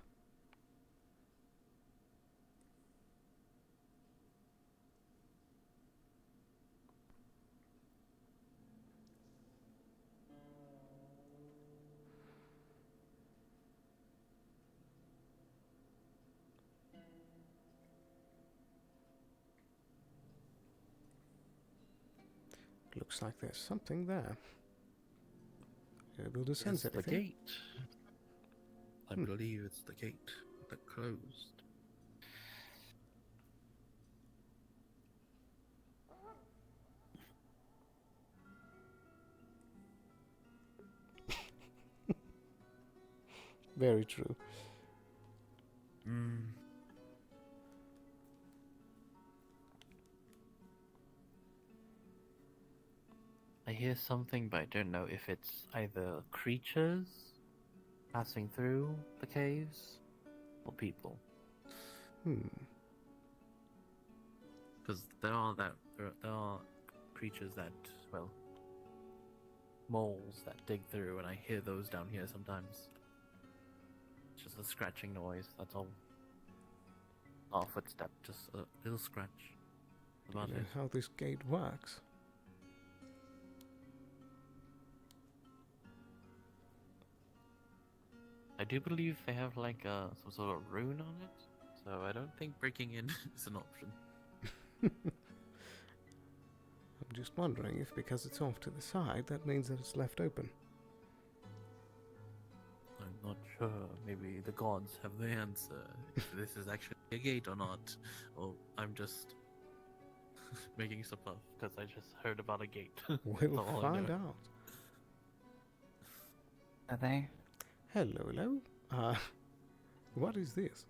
Looks like there's something there. Able to sense It's the anything? gate. I believe it's the gate that closed. Very true. I hear something, but I don't know if it's either creatures passing through the caves or people. Because there are creatures that, well, moles that dig through, and I hear those down here sometimes. It's just a scratching noise, that's all. Not a footstep, just a little scratch. About I don't know it. how this gate works. I do believe they have like some sort of rune on it, so I don't think breaking in is an option. I'm just wondering if because it's off to the side, that means that it's left open. I'm not sure. Maybe the gods have the answer. If this is actually a gate or not. Or I'm just making stuff up because I just heard about a gate. We'll find out. Are they? Hello, hello. What is this?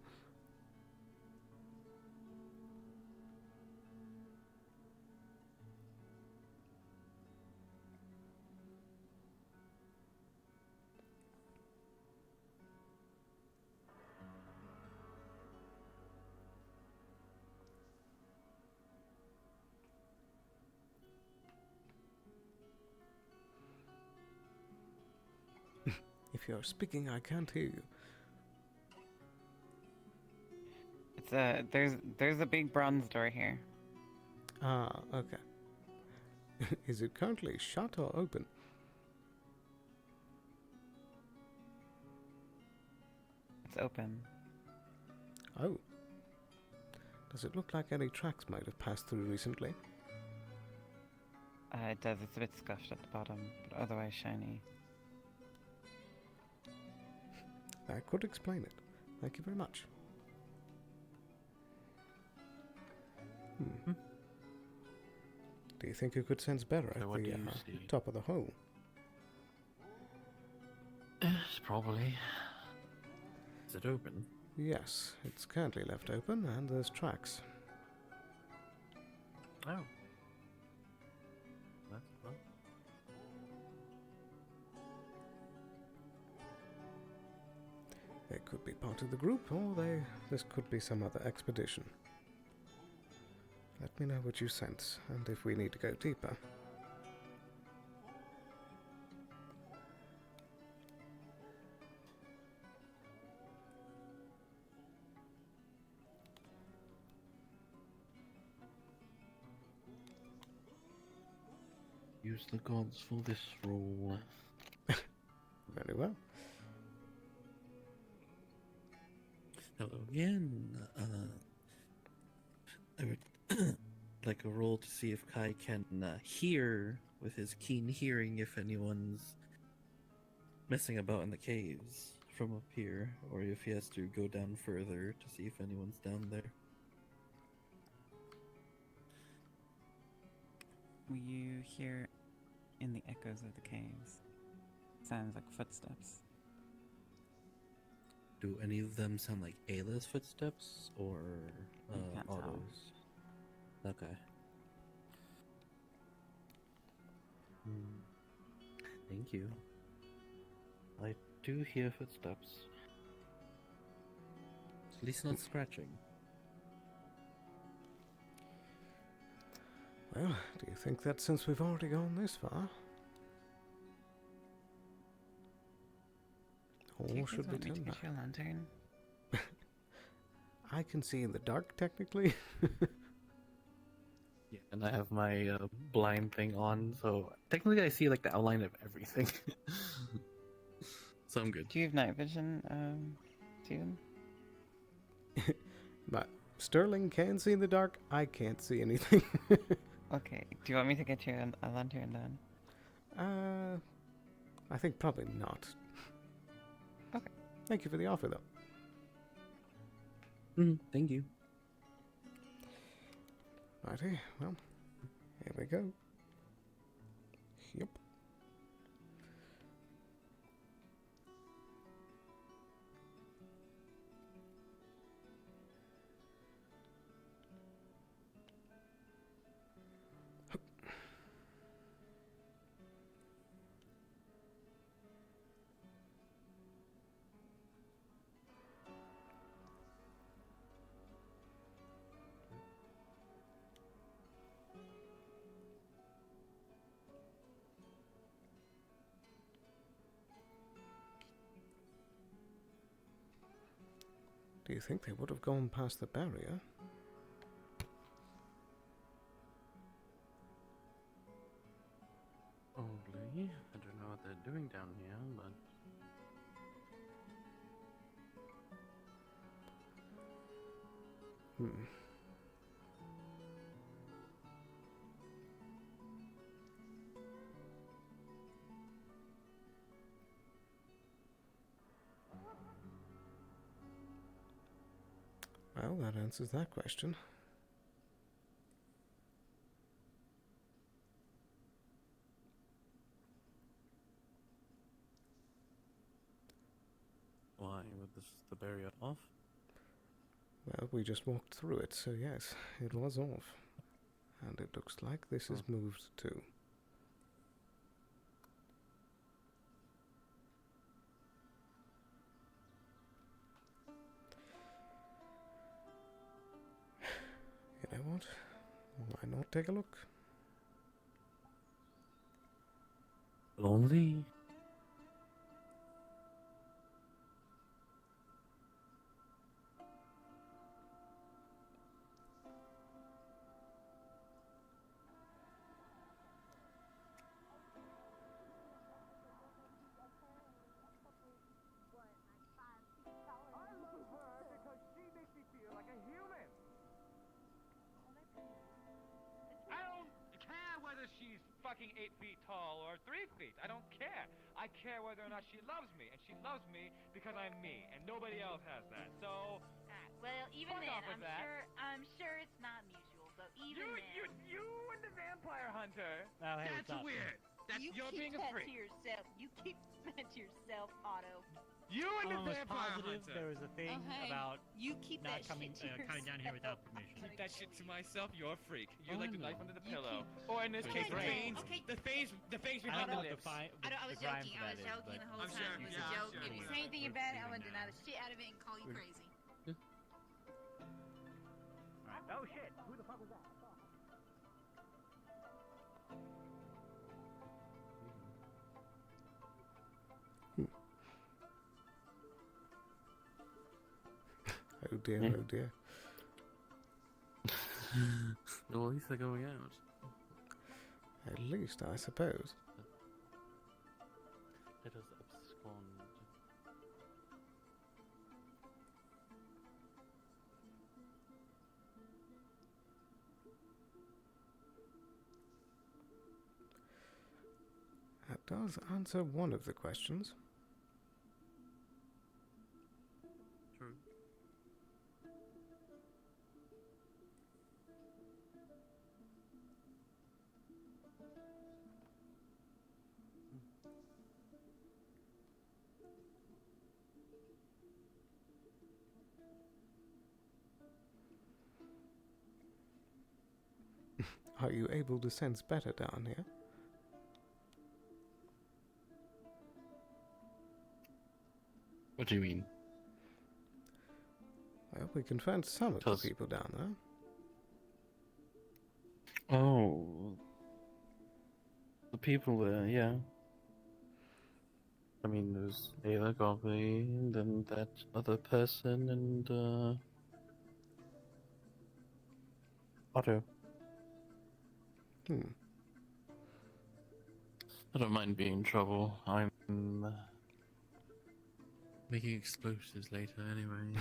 If you're speaking, I can't hear you. It's there's a big bronze door here. Ah, okay. Is it currently shut or open? It's open. Oh. Does it look like any tracks might have passed through recently? It does. It's a bit scuffed at the bottom, but otherwise shiny. That could explain it. Thank you very much. Do you think you could sense better So at what the do you see? top of the hole? Yes, probably. Is it open? Yes, it's currently left open and there's tracks. Oh. That's fun. They could be part of the group, or this could be some other expedition. Let me know what you sense, and if we need to go deeper. use the gods for this role. Very well. Hello again. I would like a roll to see if Kai can hear with his keen hearing if anyone's messing about in the caves from up here, or if he has to go down further to see if anyone's down there. You hear in the echoes of the caves sounds like footsteps. Do any of them sound like Ayla's footsteps or can't tell. Otto's? Okay. Thank you. I do hear footsteps. At least not scratching. Well, do you think that since we've already gone this far? Do you Or should we want me to turn get back? you a lantern? I can see in the dark, technically. Yeah, and I have my blind thing on, so technically I see like the outline of everything. So I'm good. Do you have night vision, Steven? But Sterling can see in the dark. I can't see anything. Okay. Do you want me to get you a lantern then? I think probably not. Okay. Thank you for the offer, though. Thank you. Righty, well, here we go. Yep. Do you think they would have gone past the barrier? Probably. I don't know what they're doing down here, but... Well, that answers that question. Why? Was the barrier off? Well, we just walked through it, so yes, it was off. And it looks like this is moved too. You know what? Why not take a look? Lonely? I don't care whether she's fucking 8 feet tall or 3 feet. I don't care. I care whether or not she loves me, and she loves me because I'm me, and nobody else has that. So, Well, even fuck then, off with that. I'm sure it's not mutual, but even then. You and the vampire hunter. Oh, hey, That's what's up? weird. That's you're being a freak. To yourself. You keep that to yourself, Otto. You and the I'm almost vampire positive hunter. there was a thing hey, about you keep not that coming shit to coming down here without yourself. permission. Keep that shit to myself. You're a freak. You like the knife under the You pillow, or in this Wait, case, the right. veins. Okay. The veins I don't behind know the what lips. I was crime joking. for I was that is, joking but the whole I'm time. sure, It was yeah, a joke. I'm If you sure. say anything We're about it, I'm leaving gonna now. deny the shit out of it and call you crazy. Oh shit! Who the fuck was that? Oh dear, Yeah. oh dear. Well, at least they're going out. At least, I suppose. Let us abscond. That does answer one of the questions. True. Are you able to sense better down here? What do you mean? Well, we can find some of the people down there. Oh. The people there, yeah. I mean, there's Ayla Gobley, and then that other person, and, Otto. I don't mind being in trouble. I'm making explosives later anyway.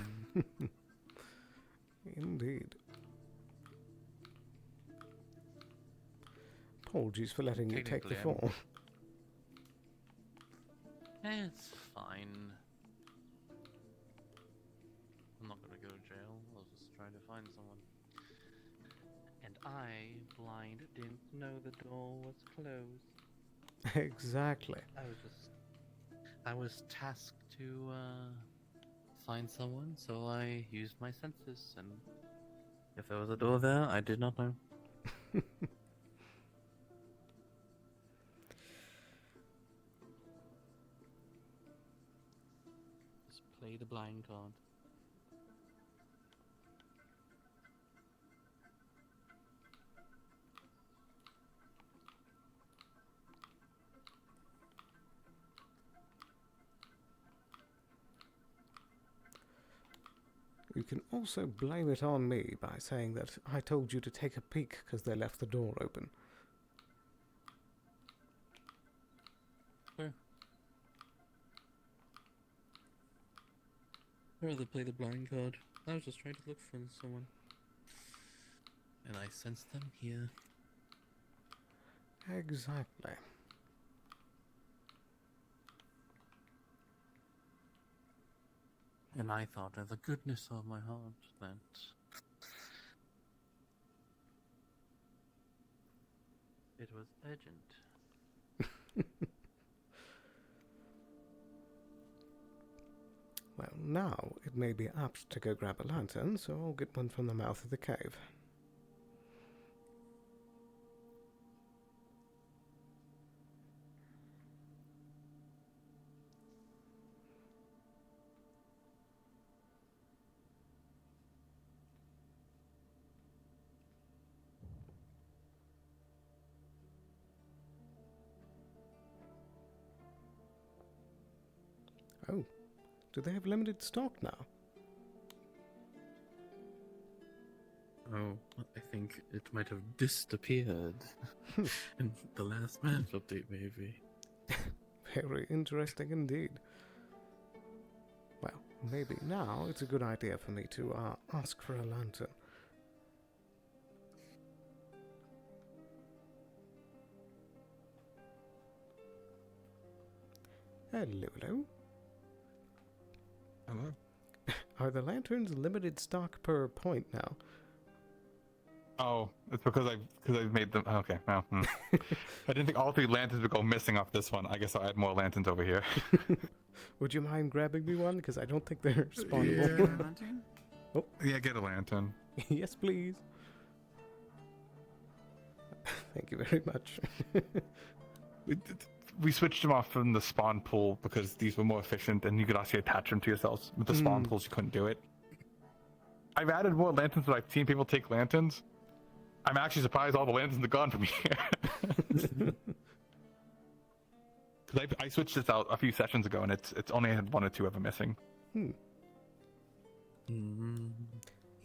Indeed. Apologies for letting you take the Technically, fall. It's fine. I'm not gonna go to jail. I'll just try to find someone. And I, blind, didn't know the door was closed. Exactly. I was tasked to find someone, so I used my senses, and if there was a door there, I did not know. Just play the blind card. You can also blame it on me by saying that I told you to take a peek because they left the door open. Sure. I'd rather play the blind card. I was just trying to look for someone. And I sensed them here. Exactly. And I thought in the goodness of my heart that it was urgent. Well, now it may be apt to go grab a lantern, so I'll get one from the mouth of the cave. Oh, do they have limited stock now? Oh, I think it might have disappeared in the last match update, maybe. Very interesting indeed. Well, maybe now it's a good idea for me to ask for a lantern. Hello, hello. Hello. Are the lanterns limited stock per point now? Oh, it's because I've made them. Okay, well, I didn't think all 3 lanterns would go missing off this one. I guess I'll add more lanterns over here. Would you mind grabbing me one? Because I don't think they're spawnable. Yeah. Lantern? Oh. Yeah, get a lantern. Yes, please. Thank you very much. We switched them off from the spawn pool because these were more efficient and you could actually attach them to yourselves. With the spawn pools, you couldn't do it. I've added more lanterns, but I've seen people take lanterns. I'm actually surprised all the lanterns are gone from here. Because I switched this out a few sessions ago and it's only had 1 or 2 of them missing.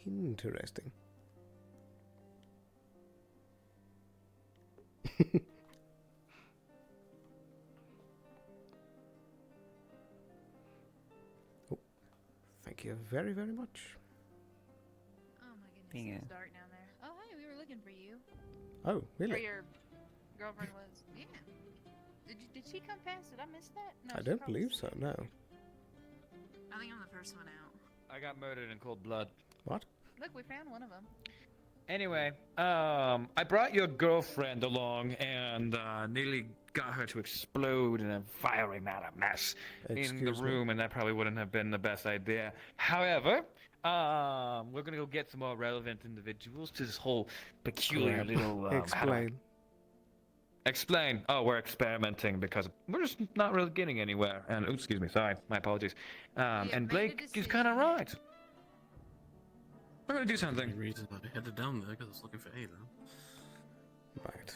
Interesting. Oh, thank you very, very much. Oh my goodness, Being it's a- dark down there. Oh, hey, we were looking for you. Oh, Or really? your girlfriend was. Yeah. Did she come past? Did I miss that? No, I she don't probably believe did. so, no. I think I'm the first one out. I got murdered in cold blood. What? Look, we found one of them. Anyway, I brought your girlfriend along and nearly got her to explode in a fiery mess in the Excuse me? room, and that probably wouldn't have been the best idea. However, we're gonna go get some more relevant individuals to this whole peculiar Crap. little. How do I Explain. explain? Oh, we're experimenting because we're just not really getting anywhere. And oops, excuse me, sorry, my apologies. And Blake is kind of right. We're gonna do something. The reason I headed down there because I was looking for Ada. Right.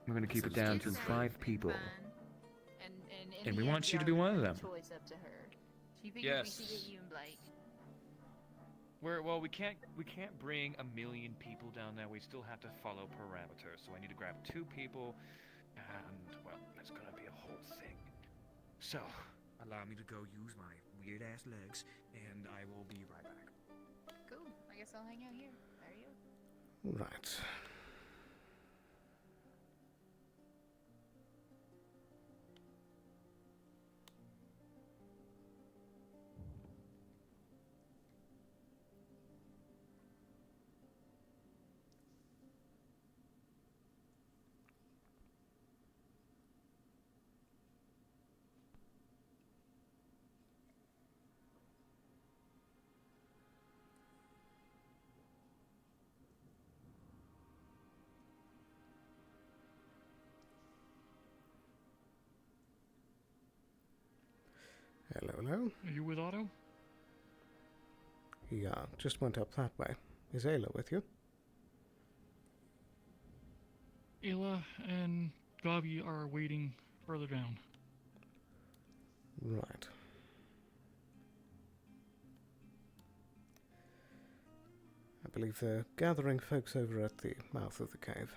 We're gonna keep it down to 5 people. And we in want the you to end, be we one of are them. leaving the choice up to her. She figures Yes. we should get you and Blake. Well, we can't bring 1 million people down there. We still have to follow parameters. So I need to grab 2 people, and well, that's gonna be a whole thing. So allow me to go use my weird ass legs, and I will be right back. Cool. I guess I'll hang out here. There you go. Right. Hello, hello. Are you with Otto? Yeah, just went up that way. Is Ayla with you? Ayla and Gabi are waiting further down. Right. I believe they're gathering folks over at the mouth of the cave.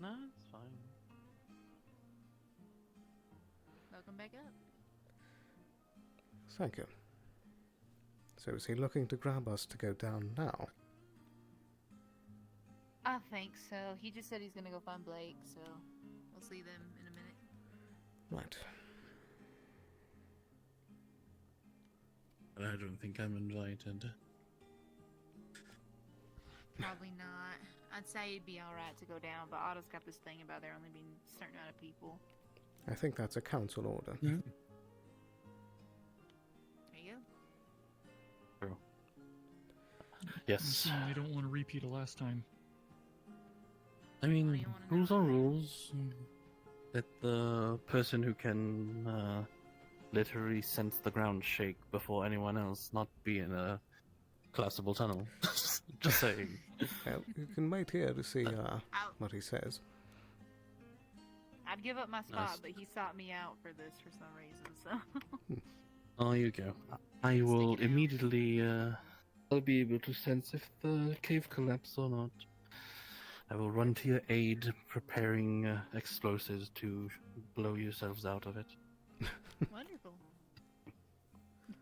No, it's fine. Welcome back up. Thank you. So is he looking to grab us to go down now? I think so. He just said he's gonna go find Blake, so we'll see them in a minute. Right. I don't think I'm invited. Probably not. I'd say it'd be alright to go down, but Otto's got this thing about there only being a certain amount of people. I think that's a council order. Yeah. There you go. True. I'm Yes. assuming they don't want to repeat it last time. I mean, rules are rules. Let the person who can literally sense the ground shake before anyone else not be in a collapsible tunnel. Just saying. Well, you can wait here to see what he says. I'd give up my spot, Nice. but he sought me out for this for some reason, so. Oh, you go. I will immediately, I'll be able to sense if the cave collapsed or not. I will run to your aid, preparing explosives to blow yourselves out of it. Wonderful.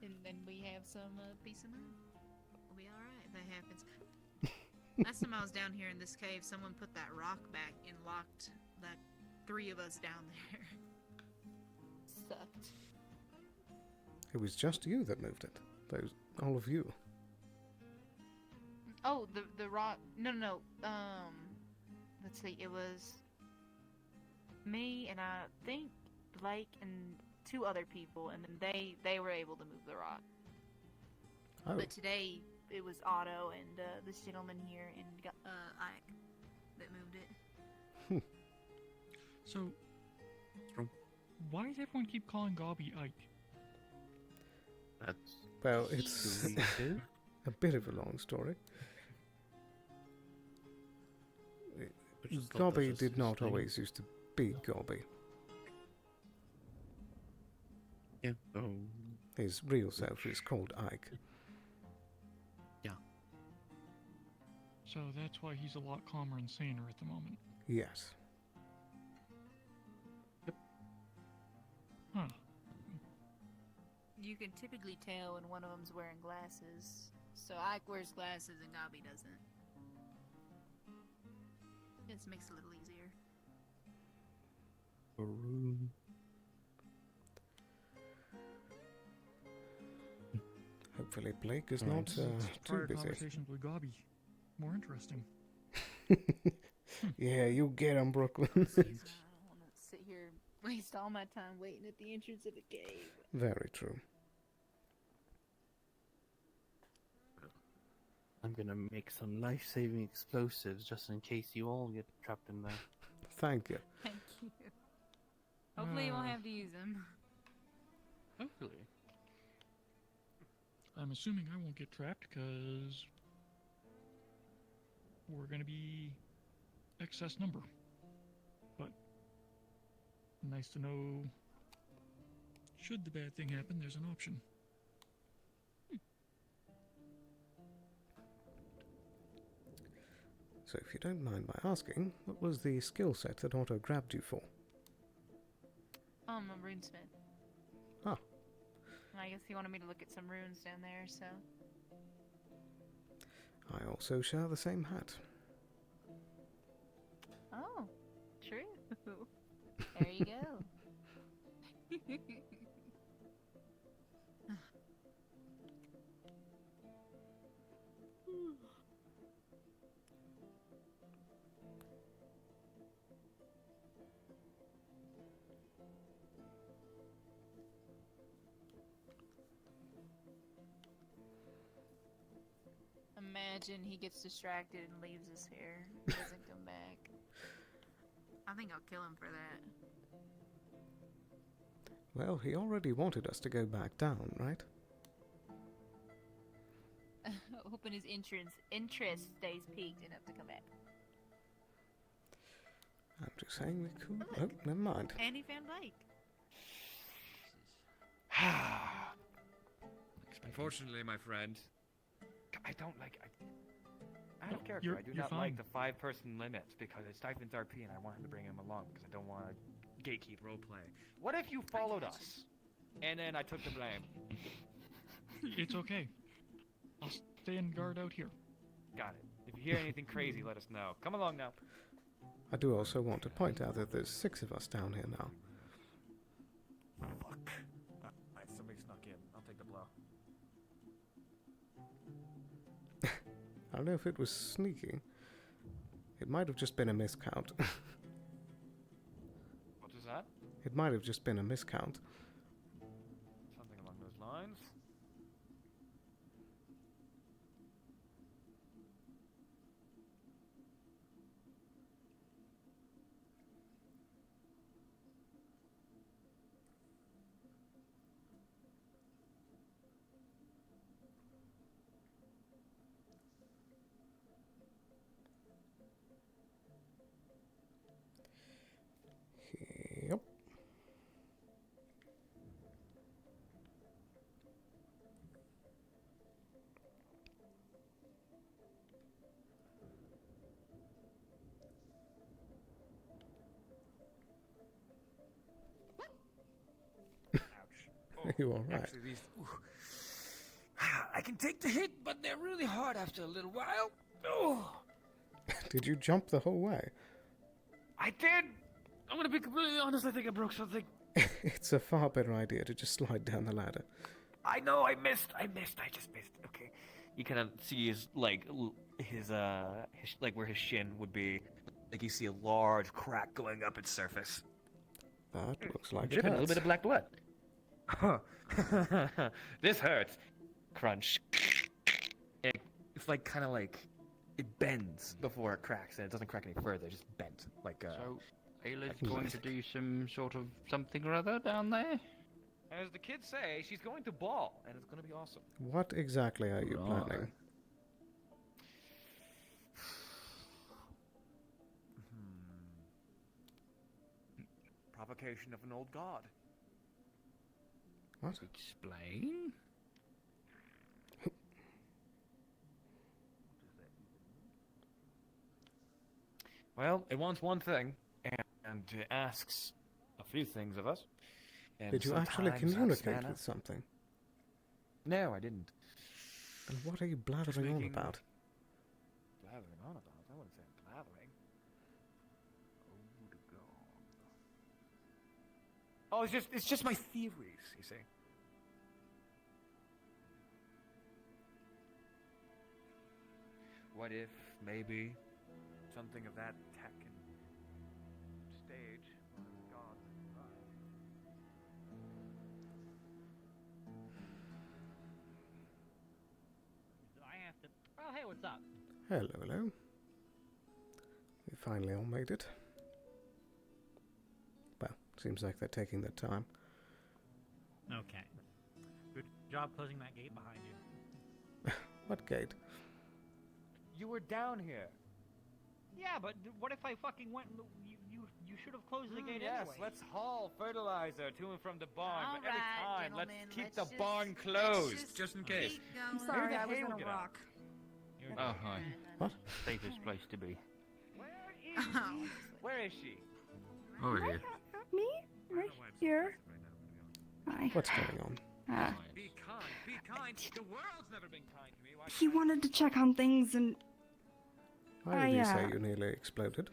And then we have some peace of mind. We'll be alright if that happens. Last time I was down here in this cave, someone put that rock back and locked like 3 of us down there. Sucked. It was just you that moved it. All of you. Oh, the rock. No. Let's see. It was me and I think Blake and 2 other people, and then they were able to move the rock. Oh. But today it was Otto and this gentleman here and Ike that moved it. So, why does everyone keep calling Gabi Ike? That's Well, it's a bit of a long story. Gobby did not always used to be Gobby. Yeah. His real self is called Ike. Yeah. So that's why he's a lot calmer and saner at the moment. Yes. Yep. Huh. You can typically tell when one of them's wearing glasses. So Ike wears glasses and Gobby doesn't. Just makes it a little easier. Hopefully Blake is Right. not too Prior busy. conversations with Gobby. More interesting. Yeah, you get him, Brooklyn. I don't want to sit here and waste all my time waiting at the entrance of a cave. Very true. I'm gonna make some life-saving explosives just in case you all get trapped in there. Thank you. Thank you. Hopefully you won't have to use them. Hopefully. I'm assuming I won't get trapped because we're gonna be excess number. But nice to know, should the bad thing happen, there's an option. So if you don't mind my asking, what was the skill set that Otto grabbed you for? I'm a runesmith. Ah. I guess he wanted me to look at some runes down there, so. I also share the same hat. Oh, true. There you go. Imagine he gets distracted and leaves us here. He doesn't come back. I think I'll kill him for that. Well, he already wanted us to go back down, right? Hoping his interest stays peaked enough to come back. I'm just saying we could. Oh, never mind. And he found Blake. Unfortunately, my friend, I don't like. Out of character, You're- I do you're not fine. like the 5-person limits because it stifles RP, and I want him to bring him along because I don't want to gatekeep roleplay. What if you followed us, and then I took the blame? It's okay. I'll stay and guard out here. Got it. If you hear anything crazy, let us know. Come along now. I do also want to point out that there's 6 of us down here now. Fuck. Alright, somebody snuck in. I'll take the blow. I don't know if it was sneaking. It might have just been a miscount. What is that? It might have just been a miscount. Something along those lines. Yep. Oh, You all right? Actually, these. I can take the hit, but they're really hard after a little while. Oh, Did you jump the whole way? I did. I'm gonna be completely honest. I think I broke something. It's a far better idea to just slide down the ladder. I know. I missed. I just missed. Okay. You kind of see his his like where his shin would be. Like you see a large crack going up its surface. That looks like Dripping a little bit of black blood. Huh. This hurts. Crunch. It's like kind of like it bends before it cracks, and it doesn't crack any further. It just bent like. So, Ayla's going to do some sort of something or other down there? As the kids say, she's going to ball, and it's going to be awesome. What exactly are you planning? Provocation of an old god. What? Explain? Well, it wants one thing, and it asks a few things of us. And Did you actually sometimes communicate mana. with something? No, I didn't. And what are you blathering on about? Blathering on about? I wouldn't say I'm blathering. Oh, it's just my theories, you see. What if maybe something of that tech and stage gods I have to. Oh, hey, what's up? Hello, hello. We finally all made it. Well, seems like they're taking their time. Okay. Good job closing that gate behind you. What gate? You were down here. Yeah, but what if I fucking went? You should have closed the gate yes, anyway. let's haul fertilizer to and from the barn, All but every right, time, let's gentlemen, keep let's the just- barn let's closed, just in case. keep I'm going. sorry, the I was hay in will a get out. rock. Oh, hi. What? Safest place to be. Where is she? Over here. Me? Right here. Hi. What's going on? Be kind, be kind. The world's never been kind to me. Why He wanted to check on things and Why did you say you nearly exploded?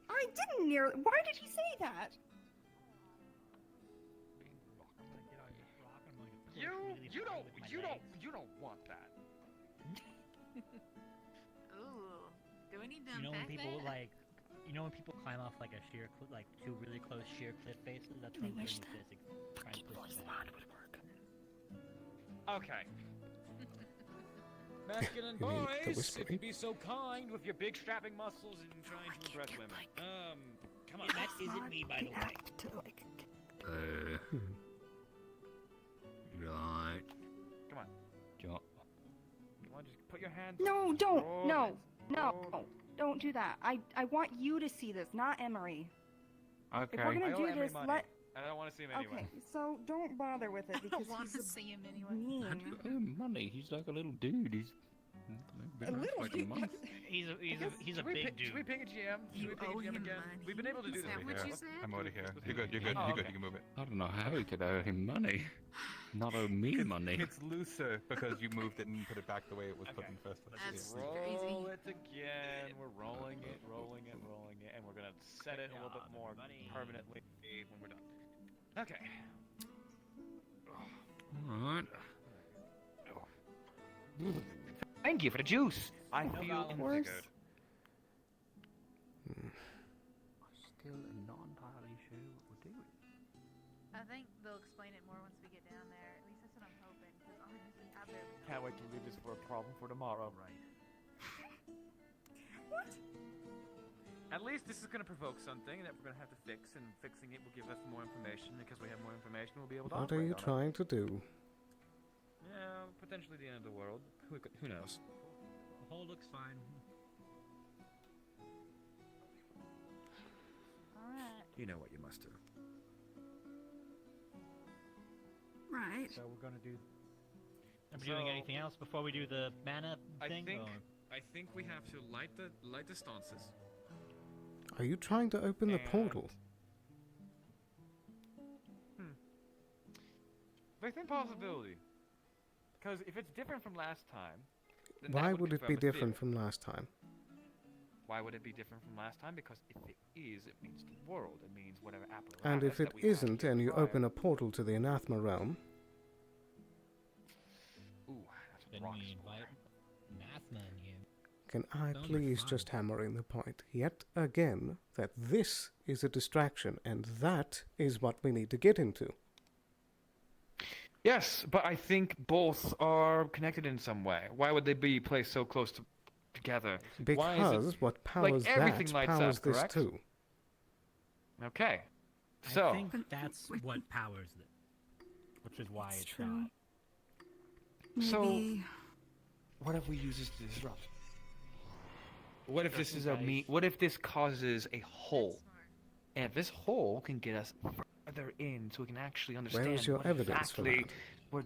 I didn't nearly. Why did he say that? You don't want that. Ooh, do we need to You know when unpack people that? like, you know when people climb off like a sheer, like two really close sheer cliff faces. That's what I'm doing with this. Trying to push it back. Okay. Masculine You mean the boys, if whispering? you'd be so kind with your big strapping muscles and trying to impress women. Come on. That isn't me, by the way. Right. Come on. Jump. Come on, just put your hands. No, don't. Roll No. it. No. Roll Don't do that. I want you to see this, not Emery. Okay. If we're gonna I owe do Emery this, money. let. I don't want to see him anyway. Okay, so don't bother with it I because don't want to he's see him anyway. mean. How do you owe him money? He's like a little dude. He's been around for like a month. He's a big dude. Should we ping a GM? Should we ping a GM again? We've been able to do Is this that what before. you said? I'm already here. You're good. You're good. Oh, You're good. okay. You can move it. I don't know how he could owe him money. Not owe me money. It's looser because you moved it and put it back the way it was put in the first place. That's Yeah. Roll it again. We're rolling it, and we're gonna set it a little bit more permanently when we're done. Okay. Alright. Thank you for the juice. I feel course. invigorated. Still not entirely sure what we're doing. I think they'll explain it more once we get down there. At least that's what I'm hoping. Because honestly, I barely know. Can't wait to leave this for a problem for tomorrow. Right. What? At least this is going to provoke something that we're going to have to fix, and fixing it will give us more information. Because we have more information, we'll be able to What are operate you on it. trying to do? Yeah, potentially the end of the world. Who knows? The hole looks fine. Alright. You know what you must do. Right. So we're gonna do. Are we doing anything else before we do the mana thing? I think we have to light the sconces. Are you trying to open the portal? Very thin possibility. Because if it's different from last time, then Why that would it confirm be the theory. different from last time? Why would it be different from last time? Because if it is, it means the world. It means whatever apparatus. And if it that we have isn't, here and you prior- open a portal to the Anathema realm, Ooh, that's Then rock we spore. invite Nathma in here. can I Sounds please fun. just hammer in the point yet again that this is a distraction, and that is what we need to get into. Yes, but I think both are connected in some way. Why would they be placed so close together? Why is Because it, what powers like everything that lights powers up, this correct? too. Okay. So. I think that's what powers it, which is why it's true. not. So, Maybe. what if we use this to disrupt? What if this is Guys. What if this causes a hole? And if this hole can get us further in, so we can actually understand. Where is your what evidence for exactly that?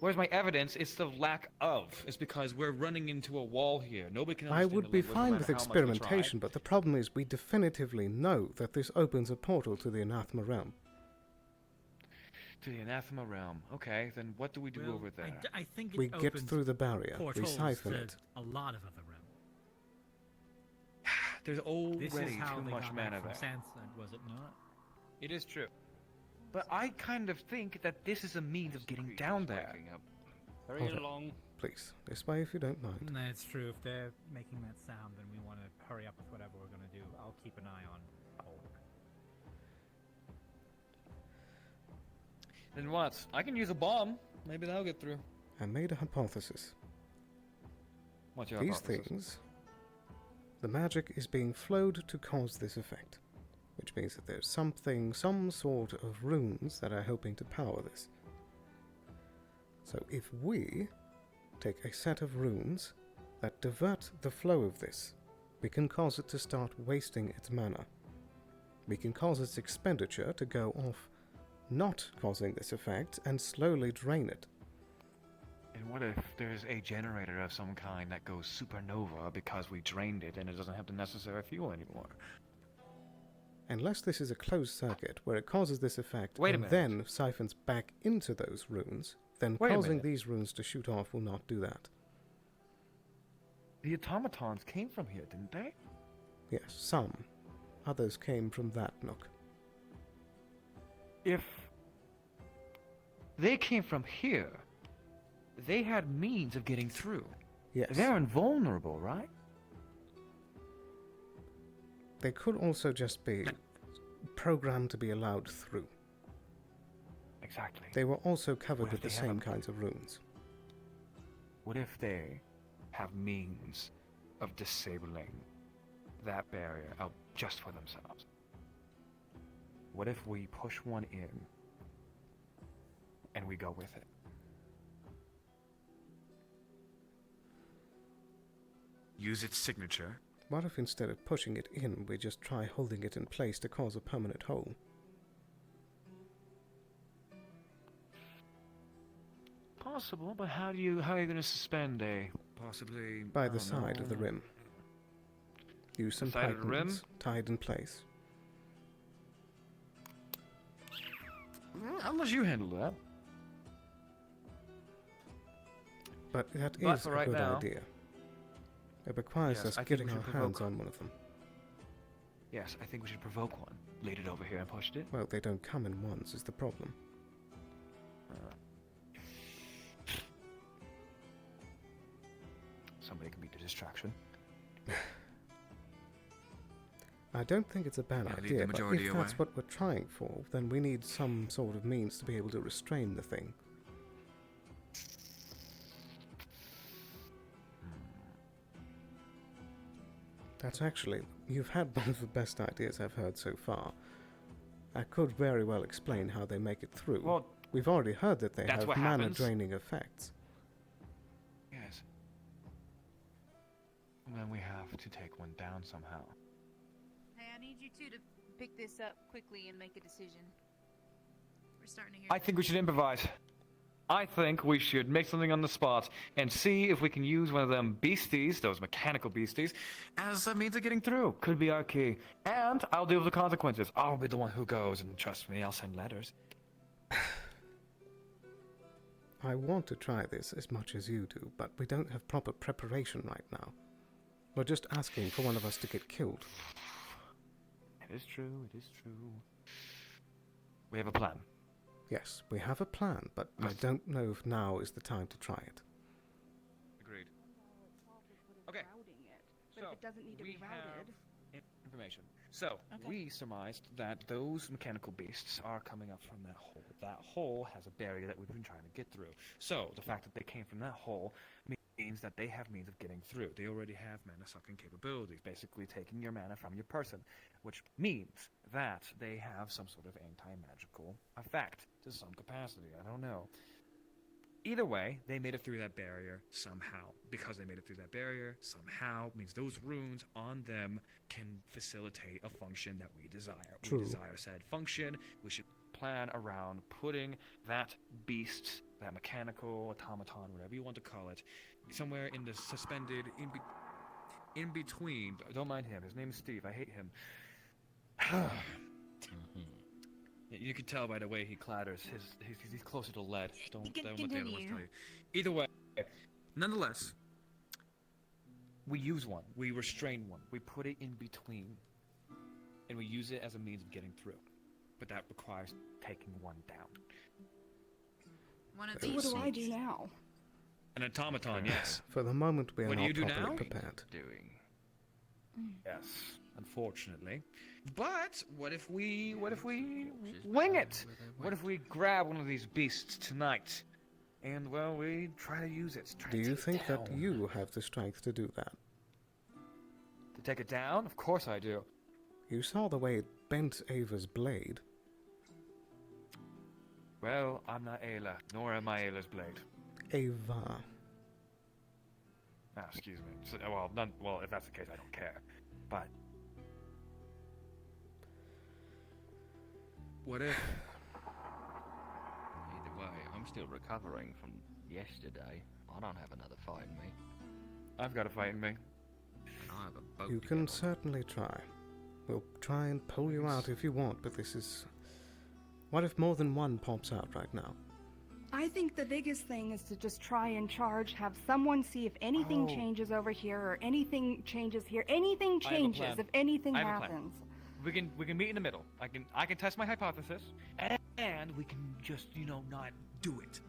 Where's my evidence? It's the lack of. It's because we're running into a wall here. Nobody can I understand would the be language, no fine matter with how much we experimentation, but the problem is we definitively know that this opens a portal to the Anathema realm. To the Anathema realm. Okay, then what do we do over there? I think it We get opens through the barrier. We portals siphon to it. a lot of other realms. There's This is already how too they much got mana back from there. Sansa, was it not? It is true. But I kind of think that this is a means of getting down there. Hurry Hold on. along. Please, this way if you don't mind. That's true. If they're making that sound, then we want to hurry up with whatever we're going to do. I'll keep an eye on Hulk. Then what? I can use a bomb. Maybe that'll get through. I made a hypothesis. What's your These hypothesis? things, the magic is being flowed to cause this effect, which means that there's some sort of runes that are helping to power this. So if we take a set of runes that divert the flow of this, we can cause it to start wasting its mana. We can cause its expenditure to go off, not causing this effect, and slowly drain it. And what if there's a generator of some kind that goes supernova because we drained it and it doesn't have the necessary fuel anymore? Unless this is a closed circuit where it causes this effect Wait a and minute. then siphons back into those runes, then Wait a causing minute. these runes to shoot off will not do that. The automatons came from here, didn't they? Yes, some. Others came from that nook. If they came from here, they had means of getting through. Yes. They're invulnerable, right? They could also just be programmed to be allowed through. Exactly. They were also covered What with if the they have same a- kinds of runes. What if they have means of disabling that barrier out just for themselves? What if we push one in and we go with it? Use its signature. What if instead of pushing it in, we just try holding it in place to cause a permanent hole? Possible, but how are you going to suspend a possibly By the side of the rim. Use some side of the rim? pythons tied in place. I'll let you handle that. But that But is for a right good now- idea. It requires Yes, us I think getting we our should hands provoke- on one of them. Yes, I think we should provoke one. Laid it over here and pushed it. Well, they don't come in ones is the problem. Somebody can be the distraction. I don't think it's a bad Yeah, lead the idea, but majority if that's away. what we're trying for, then we need some sort of means to be able to restrain the thing. That's actually, you've had one of the best ideas I've heard so far. I could very well explain how they make it through. Well, we've already heard that they that's have what mana happens. draining effects. Yes. And then we have to take one down somehow. Hey, I need you two to pick this up quickly and make a decision. We're starting to hear. I think we should improvise. I think we should make something on the spot and see if we can use one of them beasties, those mechanical beasties, as a means of getting through. Could be our key. And I'll deal with the consequences. I'll be the one who goes, and trust me, I'll send letters. I want to try this as much as you do, but we don't have proper preparation right now. We're just asking for one of us to get killed. It is true, it is true. We have a plan. Yes, we have a plan, but I don't know if now is the time to try it. Agreed. Okay. But if it doesn't need to be routed. Information. So, we surmised that those mechanical beasts are coming up from that hole. That hole has a barrier that we've been trying to get through. So, the fact that they came from that hole means that they have means of getting through. They already have mana sucking capabilities, basically taking your mana from your person, which means that they have some sort of anti-magical effect to some capacity. I don't know. Either way, they made it through that barrier somehow. Because they made it through that barrier somehow means those runes on them can facilitate a function that we desire. True. We desire said function. We should plan around putting that beast, that mechanical automaton, whatever you want to call it, somewhere in the suspended in between. Don't mind him. His name is Steve. I hate him. You can tell by the way he clatters. He's closer to lead. Don't what the other ones tell you. Either way, nonetheless, we use one. We restrain one. We put it in between, and we use it as a means of getting through. But that requires taking one down. One of So these. what do I do now? An automaton, yes. For the moment, we are What do not you do properly now? prepared. Yes, unfortunately. But what if we wing it? What if we grab one of these beasts tonight, and well, we try to use it? Do you think that you have the strength to do that? To take it down? Of course I do. You saw the way it bent Ava's blade. Well, I'm not Ayla, nor am I Ayla's blade. Ava. Ah, excuse me. So, well, if that's the case, I don't care. But what if? Either way, I'm still recovering from yesterday. I don't have another fight in me. I've got a fight in me. And I have a boat You to can get on. certainly try. We'll try and pull you out if you want, but this is... What if more than one pops out right now? I think the biggest thing is to just try and charge, have someone see if anything Oh. changes over here or anything changes here. Anything I have a changes plan. if anything I have a plan. happens. We can meet in the middle. I can test my hypothesis, and we can just not do it.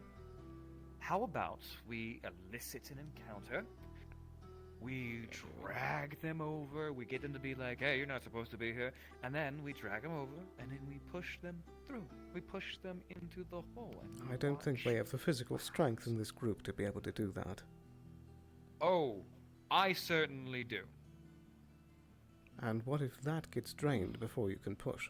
How about we elicit an encounter? We drag them over. We get them to be like, "Hey, you're not supposed to be here," and then we drag them over, and then we push them through. We push them into the hole. And I don't think we have the physical strength in this group to be able to do that. Oh, I certainly do. And what if that gets drained before you can push?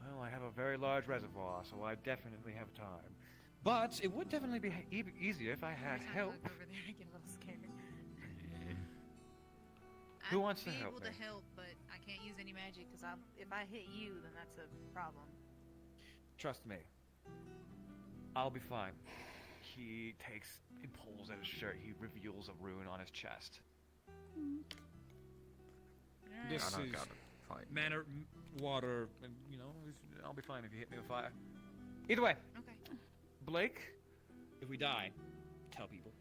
Well, I have a very large reservoir, so I definitely have time. But it would definitely be easier if I had help. Over there, I get a little scared. Who wants to I'd be help able me? to help, but I can't use any magic because if I hit you, then that's a problem. Trust me. I'll be fine. He pulls at his shirt. He reveals a rune on his chest. This I don't is gotta fight. mana, water, and I'll be fine if you hit me with fire. Either way. Okay. Blake, if we die, tell people.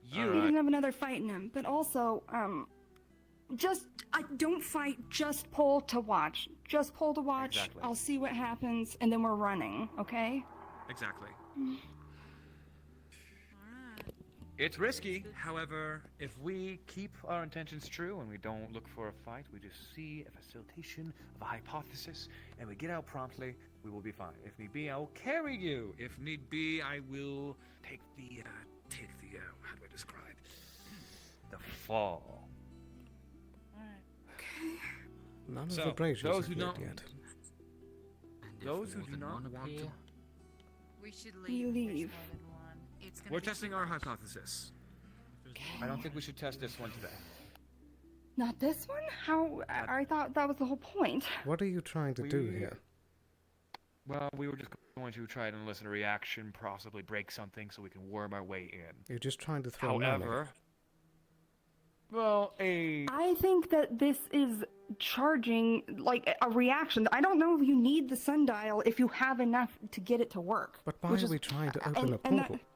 He doesn't have another fight in him, but also, don't fight, just pull to watch. Just pull to watch, Exactly. I'll see what happens, and then we're running, okay? Exactly. It's risky. However, if we keep our intentions true and we don't look for a fight, we just see a facilitation of a hypothesis and we get out promptly, we will be fine. If need be, I will carry you. If need be, I will take the how do I describe? The fall. None of So, the braziers those have who lived don't- yet. Those who do not want to... We should We leave. leave. There's more than one. It's gonna We're be testing too our much. hypothesis. I don't think we should test this one today. Not this one? How? I thought that was the whole point. What are you trying to do We- here? Well, we were just going to try and elicit a reaction, possibly break something so we can worm our way in. You're just trying to throw money. However, well, I think that this is charging, like, a reaction. I don't know if you need the sundial if you have enough to get it to work. But why which are is- we trying to open a and that- portal?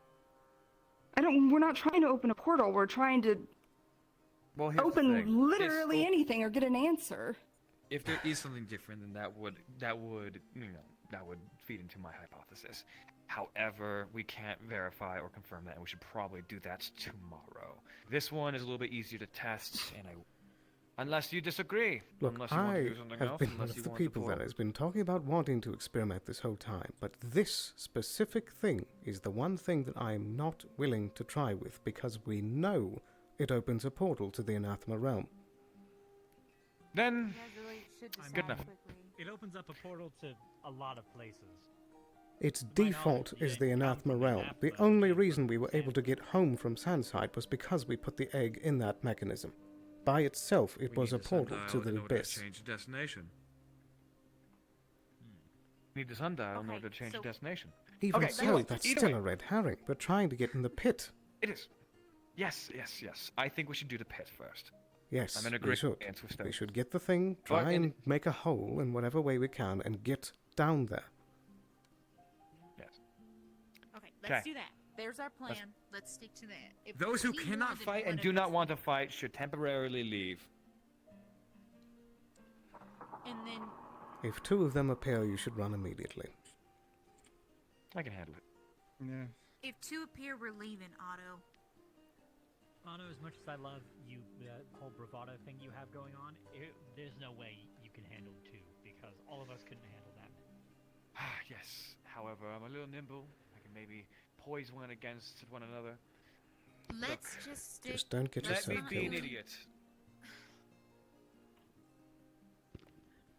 we're not trying to open a portal. We're trying to well, here's the open thing. literally anything or get an answer. If there is something different, then that would feed into my hypothesis. However, we can't verify or confirm that, and we should probably do that tomorrow. This one is a little bit easier to test, and unless you disagree, Look, unless you want to I do something have else, been one unless of you the want to people that pull- has been talking about wanting to experiment this whole time, but this specific thing is the one thing that I am not willing to try with, because we know it opens a portal to the Anathema realm. Then, should good enough. It opens up a portal to a lot of places. Its default is the Anathema realm. The only reason we were able to get home from Sandside was because we put the egg in that mechanism. By itself, it was a portal to the abyss. Change the destination. Need the sundial in order to change the destination. Even okay, so, that's still a red herring. We're trying to get in the pit. It is. Yes, yes, yes. I think we should do the pit first. Yes, I'm in we agreement should. with We Stones. should get the thing, try and make a hole in whatever way we can, and get down there. Yes. Okay, let's do that. There's our plan. Let's stick to that. If Those who we see more cannot than fight one and of do not us- want to fight should temporarily leave. And then If two of them appear, you should run immediately. I can handle it. Yeah. if two appear, we're leaving, Otto. Otto, as much as I love you, the whole bravado thing you have going on, there's no way you can handle two, because all of us couldn't handle that. Yes. However, I'm a little nimble. I can maybe poise one against one another. Let's just stick. Just don't get Let me yourself be an killed. idiot.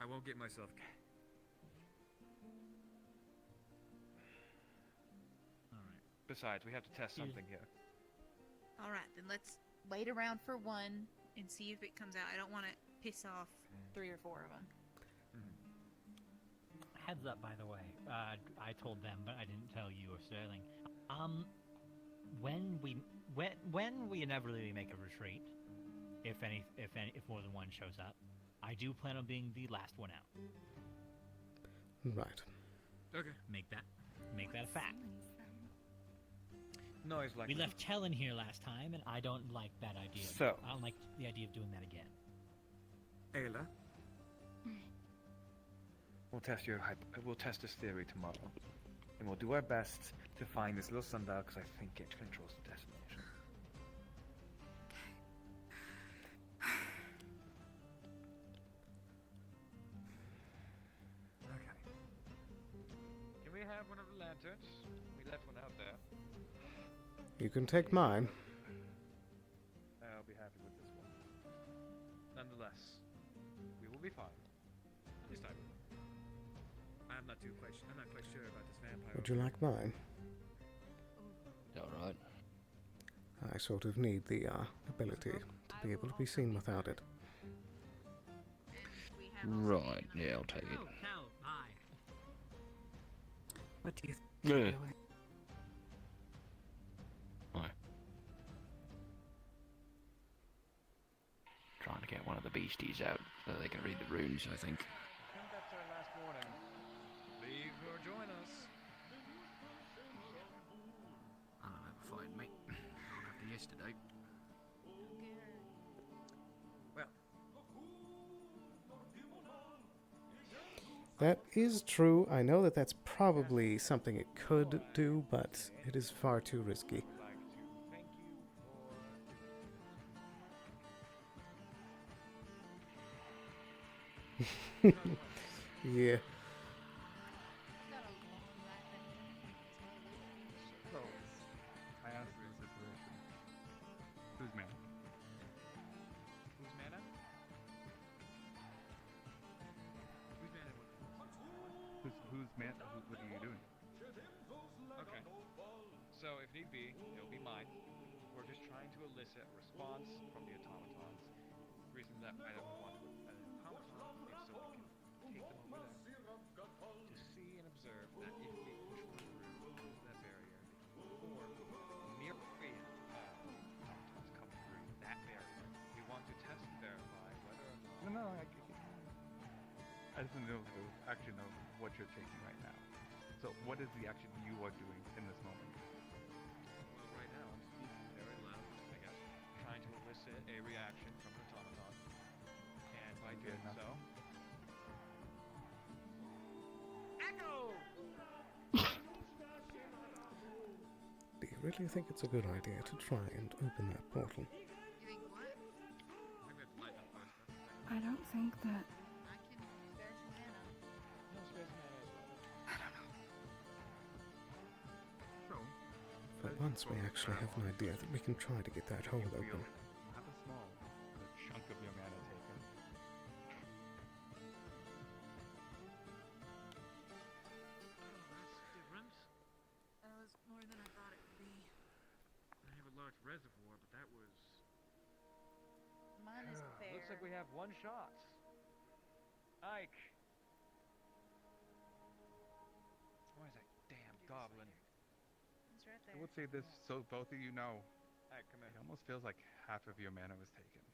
I won't get myself. Alright. Besides, we have to test something here. All right, then let's wait around for one and see if it comes out. I don't want to piss off 3 or 4 of them. Heads up, by the way. I told them, but I didn't tell you or Sterling. When we inevitably make a retreat, if more than one shows up, I do plan on being the last one out. Right. Okay. Make that a fact. Noise like We left Helen here last time, and I don't like that idea. So. I don't like the idea of doing that again. Ayla. We'll test this theory tomorrow, and we'll do our best to find this little sundial because I think it controls the destination. Okay. Can we have one of the lanterns? We left one out there. You can take mine. I'll be happy with this one. Nonetheless, we will be fine. This time. I'm not quite sure about this vampire. Would you like mine? Alright. I sort of need the ability to be able to be seen without it. Right, yeah, I'll take it. Cal, hi. What do you think? Yeah. you're doing? Hi. Trying to get one of the beasties out so they can read the runes, I think. I think that's our last warning. Leave or join us. I don't have a fight, mate. Not after yesterday. Well, That is true. I know that that's probably something it could do, but it is far too risky. Yeah. So, I asked the situation. Who's man? who's mana? Who's mana? Who's man? What are you doing? Okay. So, if need be, it'll be mine. We're just trying to elicit a response from the automatons. The reason that I don't want an automaton is so we can take them over there to see and observe that if we push one through that barrier, or near automatons come through that barrier, we want to test and verify whether or not. No, I just don't know actually know what you're taking right now. So, what is the action you are doing in this moment? Well, right now I'm speaking very loud, I guess, trying to elicit a reaction from an automaton. And by doing so, echo. Do you really think it's a good idea to try and open that portal? I don't think that. For once, we actually have an idea that we can try to get that hole open. Have a small chunk of your mana taken. looks like we have one shot. Ike. Where's that damn goblin? It's right I there. would say this so both of you know. Ike, come It here. almost feels like half of your mana was taken.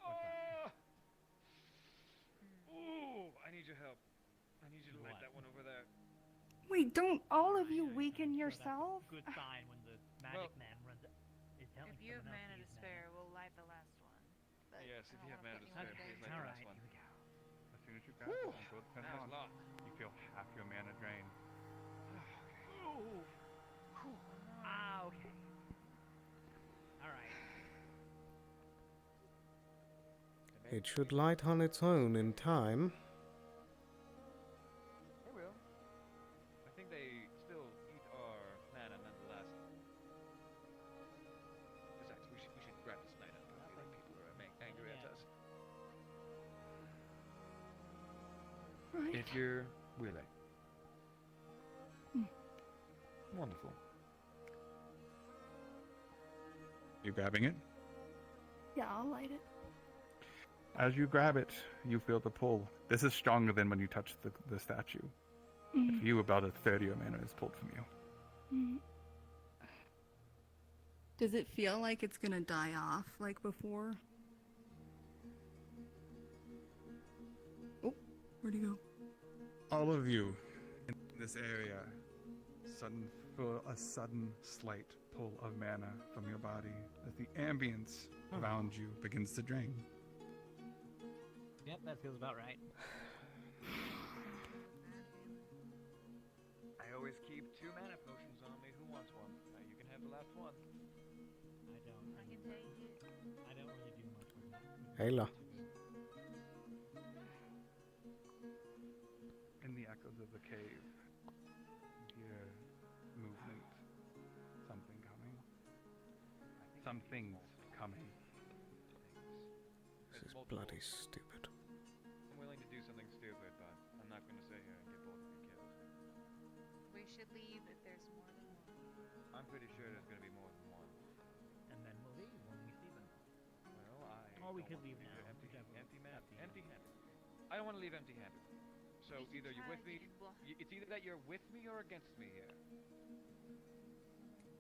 Oh! Ooh, I need your help. I need you to light What? that one over there. Wait, don't all of you weaken yourself? Good sign when the magic man runs. Is telling If you have someone else mana to use spare, we'll light the last one. But Yes, if I you don't have wanna mana to put spare, anyone in please danger. light the last one. As soon as you grab it and go to That was on, locked. you feel half your mana drain. Ah, okay. Alright. It should light on its own in time. It will. I think they still eat our mana nonetheless. Besides, we should wrap this night up. I feel like people are angry at us. Right. If you're willing. Wonderful. You grabbing it? Yeah, I'll light it. As you grab it, you feel the pull. This is stronger than when you touch the statue. Mm. For you, about a third of your mana is pulled from you. Mm. Does it feel like it's gonna die off like before? Oh, where'd he go? All of you in this area feel a sudden slight pull of mana from your body as the ambience around you begins to drain. Yep, that feels about right. I always keep 2 mana potions on me. Who wants one? You can have the last one. I don't. I can take it. I don't really do much with that. Ayla. In the echoes of the cave, you hear movement. Something coming. Something's coming. This is bloody stupid. I'm willing to do something stupid, but I'm not going to sit here and get both of you killed. We should leave if there's more than one. I'm pretty sure there's going to be more than one. And then we'll leave when we see them. Well, Or we don't could want leave to now, whichever. Empty-handed. I don't want to leave empty-handed. So either you're with me, it's either that you're with me or against me here.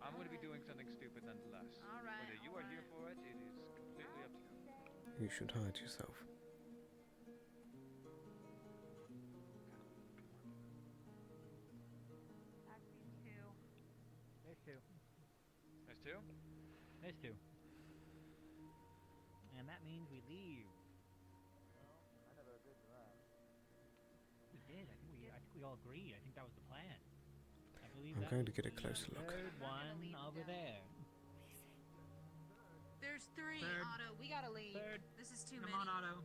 I'm going to be doing something stupid nonetheless. Alright, Whether you are here for it, it is completely up to you. You should hide yourself. I see two. There's two. There's two? There's two. And that means we leave. I never agreed to that. We did. I think we all agreed. I think that was the plan. I believe I'm that going was to get a the closer look. Third one over there. There's three, Third. Otto. We gotta leave. Third. This is too Come many. on, Otto.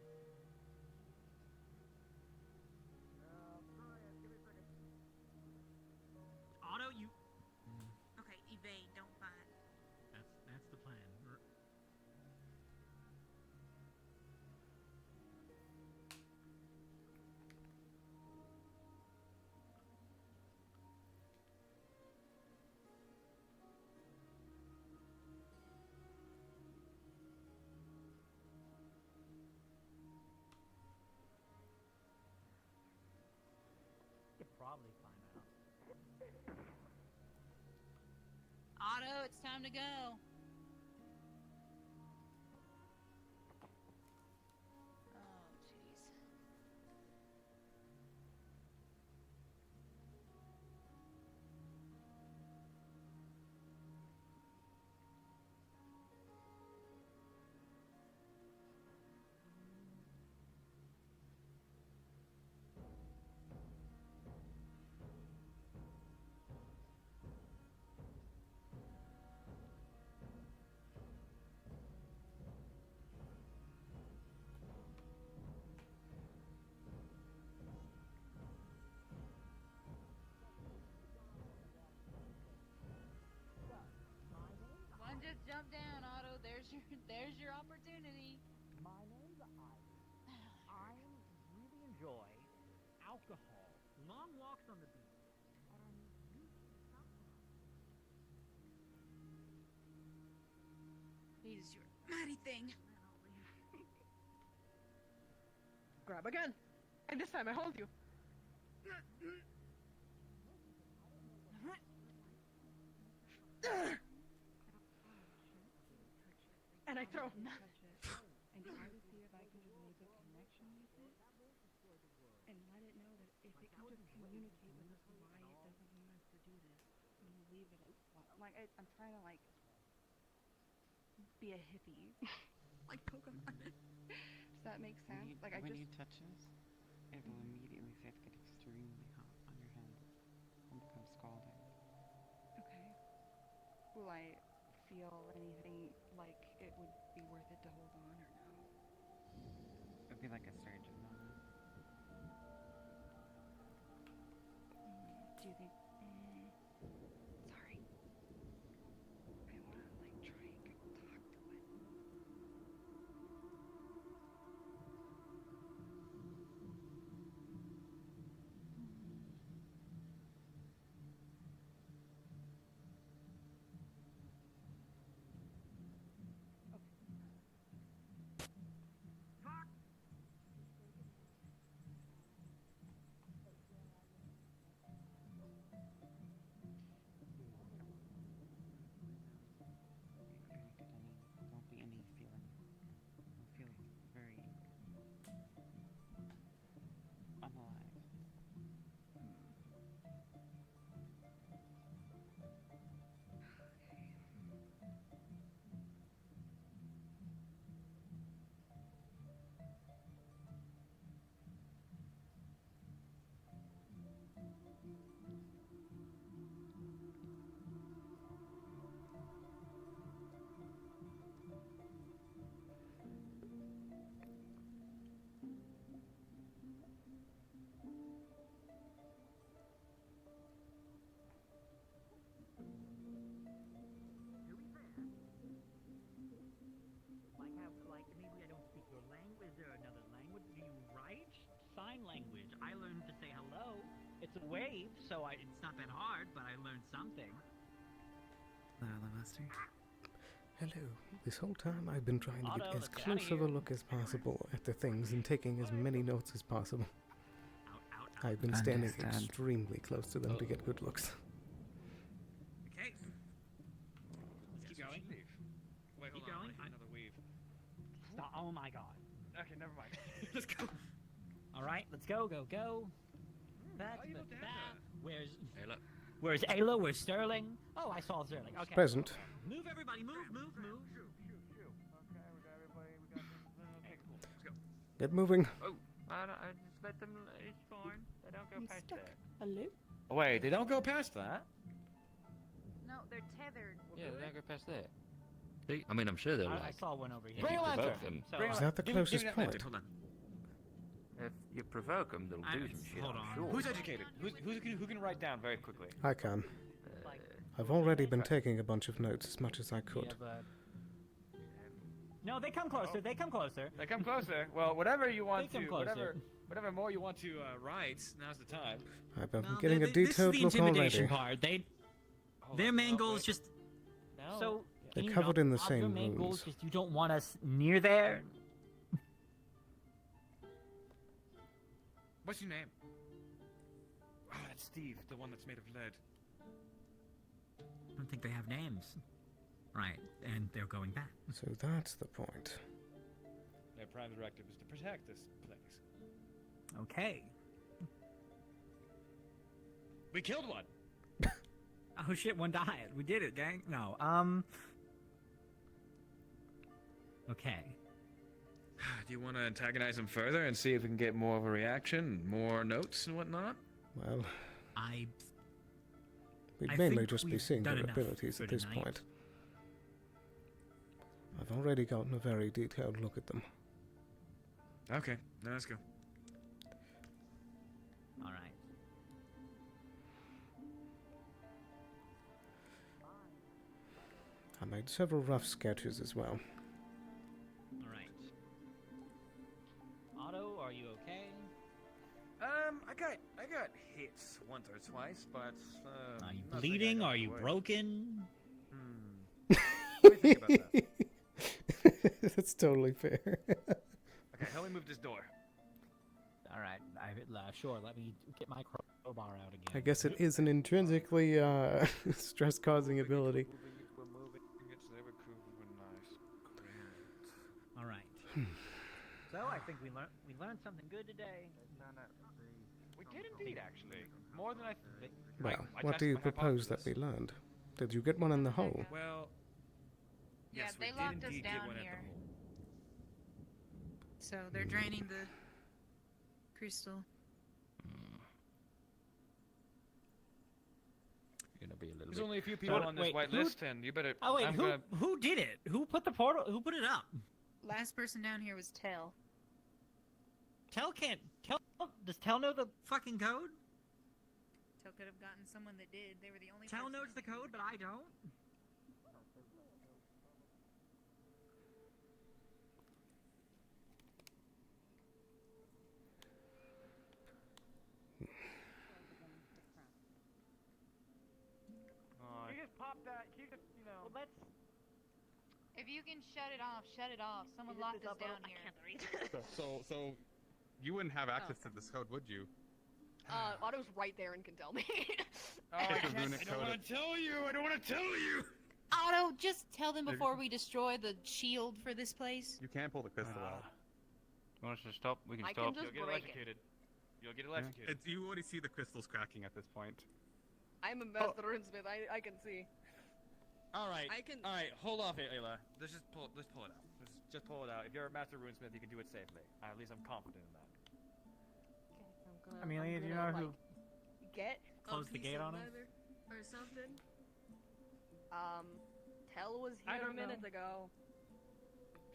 Otto, you. Okay, evade, don't fight. That's the plan. Could probably find out. Otto, it's time to go. Oh, jeez. One just jumped down, Otto. There's your opportunity. My name's Ivy. I really enjoy alcohol, long walks on the beach, and He's your mighty thing. Grab again. And this time I hold you. And I throw. And try to see if I can just make a connection with it. And let it know that if it can just communicate with us why it doesn't want us to do this. And we'll leave it at like I'm trying to like be a hippie. Like Pokemon. Does that make sense? When you touch this, it will immediately say it's get extremely hot on your hand and become scalding. Okay. Will I feel anything like it would be worth it to hold on or no? It would be like a surge of numbness. Do you think? Sorry. I wanna like try and talk to it. Don't be any feeling. You'll feel very unalive. Like maybe I don't speak your language. Is there another language? Do you write? Sign language. I learned to say hello. It's a wave, so it's not that hard, but I learned something. Master. Hello. This whole time I've been trying to Otto, get as let's get close outta of a here. look as possible at the things and taking as many notes as possible. I've been standing Understand. extremely close to them to get good looks. Okay. Let's keep going. Wait, hold Keep on. going. I hit another weave. Stop. Oh my god. Okay, never mind. Let's go. All right, let's go, go, go. Back, Oh, you back, looked at back. that. Where's Ayla. Where's Ayla? Where's Sterling? Oh, I saw Sterling. Okay. Present. Move, everybody. Move, move, move. Get moving. Oh, I just let them. It's fine. They don't go past that. Hello? Oh, wait, they don't go past that? No, they're tethered. Yeah, they don't go past that. See, I mean, I'm sure they'll I like. saw one over here. Bring a provoke lantern. them. So, Bring a Is that the give me closest that point? lantern, hold on. If you provoke them, they'll do some shit. Hold I'm on. Sure. Who's educated? Who can write down very quickly? I can. like, I've already been taking a bunch of notes as much as I could. yeah, but... No, they come closer. They come closer. They come closer. Well, whatever you want They to, come closer. whatever more you want to write, now's the time. I've been No, getting a this is detailed the look intimidation already. part. Hold Their on. main Oh, goal wait. is just. No. So They're you covered know, in the are your same main goals wounds. just you don't want us near there. What's your name? Oh, that's Steve, the one that's made of lead. I don't think they have names. Right, and they're going back. So that's the point. Their prime directive is to protect this place. Okay. We killed one. Oh shit, one died. We did it, gang. No, Okay. Do you want to antagonize him further and see if we can get more of a reaction, more notes and whatnot? Well, I we'd mainly think just be we've seeing done their enough abilities for at this tonight. point. I've already gotten a very detailed look at them. Okay, now let's go. All right. I made several rough sketches as well. All right. Otto, are you okay? I got hits once or twice, but Are you nothing I bleeding? got Are you away. broken? What do you think about that? That's totally fair. Okay, help me move this door. All right. Sure. Let me get my crowbar out again. I guess it is an intrinsically stress-causing ability. We're moving. It's they were cool. We're nice. All right. So I think we learned something good today. We did indeed, actually. More than I think. Well, what do you propose that we learned? Did you get one in the hole? Well, Yeah, yes, they we did locked us indeed get down one at the here. hole. So they're draining the crystal. Gonna be a little There's bit... only a few people on this white list, and you better. Oh wait, I'm gonna... who did it? Who put the portal? Who put it up? Last person down here was Tell. Tell can't. Does Tell know the fucking code? Tell could have gotten someone that did. They were the only. Tell person knows the code, but I don't. You just pop that. You just, you know. Well, let's. If you can shut it off, shut it off. Someone locked us down here. I can't read. So you wouldn't have access to this code, would you? Otto's right there and can tell me. I don't want to tell you. I don't want to tell you. Otto, just tell them before we destroy the shield for this place. You can't pull the crystal out. You want us to stop? We can I stop. can just You'll get break electrocuted. You'll get electrocuted. You already see the crystals cracking at this point. I'm a master runesmith. I can see. All right. I can. All right. Hold off, Ayla. Let's pull it out. Let's just pull it out. If you're a master runesmith, you can do it safely. At least I'm confident in that. Amelia, do you know who get closed the gate on him? or something? Tell was I here a don't minute know. ago.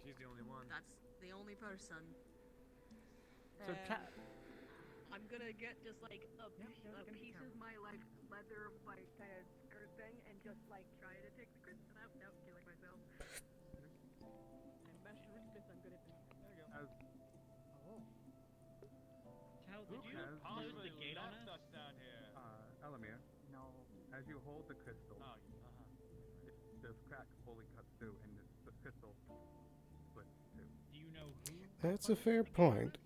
She's the only one. That's the only person. So I'm gonna get just like a piece of my like leather like kind of skirt thing and just like try to take the crystal out. No, killing myself. I'm master runesmith. I'm good at this. There you go. Tell, did you close the gate on us? Down here? Elamir. No. As you hold the crystal, this crack fully cuts through, and the crystal splits too. Do you know who? That's a fair point.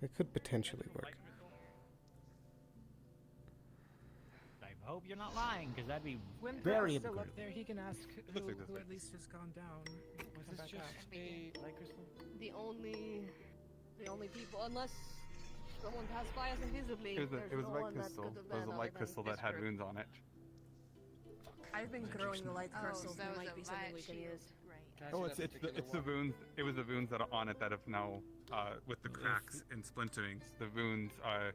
It could potentially work. I hope you're not lying, because that'd be When very Pearl's still lucrative. up there, he can ask looks like who this way. at least has gone down. Was Come this back just up. a light crystal? The only people, unless someone passed by us invisibly. It was there's a no light one that crystal. could have It was been a light other crystal than that had this runes on it. I've been growing the light Oh, crystals. so There it might was be a something light we can shield. use. Right. Oh, it's the runes. It was the runes that are on it that have now, with the cracks and splinterings, the runes are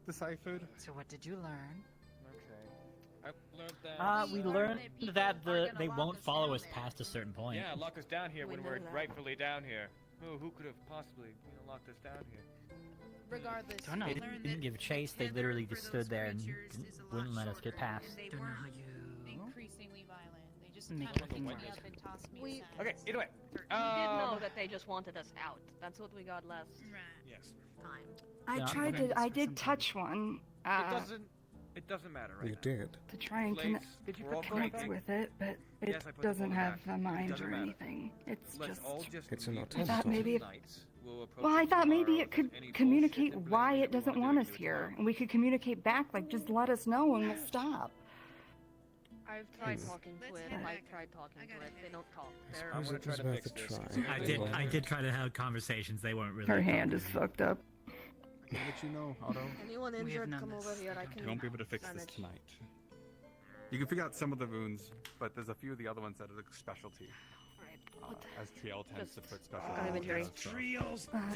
deciphered. So what did you learn? Okay. I learned that. We learned that they won't follow us past a certain point. Yeah, lock us down here when We we're know that. rightfully down here. Who could have possibly locked us down here? Regardless, They we learned didn't that give chase. They Tether literally for just those stood there and creatures is a lot wouldn't let us get shorter, past. and They Don't know weren't how you... increasingly violent. They just Make kind of it picked me white up and tossed me We- aside. Okay, either way. We did know that they just wanted us out. That's what we got last Right. Yes. time. I Yeah, tried okay. to. I did touch one. It doesn't matter right You now. did. To try and Place, connect, we're all connect connected. with it, but it Yes, I put the doesn't folder have back. a It mind doesn't or matter. anything. It's Let's just. all just It's an leave automaton. I thought maybe it- tonight. We'll approach Well, I it thought maybe tomorrow. it could Any bullshit communicate and why blame it doesn't we want do us it here, tomorrow. and we could communicate back. Like, just let us know and we'll stop. I've tried Hmm. talking to Let's it. head I've back. tried talking I to gotta it. They head. don't talk. I They're suppose gonna it try was to worth fix a this, try. 'cause it I did try to have conversations. They weren't really. Her hand talking. is fucked up. I'll let you know, Otto. anyone have injured, none come this. over here. I You can. won't be able to fix this manage. tonight. You can figure out some of the runes, but there's a few of the other ones that are the specialty. As TL tends to put specialty. kind of injury.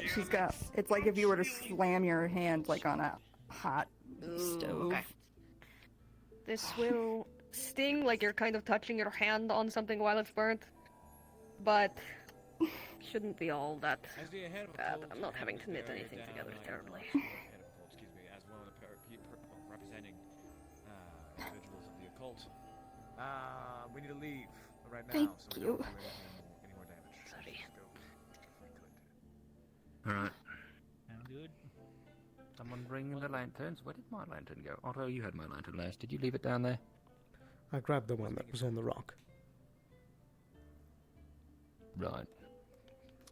She's got. It's like if you were to slam your hand like on a hot stove. Okay. This will sting like you're kind of touching your hand on something while it's burnt, but shouldn't be all that As the head of a bad. cult, I'm not having to knit very, anything together terribly. head of a cult, excuse me, as one of the representing individuals of the occult. We need to leave right now. Thank so we you. don't do any more damage. Sorry. Just go if we could. Alright. Sound good? Someone bring in the lanterns. Where did my lantern go? Otto, you had my lantern last. Did you leave it down there? I grabbed the one that was on the rock. Right.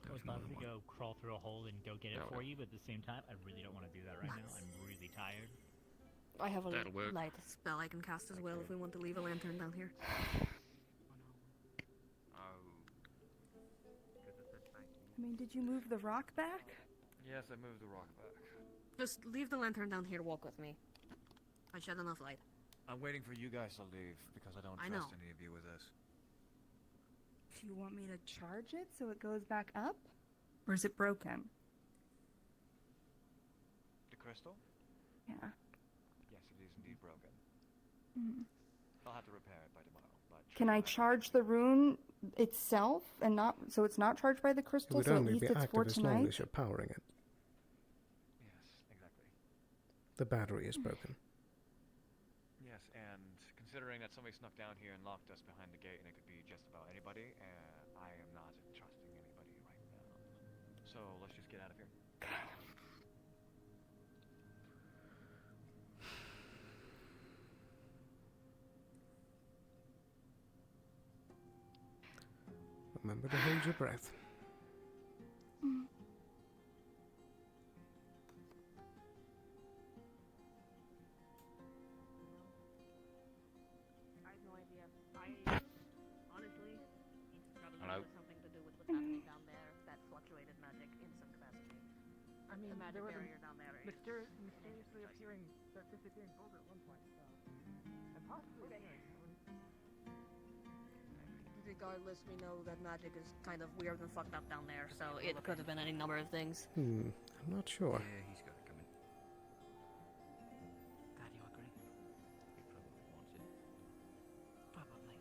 I was about to go crawl through a hole and go get it for you, but at the same time, I really don't want to do that right now. I'm really tired. I have a That'll work. light spell I can cast as well if we want to leave a lantern down here. I mean, did you move the rock back? Yes, I moved the rock back. Just leave the lantern down here, walk with me. I shed enough light. I'm waiting for you guys to leave because I don't I trust know. any of you with this. Do you want me to charge it so it goes back up? Or is it broken? The crystal? Yeah. Yes, it is indeed broken. Mm. I'll have to repair it by tomorrow. But Can I charge the rune itself and not so it's not charged by the It crystal? would So at only least be it's for active as long tonight. as you're powering it. yes, exactly. The battery is broken. Yes, and considering that somebody snuck down here and locked us behind the gate, and it could be just about anybody, I am not trusting anybody right now. So let's just get out of here. Remember to hold your breath. I have no idea. I honestly probably Hello? has something to do with what's happening down there. That fluctuated magic in some capacity. I mean, The magic there was barrier down there is mysteriously appearing, disappearing boulder at one point, so. And possibly appearing. Regardless, we know that magic is kind of weird and fucked up down there, so it could have been any number of things. I'm not sure. Yeah, he's got it coming. God, you agree? He probably wants it. Probably.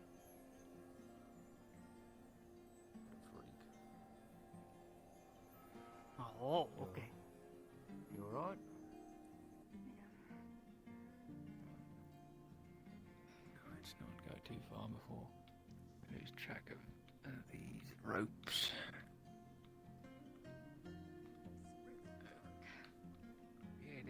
What a freak. Oh, okay. You alright? Let's not go too far before we lose track of these ropes. Yeah,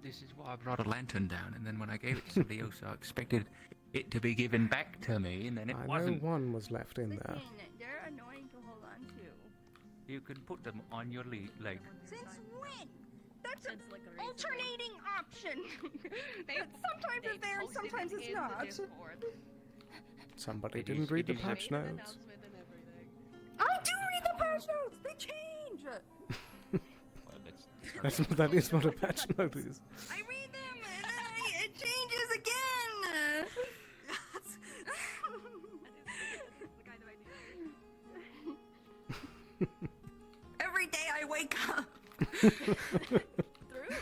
this is why I brought a lantern down, and then when I gave it to somebody else, I expected it to be given back to me, and then it I wasn't. know one was left in there. They're annoying to hold on to. You can put them on your leg. Since when? That's an It's like a reason. alternating option. Sometimes it's there and sometimes it's not. Somebody It didn't is- read the it is patch a- notes. I do read the patch notes. They change. Well, That is what a patch note is. I read them and then it changes again. Every day I wake up. True.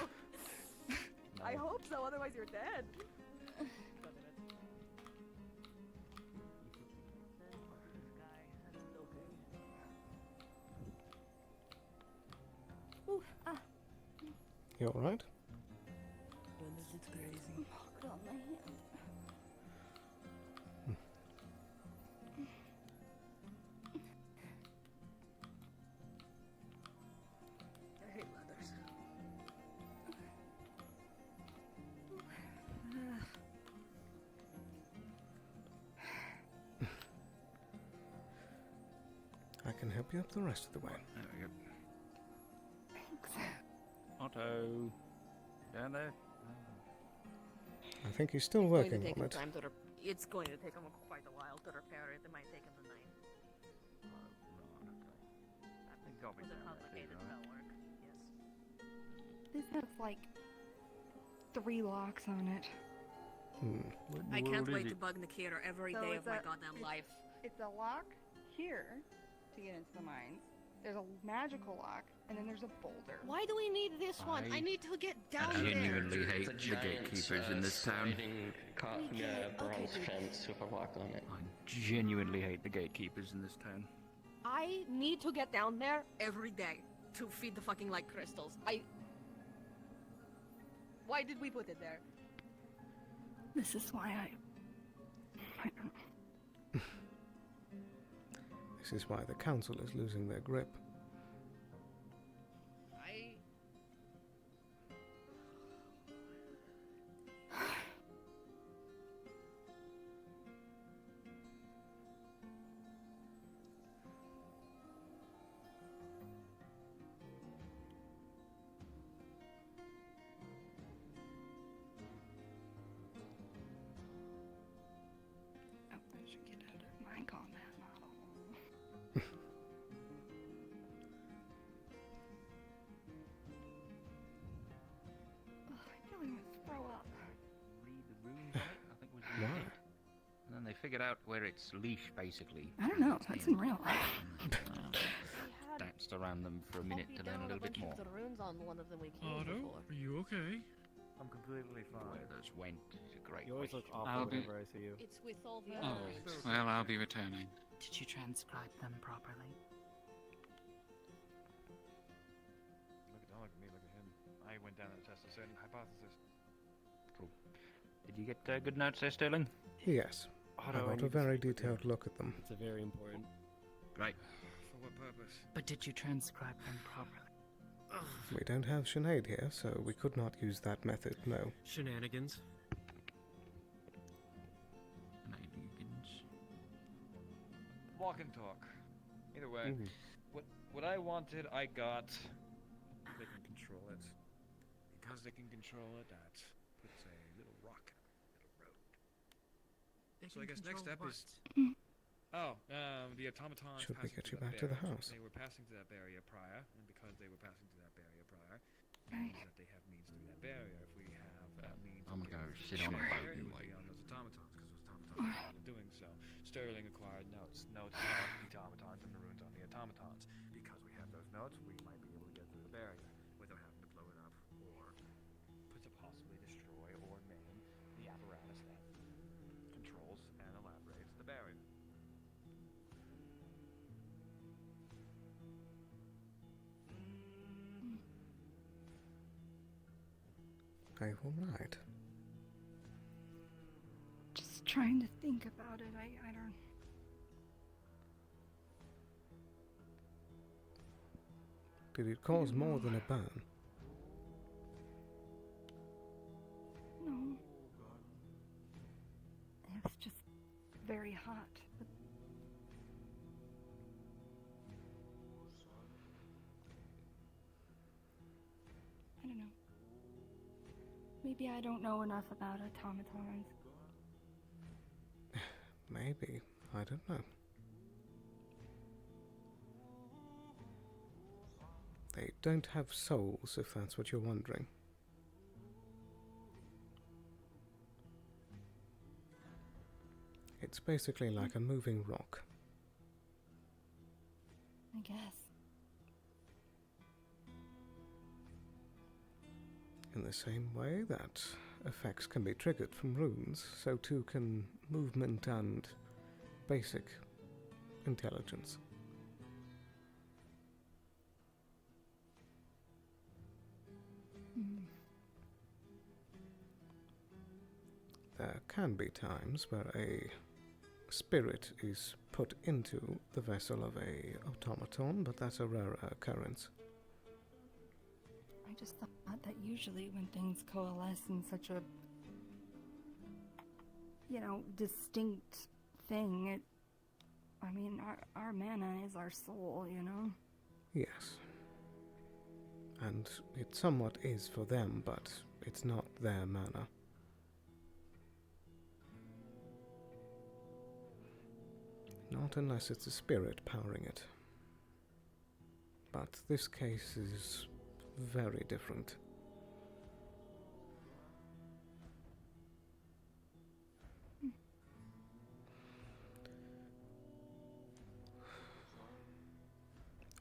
I hope so, otherwise you're dead. Ooh, ah. You alright? It's crazy. Put on my hand. I hate leathers. I can help you up the rest of the way. There we go. Thanks. Otto, down there. I think he's still It's going to working take on him it. time to it's going to take him quite a while to repair it. It might take him the night. I think I'll be Was a down there complicated too, spell work. Yes. This has like 3 locks on it. I can't wait to bug Nikita every So day it's of my a- goddamn life. It's a lock here to get into the mines. There's a magical lock, and then there's a boulder. Why do we need this one? I need to get down there. Genuinely hate the gatekeepers in this town. bronze fence with a lock on it. I genuinely hate the gatekeepers in this town. I need to get down there every day to feed the fucking light crystals. Why did we put it there? This is why I don't know. This is why the council is losing their grip. figured out where its leash, basically. I don't know. That's in real life. Danced around them for a minute to learn a little bit more. The runes on one of them we killed Otto, before. are you okay? I'm completely fine. Where those went is a great You always look question. awful whenever I see you. It's with all the Oh, others. well, I'll be returning. Did you transcribe them properly? Don't look at me, look at him. I went down and tested a certain hypothesis. Cool. Did you get good notes there, Sterling? Yes. I Otto, I got a need to very speak with you. detailed look at them. It's a very important. Great. For what purpose? But did you transcribe them properly? We don't have Sinead here, so we could not use that method, no. Shenanigans. Walk and talk. Either way, what I wanted, I got. They can control it. Because they can control it, that puts a little rock in a little road. So I guess next step is. The automatons. Should we passing get you through that back to the barrier. house? They were passing through that barrier prior, and because they were passing through that barrier prior, Right. means that they have means through that barrier. If we have means, I'm gonna go sit on a boat and wait. on those automatons, because those automatons are doing so. Sterling acquired notes about the automatons and the runes on the automatons. Because we have those notes, we might be able to get through the barrier without having to blow it up or possibly destroy or maim the apparatus that controls and elaborates the barrier. Are you alright? Just trying to think about it. I don't. Did it cause more than a burn? No. It's just very hot. But I don't know. Maybe I don't know enough about automatons. Maybe. I don't know. They don't have souls, if that's what you're wondering. It's basically like a moving rock. I guess. In the same way that effects can be triggered from runes, so too can movement and basic intelligence. There can be times where a spirit is put into the vessel of a automaton, but that's a rare occurrence. I just thought that usually when things coalesce in such a, distinct thing, our mana is our soul, Yes. And it somewhat is for them, but it's not their mana. Not unless it's a spirit powering it. But this case is very different.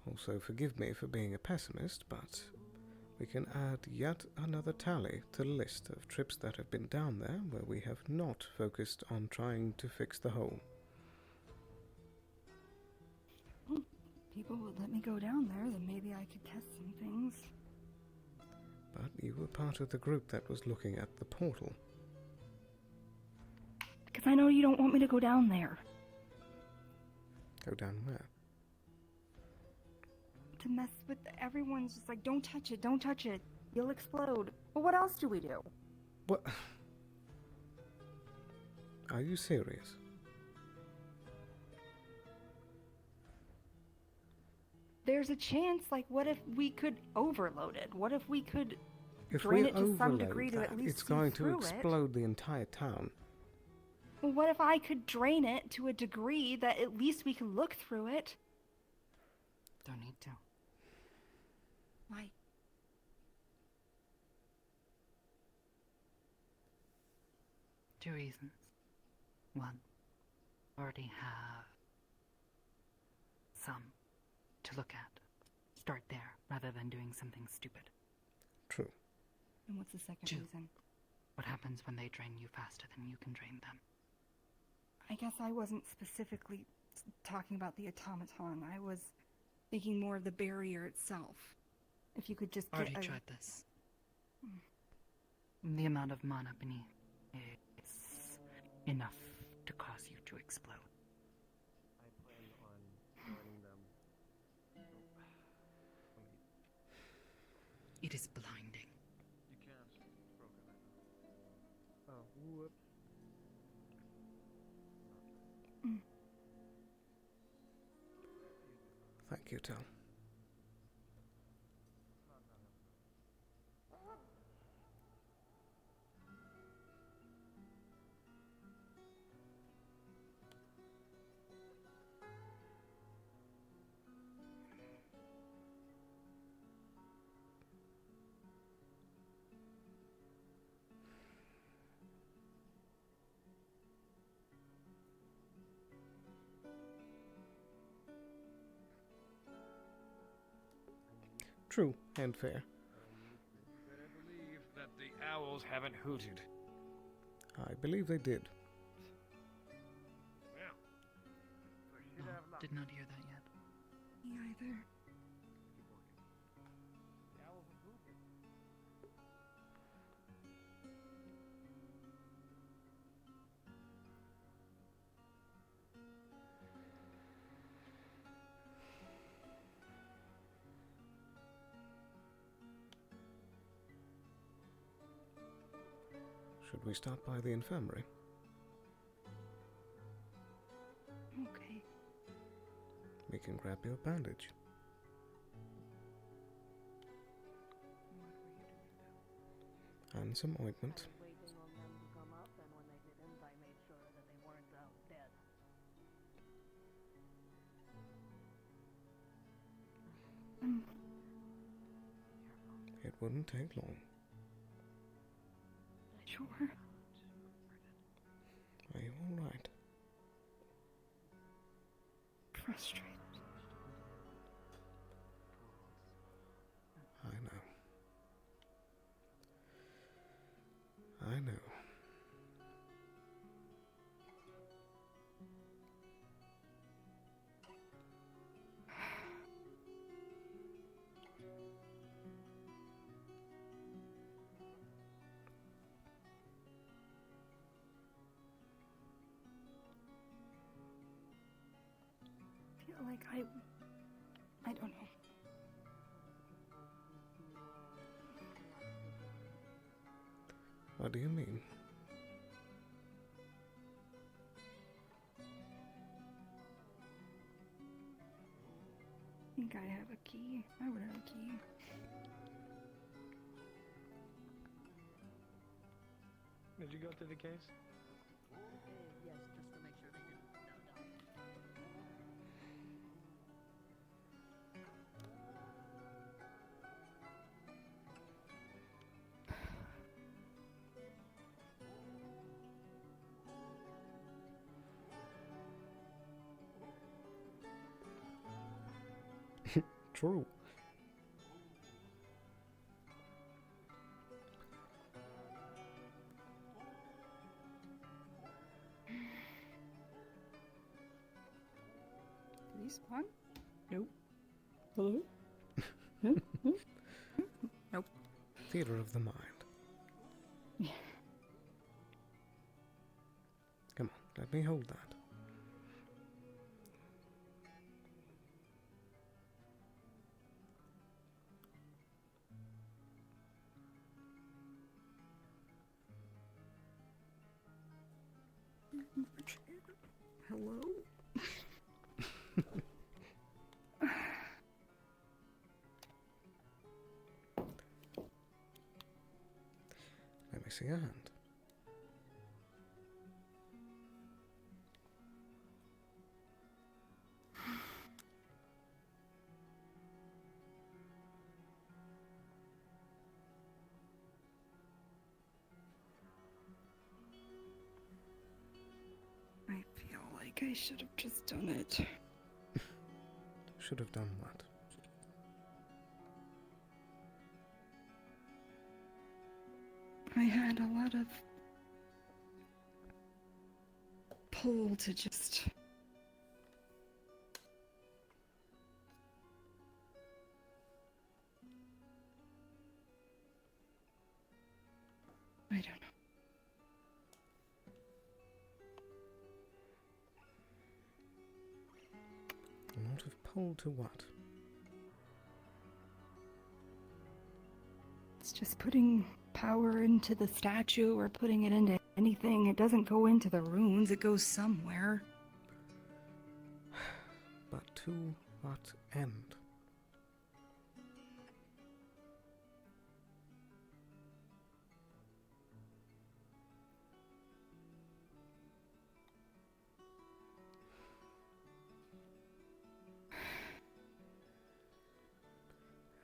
Also, forgive me for being a pessimist, but we can add yet another tally to the list of trips that have been down there where we have not focused on trying to fix the hole. People would let me go down there, then maybe I could test some things. But you were part of the group that was looking at the portal. Because I know you don't want me to go down there. Go down where? To mess with everyone's just like, don't touch it, you'll explode. But what else do we do? What? Are you serious? There's a chance, what if we could overload it? What if we could If drain we it to some overload degree to that, at least it's see going to through explode the entire town. Well, what if I could drain it to a degree that at least we can look through it? Don't need to. Why? Two reasons. One, already have some to look at. Start there, rather than doing something stupid. True. And what's the second 2. reason? What happens when they drain you faster than you can drain them? I guess I wasn't specifically talking about the automaton. I was thinking more of the barrier itself. If you could just get Already tried this. The amount of mana beneath is enough to cause you to explode. I plan on joining them. It is blinding. You can't. It's broken. Oh, whoops. Thank you, Tal. True and fair. Better believe that the owls haven't hooted. I believe they did. No, did not hear that yet. Me either. Should we stop by the infirmary? Okay. We can grab your bandage. And some ointment. Waiting on them to come up, and when they didn't, I made sure that they weren't dead. It wouldn't take long. Sure. Are you alright? Frustrated. I know. I know. Feel like I don't know. What do you mean? I think I have a key. I would have a key. Did you go to the case? Yes, just to make sure they didn't die. True. Respawn? Nope. Hello? Nope. Theater of the mind. Yeah. Come on, let me hold that. Hello? Let me see your hand. I feel like like I should have just done it. Should have done what? I had a lot of pull to just... I don't know. A lot of pull to what? It's just putting power into the statue or putting it into anything. It doesn't go into the runes, it goes somewhere. But to what end?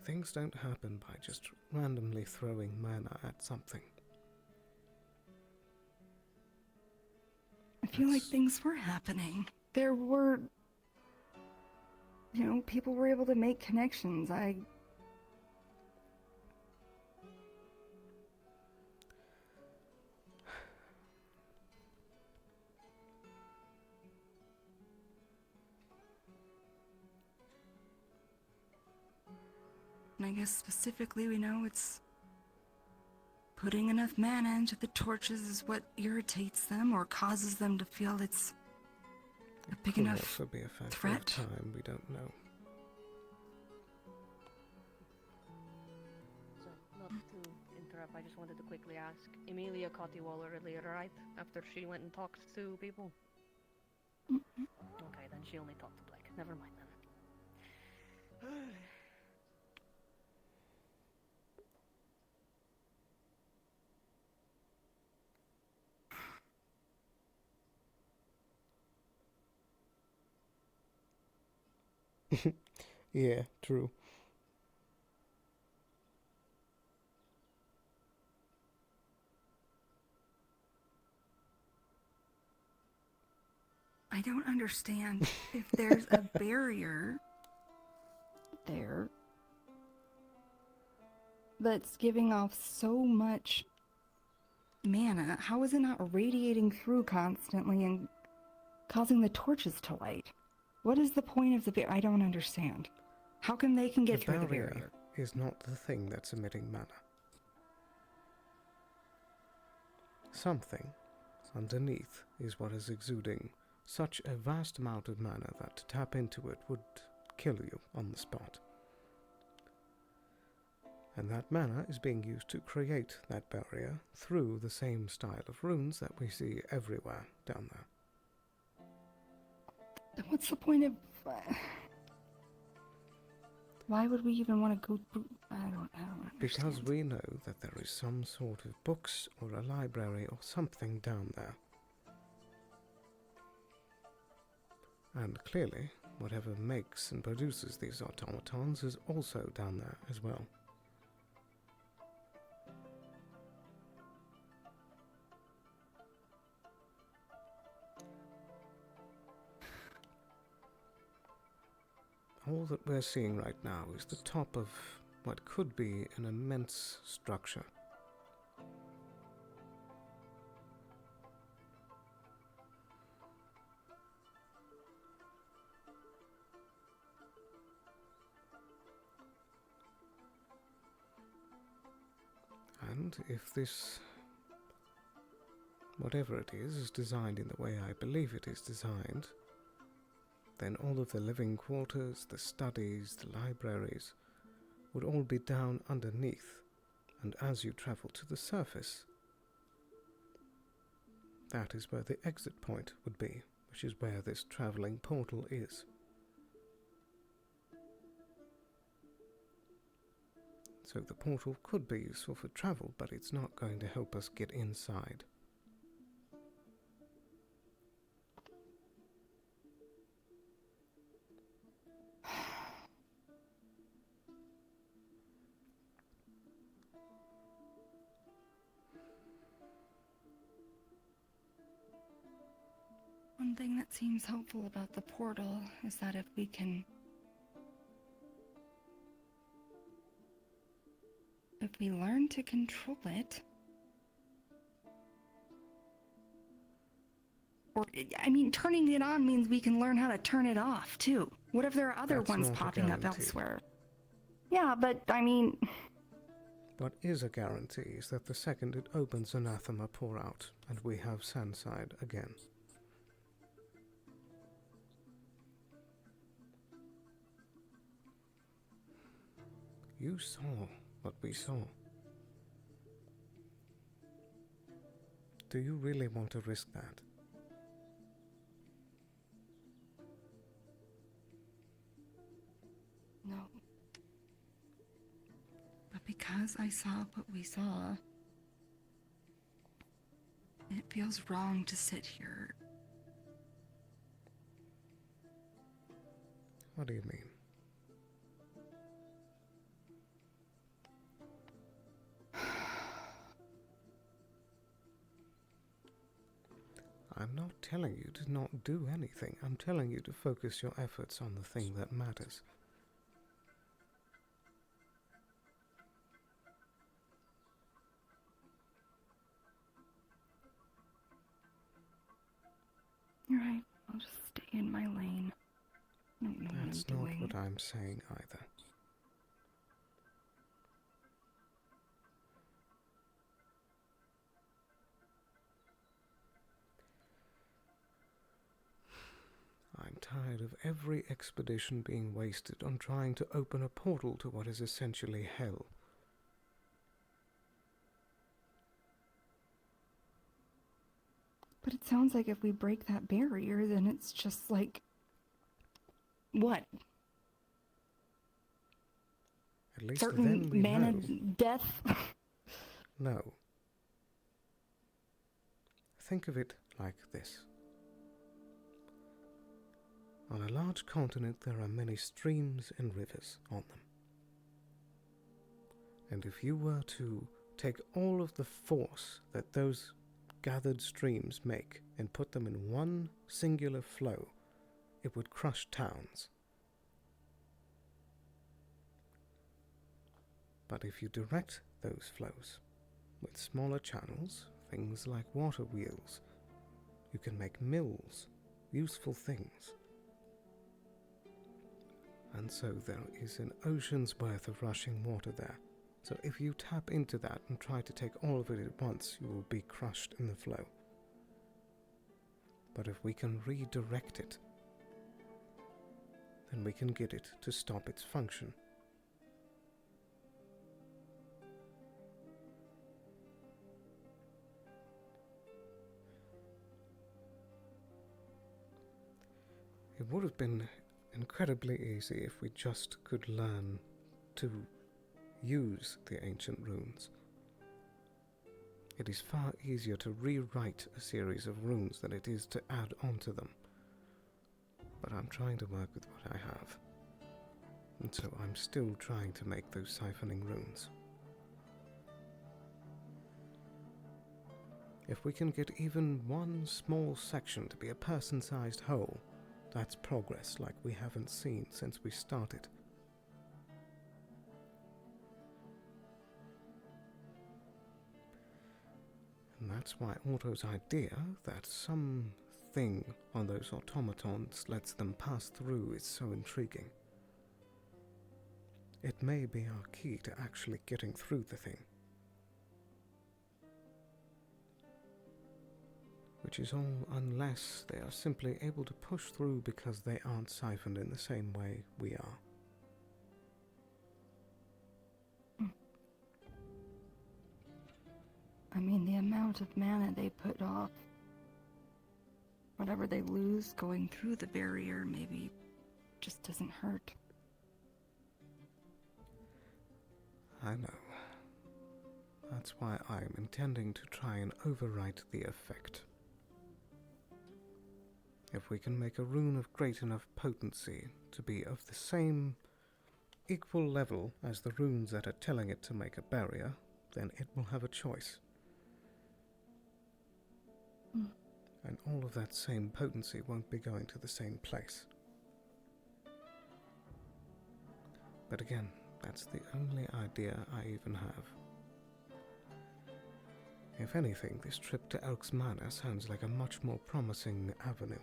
Things don't happen by just randomly throwing mana at something. I feel like things were happening. There were, people were able to make connections. And I guess specifically we know it's putting enough mana into the torches is what irritates them or causes them to feel it's a big Could enough also be a factor threat. of time, we don't know. So, not to interrupt, I just wanted to quickly ask. Emilia caught you all earlier, right? After she went and talked to people? Okay, then she only talked to Blake. Never mind then. Yeah, true. I don't understand if there's a barrier there that's giving off so much mana. How is it not radiating through constantly and causing the torches to light? What is the point of the barrier? I don't understand. How come they can get through the barrier? Is not the thing that's emitting mana. Something underneath is what is exuding such a vast amount of mana that to tap into it would kill you on the spot. And that mana is being used to create that barrier through the same style of runes that we see everywhere down there. What's the point of... why would we even want to go through... I don't understand. Because we know that there is some sort of books or a library or something down there. And clearly, whatever makes and produces these automatons is also down there as well. All that we're seeing right now is the top of what could be an immense structure. And if this, whatever it is designed in the way I believe it is designed, then all of the living quarters, the studies, the libraries would all be down underneath, and as you travel to the surface, that is where the exit point would be, which is where this travelling portal is. So the portal could be useful for travel, but it's not going to help us get inside. One thing that seems hopeful about the portal is that if we learn to control it, or, I mean, turning it on means we can learn how to turn it off, too. What if there are other That's ones not a popping up guarantee. elsewhere? Yeah, but, I mean... What is a guarantee is that the second it opens, anathema pour out, and we have Sandside again. You saw what we saw. Do you really want to risk that? No. But because I saw what we saw, it feels wrong to sit here. What do you mean? I'm not telling you to not do anything. I'm telling you to focus your efforts on the thing that matters. You're right. I'll just stay in my lane. I don't know That's what I'm not doing. what I'm saying either. I'm tired of every expedition being wasted on trying to open a portal to what is essentially hell. But it sounds like if we break that barrier, then it's just like... What? At least Certain then we mana know. death? No. Think of it like this. On a large continent there are many streams and rivers on them. And if you were to take all of the force that those gathered streams make and put them in one singular flow, it would crush towns. But if you direct those flows with smaller channels, things like water wheels, you can make mills, useful things. And so there is an ocean's worth of rushing water there. So if you tap into that and try to take all of it at once, you will be crushed in the flow. But if we can redirect it, then we can get it to stop its function. It would have been incredibly easy if we just could learn to use the ancient runes. It is far easier to rewrite a series of runes than it is to add onto them. But I'm trying to work with what I have. And so I'm still trying to make those siphoning runes. If we can get even one small section to be a person-sized whole, that's progress like we haven't seen since we started. And that's why Otto's idea that something on those automatons lets them pass through is so intriguing. It may be our key to actually getting through the thing. Which is all unless they are simply able to push through because they aren't siphoned in the same way we are. I mean, the amount of mana they put off, whatever they lose going through the barrier, maybe just doesn't hurt. I know. That's why I'm intending to try and overwrite the effect. If we can make a rune of great enough potency to be of the same equal level as the runes that are telling it to make a barrier, then it will have a choice. And all of that same potency won't be going to the same place. But again, that's the only idea I even have. If anything, this trip to Elk's Manor sounds like a much more promising avenue.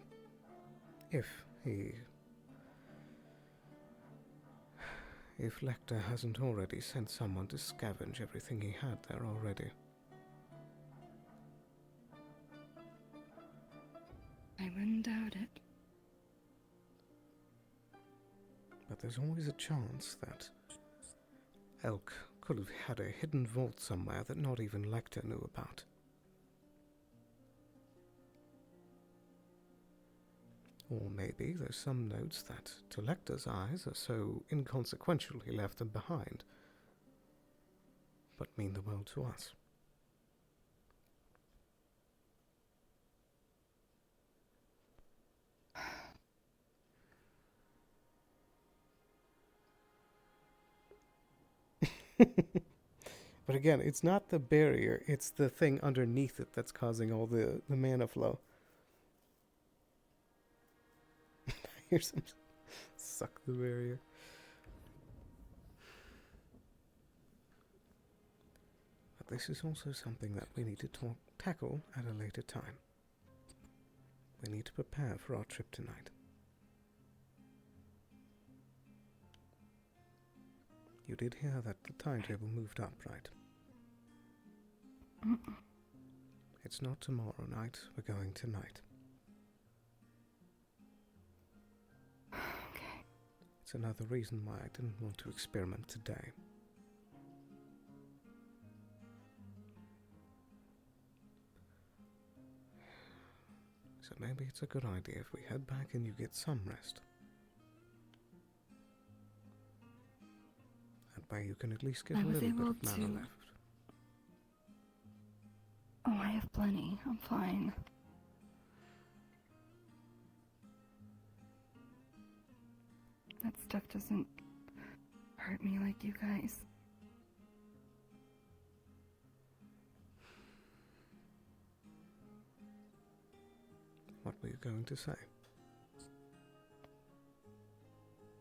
If Lecter hasn't already sent someone to scavenge everything he had there already. I wouldn't doubt it. But there's always a chance that Elk could have had a hidden vault somewhere that not even Lecter knew about. Or maybe there's some notes that, to Lecter's eyes, are so inconsequential he left them behind, but mean the world to us. But again, it's not the barrier, it's the thing underneath it that's causing all the mana flow. Here's some suck the barrier. But this is also something that we need to tackle at a later time. We need to prepare for our trip tonight. You did hear that the timetable moved up, right? It's not tomorrow night, we're going tonight. Okay. It's another reason why I didn't want to experiment today. So maybe it's a good idea if we head back and you get some rest. That way you can at least get a little bit of mana left. Oh, I have plenty. I'm fine. That stuff doesn't hurt me like you guys. What were you going to say?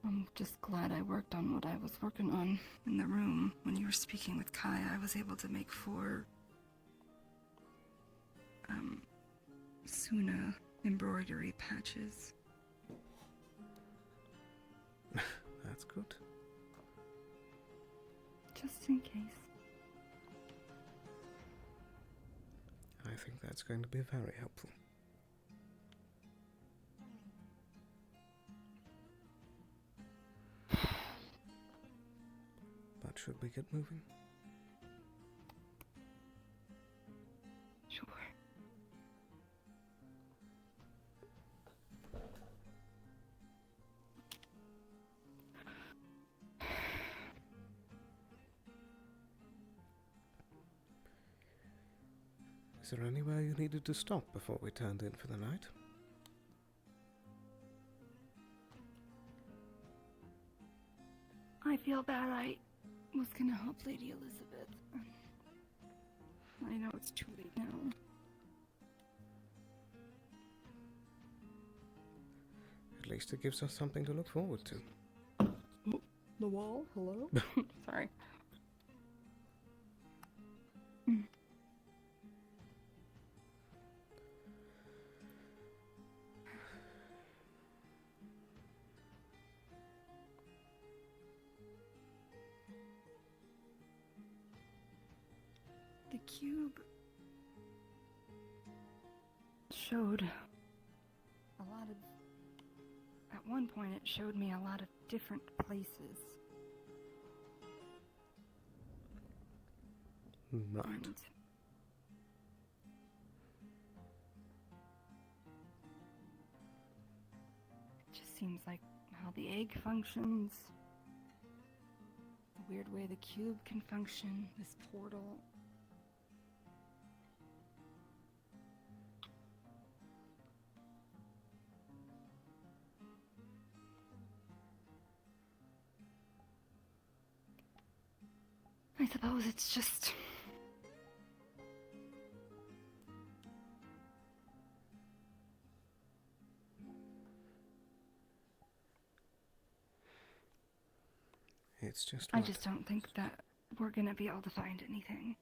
I'm just glad I worked on what I was working on in the room. When you were speaking with Kai, I was able to make 4 Suna embroidery patches. That's good. Just in case. I think that's going to be very helpful. But should we get moving? Sure. Is there anywhere you needed to stop before we turned in for the night? I feel bad. I was gonna help Lady Elizabeth. I know it's too late now. At least it gives us something to look forward to. The wall? Hello? Sorry. The cube showed a lot of... At one point it showed me a lot of different places. Right. And it just seems like how the egg functions, the weird way the cube can function, this portal. I suppose it's just It's just I what? just don't think that we're gonna be able to find anything.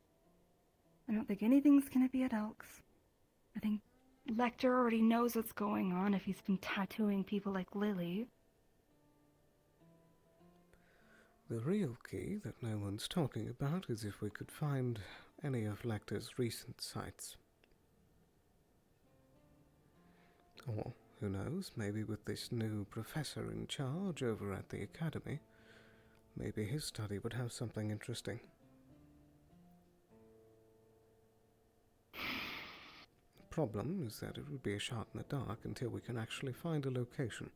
I don't think anything's gonna be at Elks. I think Lecter already knows what's going on if he's been tattooing people like Lily. The real key that no one's talking about is if we could find any of Lecter's recent sites. Or, who knows, maybe with this new professor in charge over at the academy, maybe his study would have something interesting. The problem is that it would be a shot in the dark until we can actually find a location.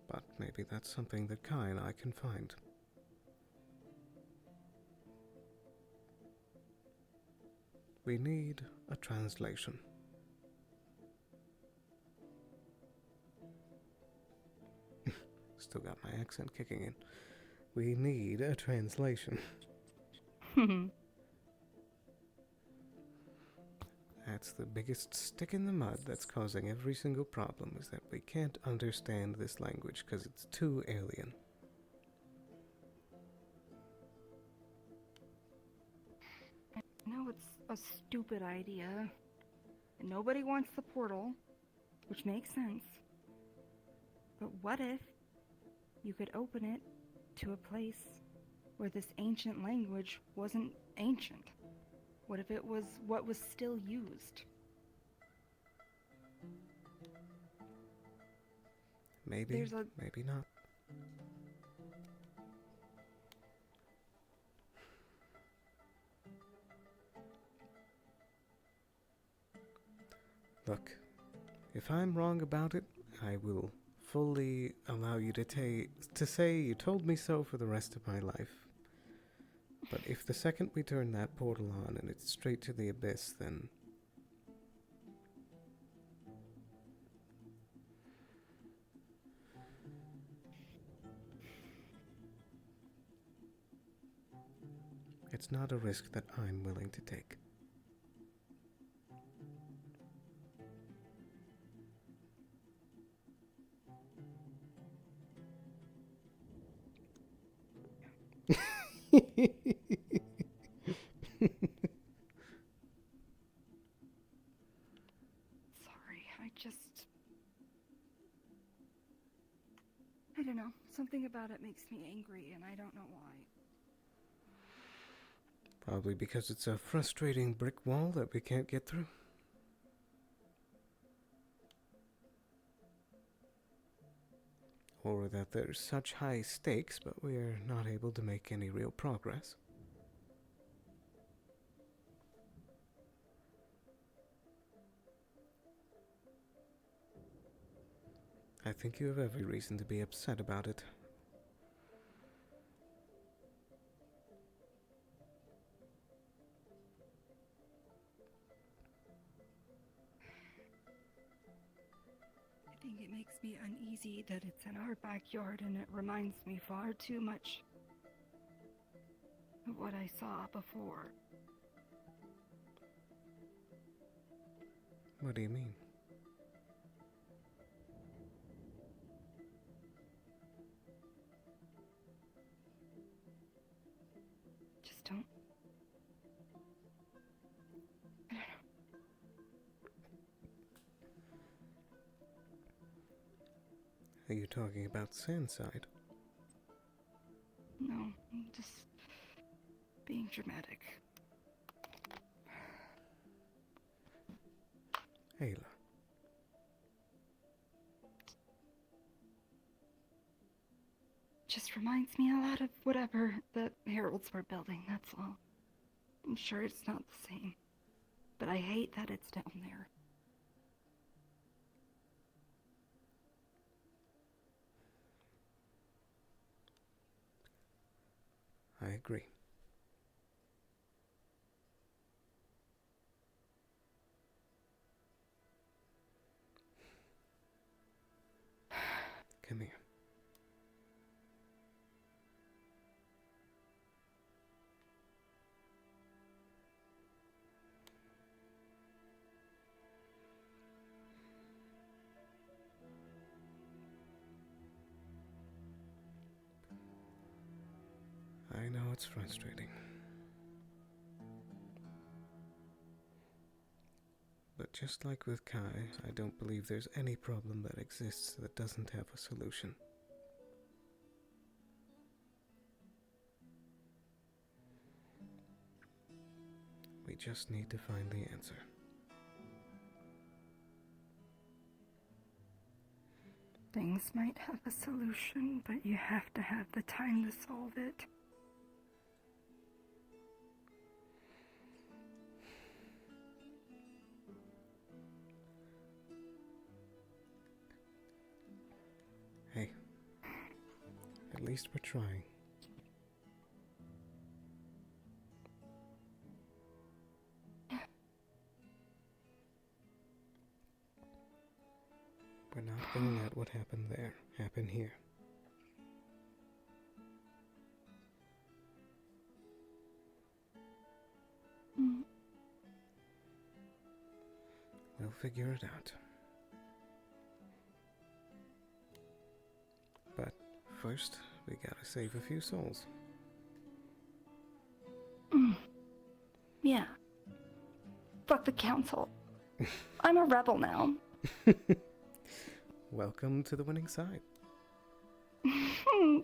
But maybe that's something that Kai and I can find. We need a translation. Still got my accent kicking in. We need a translation. That's the biggest stick in the mud that's causing every single problem, is that we can't understand this language because it's too alien. I know it's a stupid idea. And nobody wants the portal, which makes sense. But what if you could open it to a place where this ancient language wasn't ancient? What if it was what was still used? Maybe, maybe not. Look, if I'm wrong about it, I will fully allow you to say you told me so for the rest of my life. But if the second we turn that portal on and it's straight to the abyss, then it's not a risk that I'm willing to take. Sorry, I don't know. Something about it makes me angry, and I don't know why. Probably because it's a frustrating brick wall that we can't get through. Or that there's such high stakes, but we are not able to make any real progress. I think you have every reason to be upset about it. I think it makes me uneasy that it's in our backyard and it reminds me far too much of what I saw before. What do you mean? Just don't. I don't know. Are you talking about Sandside? No, I'm just being dramatic. Ayla. Just reminds me a lot of whatever the Heralds were building, that's all. I'm sure it's not the same, but I hate that it's down there. I agree. Come here. it's frustrating. But just like with Kai, I don't believe there's any problem that exists that doesn't have a solution. We just need to find the answer. Things might have a solution, but you have to have the time to solve it. Hey, at least we're trying. We're not going to let what happened there happen here. We'll figure it out. But first, we gotta save a few souls. Yeah. Fuck the council. I'm a rebel now. Welcome to the winning side. I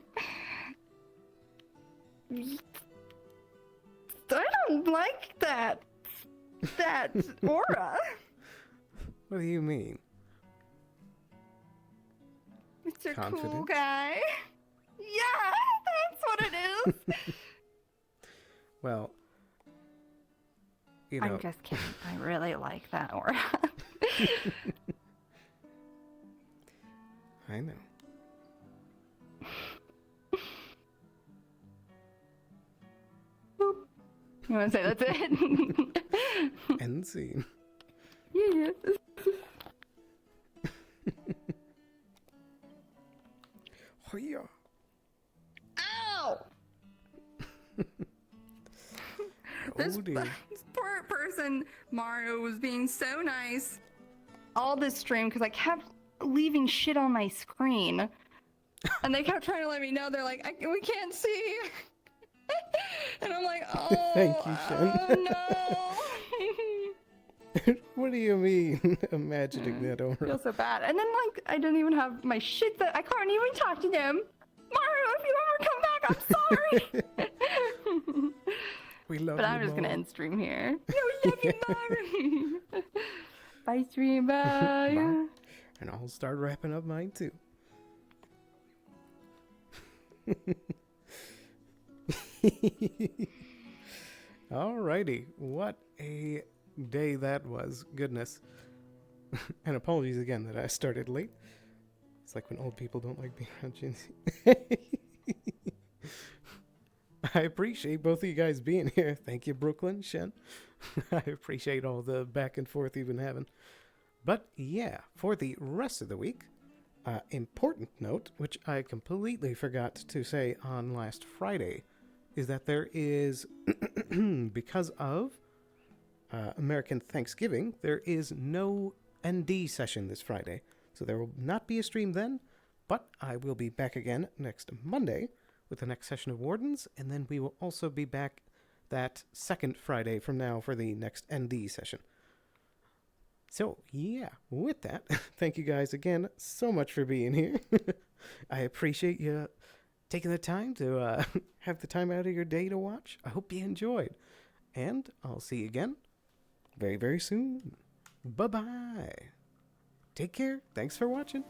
don't like that aura. What do you mean? Mr. Cool Confident? Guy. Yeah, that's what it is. Well, you know. I'm just kidding. I really like that aura. I know. You want to say that's it? End scene. Yeah. Oh yeah. Ow! Oh dear. This poor person, Mario, was being so nice all this stream because I kept leaving shit on my screen. And they kept trying to let me know. They're like, we can't see. And I'm like, oh, Thank you, Shen. Oh no. What do you mean? Imagining that I aura. feel so bad. And then, like, I didn't even have my shit that I can't even talk to them. Mario, if you ever come back, I'm sorry. We love But you, I'm just Mom. gonna end stream here. No, we love you, Mario. Bye, stream. Bye. Bye. And I'll start wrapping up mine too. Alrighty, what a day that was. Goodness. And apologies again that I started late. It's like when old people don't like being around Jinsey. I appreciate both of you guys being here. Thank you, Brooklyn, Shen. I appreciate all the back and forth you've been having. But yeah, for the rest of the week, important note, which I completely forgot to say on last Friday, is that there is, because of American Thanksgiving, there is no ND session this Friday. So there will not be a stream then, but I will be back again next Monday with the next session of Wardens, and then we will also be back that second Friday from now for the next ND session. So, yeah, with that, thank you guys again so much for being here. I appreciate you taking the time to have the time out of your day to watch. I hope you enjoyed. And I'll see you again very, very soon. Bye-bye. Take care. Thanks for watching.